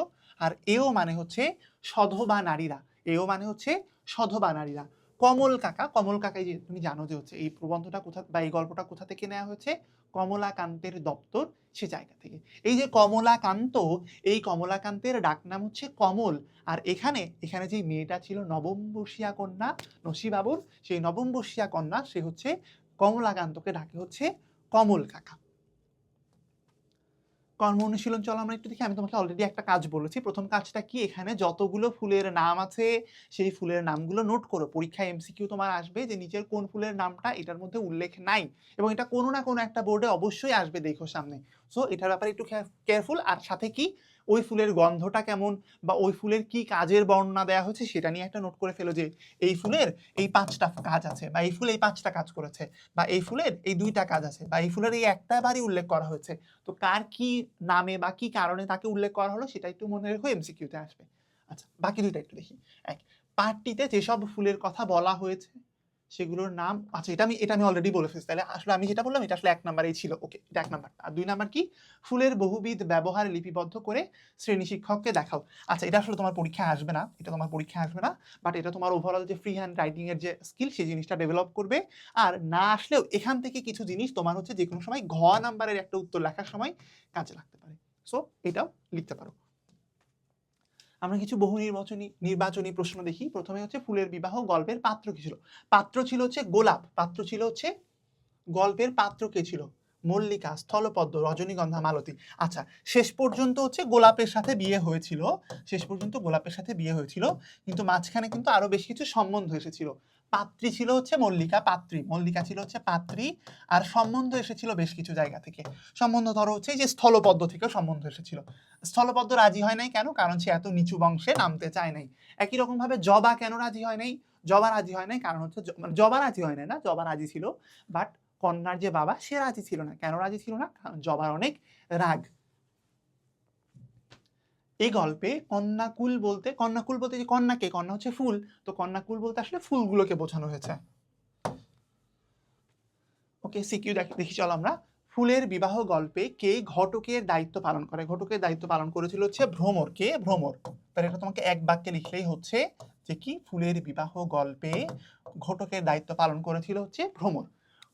S1: আর এও মানে হচ্ছে সধবা নারীরা, এও মানে হচ্ছে সধবা নারীরা। কমল কাকা, কমল কাকা, এই যে তুমি জানো যে হচ্ছে এই প্রবন্ধটা কোথা বা এই গল্পটা কোথা থেকে নেওয়া হয়েছে, কমলাকান্তের দপ্তর, সে জায়গা থেকে। এই যে কমলাকান্ত, এই কমলাকান্তের ডাকনাম হচ্ছে কমল। আর এখানে এখানে যে মেয়েটা ছিল নবম বর্ষীয়া কন্যা নসিবাবুর, সেই নবম বর্ষীয়া কন্যা, সে হচ্ছে কমলাকান্তকে ডাকে হচ্ছে কমল কাকা। কর্ম অনুশীলন চলো আমরা একটু দেখি। আমি তোমাকে অলরেডি একটা কাজ বলেছি। প্রথম কাজটা কি, এখানে যতগুলো ফুলের নাম আছে সেই ফুলের নামগুলো নোট করো। পরীক্ষায় এমসিকিউ তোমার আসবে যে নিচের কোন ফুলের নামটা এটার মধ্যে উল্লেখ নাই, এবং এটা কোনো না কোনো একটা বোর্ডে অবশ্যই আসবে, দেখো সামনে। সো এটার ব্যাপারে একটু কেয়ারফুল। আর সাথে কি, ওই ফুলের গন্ধটা কেমন বা ওই ফুলের কি কাজের বর্ণনা দেওয়া হয়েছে সেটা নিয়ে একটা নোট করে ফেলো, যে এই ফুলের এই 5টা কাজ আছে, বা এই ফুল এই 5টা কাজ করেছে, বা এই ফুলের এই 2টা কাজ আছে, বা এই ফুলের এই একটা বারই উল্লেখ করা হয়েছে। তো কার কি নামে বা কি কারণে তাকে উল্লেখ করা হলো সেটা একটু মনে রেখো, এমসিকিউতে আসবে। আচ্ছা, বাকি দুইটা একটু দেখি। এক, পাঠটিতে যেসব ফুলের কথা বলা হয়েছে সেগুলোর নাম। আচ্ছা, এটা আমি অলরেডি বলে ফেলছি, তাহলে আসলে আমি যেটা বললাম এটা আসলে 1 নাম্বারেই ছিল। ওকে, এটা 1 নাম্বার। আর 2 নাম্বার কি, ফুলের বহুবিধ ব্যবহার লিপিবদ্ধ করে শ্রেণী শিক্ষককে দেখাও। আচ্ছা, এটা আসলে তোমার পরীক্ষায় আসবে না, বাট এটা তোমার ওভারঅল যে ফ্রি হ্যান্ড রাইটিং এর যে স্কিল সেই জিনিসটা ডেভেলপ করবে। আর না আসলেও এখান থেকে কিছু জিনিস তোমার হচ্ছে যে কোনো সময় ঘ নাম্বারের একটা উত্তর লেখার সময় কাজে লাগতে পারে। সো এটাও লিখতে পারো। আমরা কিছু বহু নির্বাচনী প্রশ্ন দেখি। প্রথমে হচ্ছে ফুলের বিবাহ গল্পের পাত্র কি ছিল? পাত্র ছিল হচ্ছে গোলাপ। পাত্র ছিল হচ্ছে, গল্পের পাত্র কে ছিল? মল্লিকা, স্থলপদ্ম, রজনীগন্ধা, মালতী। আচ্ছা, শেষ পর্যন্ত হচ্ছে গোলাপের সাথে বিয়ে হয়েছিল। কিন্তু মাঝখানে কিন্তু আরো বেশ কিছু সম্বন্ধ এসেছিল। পাত্রী ছিল হচ্ছে মল্লিকা, মল্লিকা ছিল হচ্ছে পাত্রী। আর সম্বন্ধ এসেছিল বেশ কিছু জায়গা থেকে। সম্বন্ধ ধরো হচ্ছে যে স্থলপদ্ম থেকেও সম্বন্ধ এসেছিল। স্থলপদ্ম রাজি হয় নাই কেন? কারণ সে এত নিচু বংশে নামতে চায় নাই। একই রকম ভাবে জবা কেন রাজি হয় নাই? জবা রাজি হয় নাই কারণ হচ্ছে জবা রাজি হয় নাই না, জবা রাজি ছিল, বাট কন্যার যে বাবা সে রাজি ছিল না। কেন রাজি ছিল না? কারণ জবার অনেক রাগ। এই গল্পে কন্যাকুল বলতে যে কন্যাকে, কন্যা হচ্ছে ফুল, তো কন্যাকুল বলতে আসলে ফুলগুলোকে বোঝানো হয়েছে। ওকে, সিকিউ দেখি চলো আমরা। ফুলের বিবাহ গল্পে কে ঘটকের দায়িত্ব পালন করে? ঘটকের দায়িত্ব পালন করেছিল হচ্ছে ভ্রমর। কে? ভ্রমর। তাহলে এটা তোমাকে এক বাক্যে লিখলেই হচ্ছে যে কি, ফুলের বিবাহ গল্পে ঘটকের দায়িত্ব পালন করেছিল হচ্ছে ভ্রমর।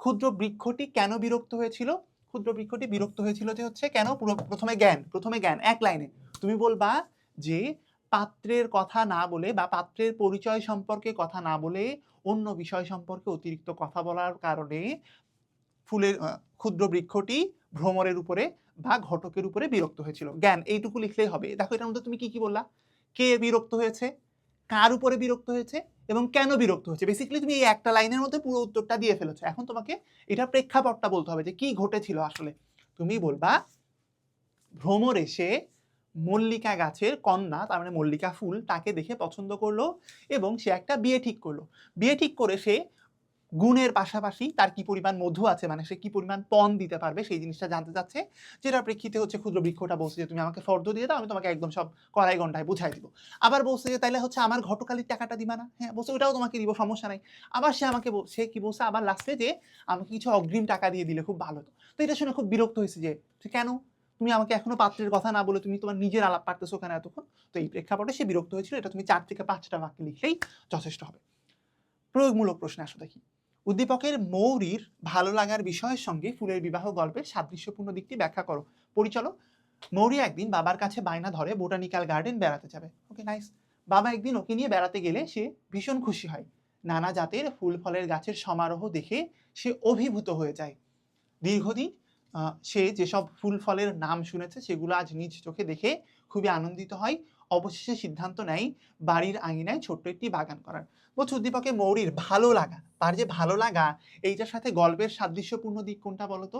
S1: ক্ষুদ্র বৃক্ষটি কেন বিরক্ত হয়েছিল? ক্ষুদ্র বৃক্ষটি বিরক্ত হয়েছিল যে হচ্ছে কেন? প্রথমে জ্ঞান এক লাইনে তুমি বলবা যে পাত্রের কথা না বলে বা পাত্রের পরিচয় সম্পর্কে কথা না বলে অন্য বিষয় সম্পর্কে অতিরিক্ত কথা বলার কারণে ফুলের ক্ষুদ্র বৃক্ষটি ভ্রমরের উপরে বা ঘটকের উপরে বিরক্ত হয়েছিল। জ্ঞান এইটুকু লিখলেই হবে। দেখো এটার মধ্যে তুমি কি কি বললা? কে বিরক্ত হয়েছে, কার উপরে বিরক্ত হয়েছে, এবং কেন বিরক্ত হয়েছে। বেসিক্যালি তুমি এই একটা লাইনের মধ্যে পুরো উত্তরটা দিয়ে ফেলেছো। এখন তোমাকে এটা প্রেক্ষাপটটা বলতে হবে যে কি ঘটেছিল আসলে। তুমি বলবা ভ্রমর এসে মল্লিকা গাছের কন্যা, তার মানে মল্লিকা ফুল, তাকে দেখে পছন্দ করলো এবং সে একটা বিয়ে ঠিক করলো। বিয়ে ঠিক করে সে গুণের পাশাপাশি তার কি পরিমাণ মধু আছে, মানে সে কি পরিমাণ পণ দিতে পারবে সেই জিনিসটা জানতে চাচ্ছে। যেটার প্রেক্ষিতে হচ্ছে ক্ষুদ্র বৃক্ষটা বলছে যে তুমি আমাকে ফর্দ দিয়ে দাও, আমি তোমাকে একদম সব কড়াই গন্ডায় বুঝাই দিব। আবার বলছে যে তাইলে হচ্ছে আমার ঘটকালির টাকাটা দিবা না? হ্যাঁ, বলছে ওটাও তোমাকে দিব, সমস্যা নাই। আবার সে কি বলছে আবার লাস্টে, যে আমাকে কিছু অগ্রিম টাকা দিয়ে দিলে খুব ভালো হতো। তো এটা শুনে খুব বিরক্ত হয়েছে যে কেন তুমি আমাকে এখনো পাত্রের কথা না বলে তুমি তোমার নিজের আলাপ পারতেছো কেন এতক্ষণ। তো এই প্রেক্ষাপটে সে বিরক্ত হয়েছিল। এটা তুমি 4 থেকে 5টা বাক্যে লিখলেই যথেষ্ট হবে। প্রয়োগমূলক প্রশ্নে আসো দেখি। উদ্দীপকের মৌরীর ভালো লাগার বিষয়ের সঙ্গে ফুলের বিবাহ গল্পের সাদৃশ্যপূর্ণ দিকটি ব্যাখ্যা করো। পরিচালক। মৌরী একদিন বাবার কাছে বায়না ধরে বোটানিক্যাল গার্ডেন বেড়াতে যাবে। ওকে, নাইস। বাবা একদিন ওকে নিয়ে বেড়াতে গেলে সে ভীষণ খুশি হয়। নানা জাতের ফুল ফলের গাছের সমারোহ দেখে সে অভিভূত হয়ে যায়। দীর্ঘদিন সে যেসব ফুল ফলের নাম শুনেছে সেগুলো আজ নিজ চোখে দেখে খুবই আনন্দিত হয়। অবশেষে সিদ্ধান্ত নেয় বাড়ির আঙিনায় ছোট্ট একটি বাগান করার। বলছে উদ্দীপকে মৌরীর ভালো লাগা, তার যে ভালো লাগা, এইটার সাথে গল্পের সাদৃশ্যপূর্ণ দিক কোনটা বলতো?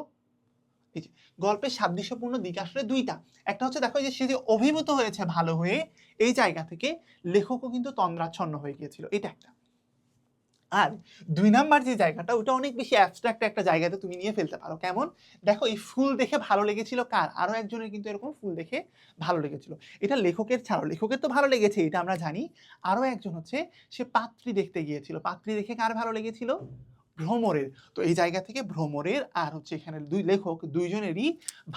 S1: এই যে গল্পের সাদৃশ্যপূর্ণ দিক আসলে দুইটা। একটা হচ্ছে দেখো যে সে যে অভিভূত হয়েছে ভালো হয়ে, এই জায়গা থেকে লেখকও কিন্তু তন্দ্রাচ্ছন্ন হয়ে গিয়েছিল, এটা একটা। আর 2 নাম্বার যে জায়গাটা, ওটা অনেক বেশি অ্যাবস্ট্রাক্ট একটা জায়গাতে তুমি নিয়ে ফেলতে পারো। কেমন? দেখো এই ফুল দেখে ভালো লেগেছিল কার? আরো একজনের কিন্তু এরকম ফুল দেখে ভালো লেগেছিল। এটা লেখকের ছাড়াও, লেখকের তো ভালো লেগেছে এটা আমরা জানি। আরো একজন হচ্ছে সে পাত্রী দেখতে গিয়েছিল। পাত্রী দেখে কার ভালো লেগেছিল? ভ্রমরের। তো এই জায়গা থেকে ভ্রমরের আর হচ্ছে এখানে লেখক দুইজনেরই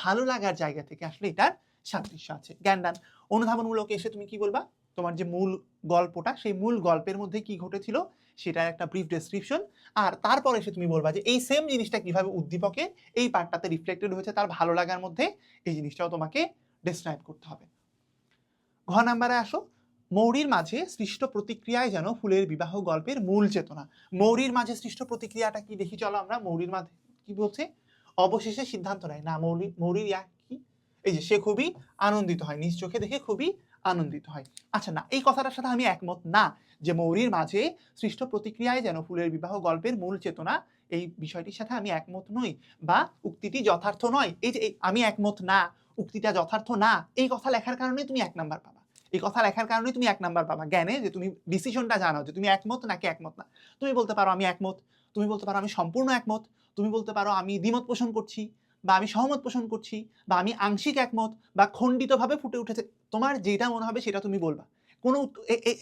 S1: ভালো লাগার জায়গা থেকে আসলে এটার সাদৃশ্য আছে। জ্ঞানদান। অনুধাবনমূলক এসে তুমি কি বলবা? তোমার যে মূল গল্পটা, সেই মূল গল্পের মধ্যে কি ঘটেছিল সেটার একটা ব্রিফ ডেসক্রিপশন। আর তারপরে এসে তুমি বলবা যে এই সেম জিনিসটা কিভাবে উদ্দীপকে এই পার্টটাতে রিফ্লেক্টেড হয়েছে তার ভালো লাগার মধ্যে, এই জিনিসটাও তোমাকে ডেসক্রাইব করতে হবে। ঘ নাম্বারে আসো। মৌরীর মাঝে সৃষ্ট প্রতিক্রিয়ায় যেন ফুলের বিবাহ গল্পের মূল চেতনা। মৌরীর মাঝে সৃষ্ট প্রতিক্রিয়াটা কি দেখি চলো আমরা। মৌরীর মাঝে কি বলছে? অবশেষে সিদ্ধান্ত নেয় না, মৌরীর কি এই যে সে খুবই আনন্দিত হয়, নিজ চোখে দেখে খুবই আনন্দিত হয়। আচ্ছা না, এই কথাটার সাথে আমি একমত না যে মৌরীর মাঝে সৃষ্ট প্রতিক্রিয়ায় যেন ফুলের বিবাহ গল্পের মূল চেতনা, এই বিষয়টির সাথে আমি একমত নই বা উক্তিটি যথার্থ নয়। এই যে আমি একমত না, উক্তিটা যথার্থ না, এই কথা লেখার কারণে তুমি 1 নাম্বার পাবা। এই কথা লেখার কারণে তুমি 1 নাম্বার পাবা জ্ঞানে, যে তুমি ডিসিশনটা জানো যে তুমি একমত নাকি একমত না। তুমি বলতে পারো আমি একমত, তুমি বলতে পারো আমি সম্পূর্ণ একমত, তুমি বলতে পারো আমি দ্বিমত পোষণ করছি, বা আমি সহমত পোষণ করছি, বা আমি আংশিক একমত, বা খণ্ডিতভাবে ফুটে উঠেছে। তোমার যেটা মনে হবে সেটা তুমি বলবা। কোনো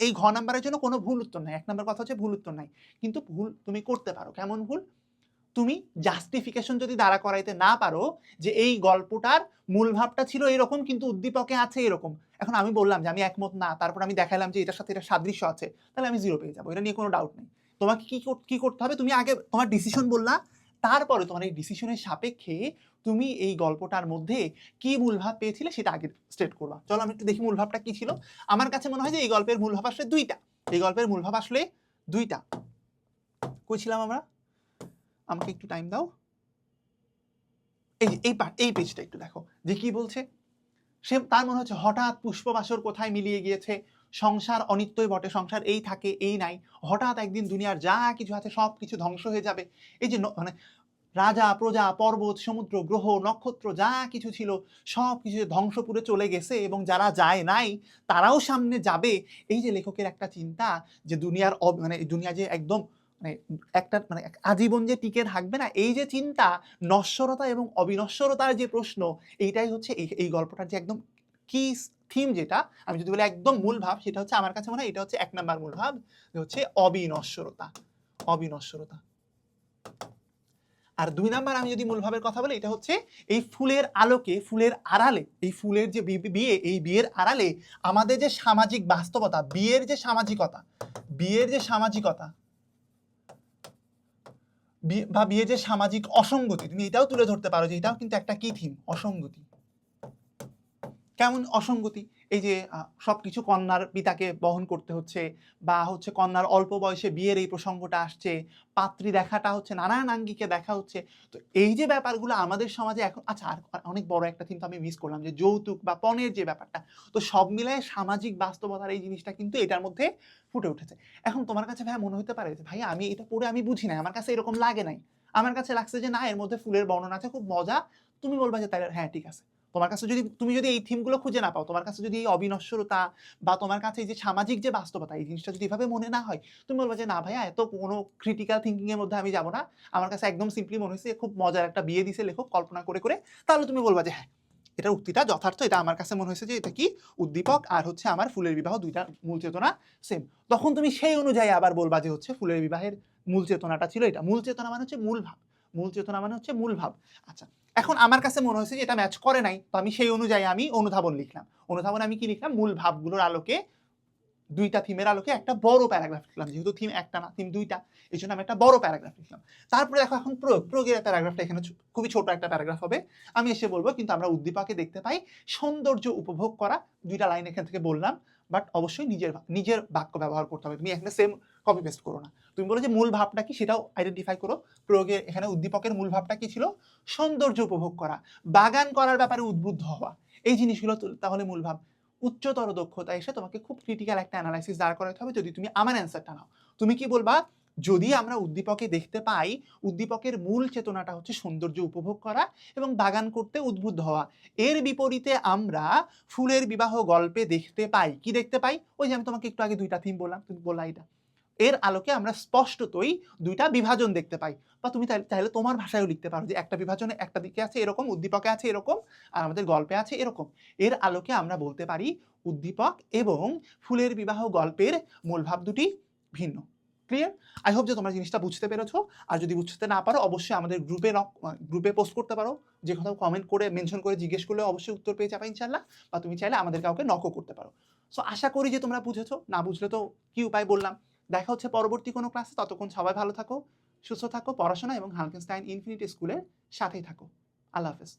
S1: এই ঘ নাম্বারের জন্য কোনো ভুল উত্তর নাই। 1 নাম্বার কথা হচ্ছে ভুল উত্তর নাই। কিন্তু ভুল তুমি করতে পারো। কেমন ভুল? তুমি জাস্টিফিকেশন যদি দাঁড়া করাইতে না পারো যে এই গল্পটার মূল ভাবটা ছিল এরকম কিন্তু উদ্দীপকে আছে এরকম। এখন আমি বললাম যে আমি একমত না, তারপর আমি দেখালাম যে এটার সাথে এটা সাদৃশ্য আছে, তাহলে আমি 0 পেয়ে যাবো। এটা নিয়ে কোনো ডাউট নেই। তোমাকে কি করতে হবে? তুমি আগে তোমার ডিসিশন বললা, তারপরে তোমার এই ডিসিশনের সাপেক্ষে তুমি এই গল্পটার মধ্যে কি মূল ভাব পেয়েছিলে সেটা আগে স্টেট করবা। চলো আমি একটু দেখি মূল ভাবটা কি ছিল। আমার কাছে মনে হয় যে এই গল্পের মূল ভাব আসলে 2টা। এই গল্পের মূল ভাব আসলে 2টা। কই ছিলাম আমরা? আমাকে একটু টাইম দাও। এই পেজটা একটু দেখো যে কি বলছে। সে তার মনে হচ্ছে হঠাৎ পুষ্পবাসর কোথায় মিলিয়ে গিয়েছে, সংসার অনিত্যই বটে, সংসার এই থাকে এই নাই, হঠাৎ একদিন দুনিয়ার যা কিছু আছে সব কিছু ধ্বংস হয়ে যাবে। এই যে মানে রাজা প্রজা পর্বত সমুদ্র গ্রহ নক্ষত্র যা কিছু ছিল সব কিছু ধ্বংসপুরে চলে গেছে, এবং যারা যায় নাই তারাও সামনে যাবে। এই যে লেখকের একটা চিন্তা যে দুনিয়ার মানে দুনিয়া যে একদম মানে একটা মানে আজীবন যে টিকে থাকবে না, এই যে চিন্তা, নশ্বরতা এবং অবিনশ্বরতার যে প্রশ্ন, এইটাই হচ্ছে এই গল্পটার যে একদম কি থিম, যেটা আমি যদি বলি একদম মূল ভাব, সেটা হচ্ছে আমার কাছে মনে হয় এটা হচ্ছে 1 নাম্বার মূল ভাব, হচ্ছে অবিনশ্বরতা। অবিনশ্বরতা। আর 2 নাম্বার আমি যদি মূল ভাবের কথা বলি, এটা হচ্ছে এই ফুলের আলোকে, ফুলের আড়ালে, এই ফুলের যে বিয়ে, এই বিয়ের আড়ালে আমাদের যে সামাজিক বাস্তবতা, বিয়ের যে সামাজিকতা, বিয়ের যে সামাজিকতা বা বিয়ের যে সামাজিক অসঙ্গতি, তুমি এটাও তুলে ধরতে পারো যে এটাও কিন্তু একটা কি থিম, অসঙ্গতি। কেমন অসঙ্গতি? এই যে সবকিছু কন্যার পিতাকে বহন করতে হচ্ছে, বা হচ্ছে কন্যার অল্প বয়সে বিয়ের এই প্রসঙ্গটা আসছে, পাত্রী দেখাটা হচ্ছে, নানান আঙ্গিকে দেখা হচ্ছে। তো এই যে ব্যাপারগুলো আমাদের সমাজে এখন, আচ্ছা আর অনেক বড় একটা থিম তো আমি মিস করলাম, যে যৌতুক বা পণের যে ব্যাপারটা। তো সব মিলায় সামাজিক বাস্তবতার এই জিনিসটা কিন্তু এটার মধ্যে ফুটে উঠেছে। এখন তোমার কাছে ভাইয়া মনে হতে পারে যে ভাইয়া আমি এটা পড়ে আমি বুঝি নাই, আমার কাছে এরকম লাগে নাই, আমার কাছে লাগছে যে না এর মধ্যে ফুলের বর্ণনা আছে, খুব মজা। তুমি বলবা যে তাই, হ্যাঁ ঠিক আছে। তোমার কাছে যদি তুমি যদি এই থিমগুলো খুঁজে না পাও, তোমার কাছে যদি এই অবিনশ্বরতা বা তোমার কাছে এই যে সামাজিক যে বাস্তবতা, এই জিনিসটা যদি এভাবে মনে না হয়, তুমি বলবে যে না ভাইয়া এত কোনো ক্রিটিক্যাল থিঙ্কিং এর মধ্যে আমি যাব না, আমার কাছে একদম সিম্পলি মনে হয়েছে খুব মজার একটা বিয়ে দিছে লেখক কল্পনা করে করে, তাহলে তুমি বলবা যে হ্যাঁ এটার উক্তিটা যথার্থ, এটা আমার কাছে মনে হয়েছে যে এটা কি উদ্দীপক আর হচ্ছে আমার ফুলের বিবাহ, দুইটা মূল চেতনা সেম। তখন তুমি সেই অনুযায়ী আবার বলবা যে হচ্ছে ফুলের বিবাহের মূল চেতনাটা ছিল এটা। মূল চেতনা মানে হচ্ছে মূল ভাব, মূল চেতনা মানে হচ্ছে মূল ভাব। আচ্ছা, এখন আমার কাছে মনে হয়েছে যে এটা ম্যাচ করে নাই, তো আমি সেই অনুযায়ী আমি অনুধাবন লিখলাম। অনুধাবন আমি কি লিখলাম? মূল ভাবগুলোর আলোকে, 2টা থিমের আলোকে একটা বড় প্যারাগ্রাফ লিখলাম, যেহেতু থিম একটা না থিম 2টা, এই জন্য আমি একটা বড় প্যারাগ্রাফ লিখলাম। তারপরে দেখো এখন প্রয়োগের প্যারাগ্রাফটা এখানে খুবই ছোট একটা প্যারাগ্রাফ হবে। আমি এসে বলবো কিন্তু আমরা উদ্দীপকে দেখতে পাই সৌন্দর্য উপভোগ করা, 2টা লাইন এখান থেকে বললাম, বাট অবশ্যই নিজের বাক্য ব্যবহার করতে হবে। তুমি এখানে সেম কপি পেস্ট করো না, তুমি বলো যে মূল ভাবটা কি সেটাও আইডেন্টিফাই করো। প্রয়োগের এখানে উদ্দীপকের মূল ভাবটা কি ছিল? সৌন্দর্য উপভোগ করা, বাগান করার ব্যাপারে উদ্বুদ্ধ হওয়া, এই জিনিসগুলো তাহলে মূল ভাব। উচ্চতর দক্ষতা এসে তোমাকে খুব ক্রিটিক্যাল একটা অ্যানালাইসিস দাঁড় করাতে হবে যদি তুমি আমার অ্যান্সারটা নাও। তুমি কি বলবা? যদি আমরা উদ্দীপকে দেখতে পাই উদ্দীপকের মূল চেতনাটা হচ্ছে সৌন্দর্য উপভোগ করা এবং বাগান করতে উদ্বুদ্ধ হওয়া, এর বিপরীতে আমরা ফুলের বিবাহ গল্পে দেখতে পাই কি দেখতে পাই? ওই যে আমি তোমাকে একটু আগে 2টা থিম বললাম, তুমি বললা এটা, এর আলোকে আমরা স্পষ্টতই 2টা বিভাজন দেখতে পাই। বা তুমি চাইলে তোমার ভাষায়ও লিখতে পারো যে একটা বিভাজনে একটা দিকে আছে এরকম, উদ্দীপকে আছে এরকম, আর আমাদের গল্পে আছে এরকম। এর আলোকে আমরা বলতে পারি উদ্দীপক এবং ফুলের বিবাহ গল্পের মূল ভাব দুটি ভিন্ন। ক্লিয়ার? আই হোপ যে তোমরা জিনিসটা বুঝতে পেরেছো। আর যদি বুঝতে না পারো অবশ্যই আমাদের গ্রুপে পোস্ট করতে পারো, যে কোথাও কমেন্ট করে মেনশন করে জিজ্ঞেস করলে অবশ্যই উত্তর পেয়ে যাবে ইনশাল্লাহ। বা তুমি চাইলে আমাদের কাউকে নকও করতে পারো। সো আশা করি যে তোমরা বুঝেছো, না বুঝলে তো কি উপায় বললাম। দেখা হচ্ছে পরবর্তী কোনো ক্লাসে, ততক্ষণ সবাই ভালো থাকো, সুস্থ থাকো, পড়াশোনা এবং হালকেনস্টাইন ইনফিনিটি স্কুলের সাথেই থাকো। আল্লাহ হাফেজ।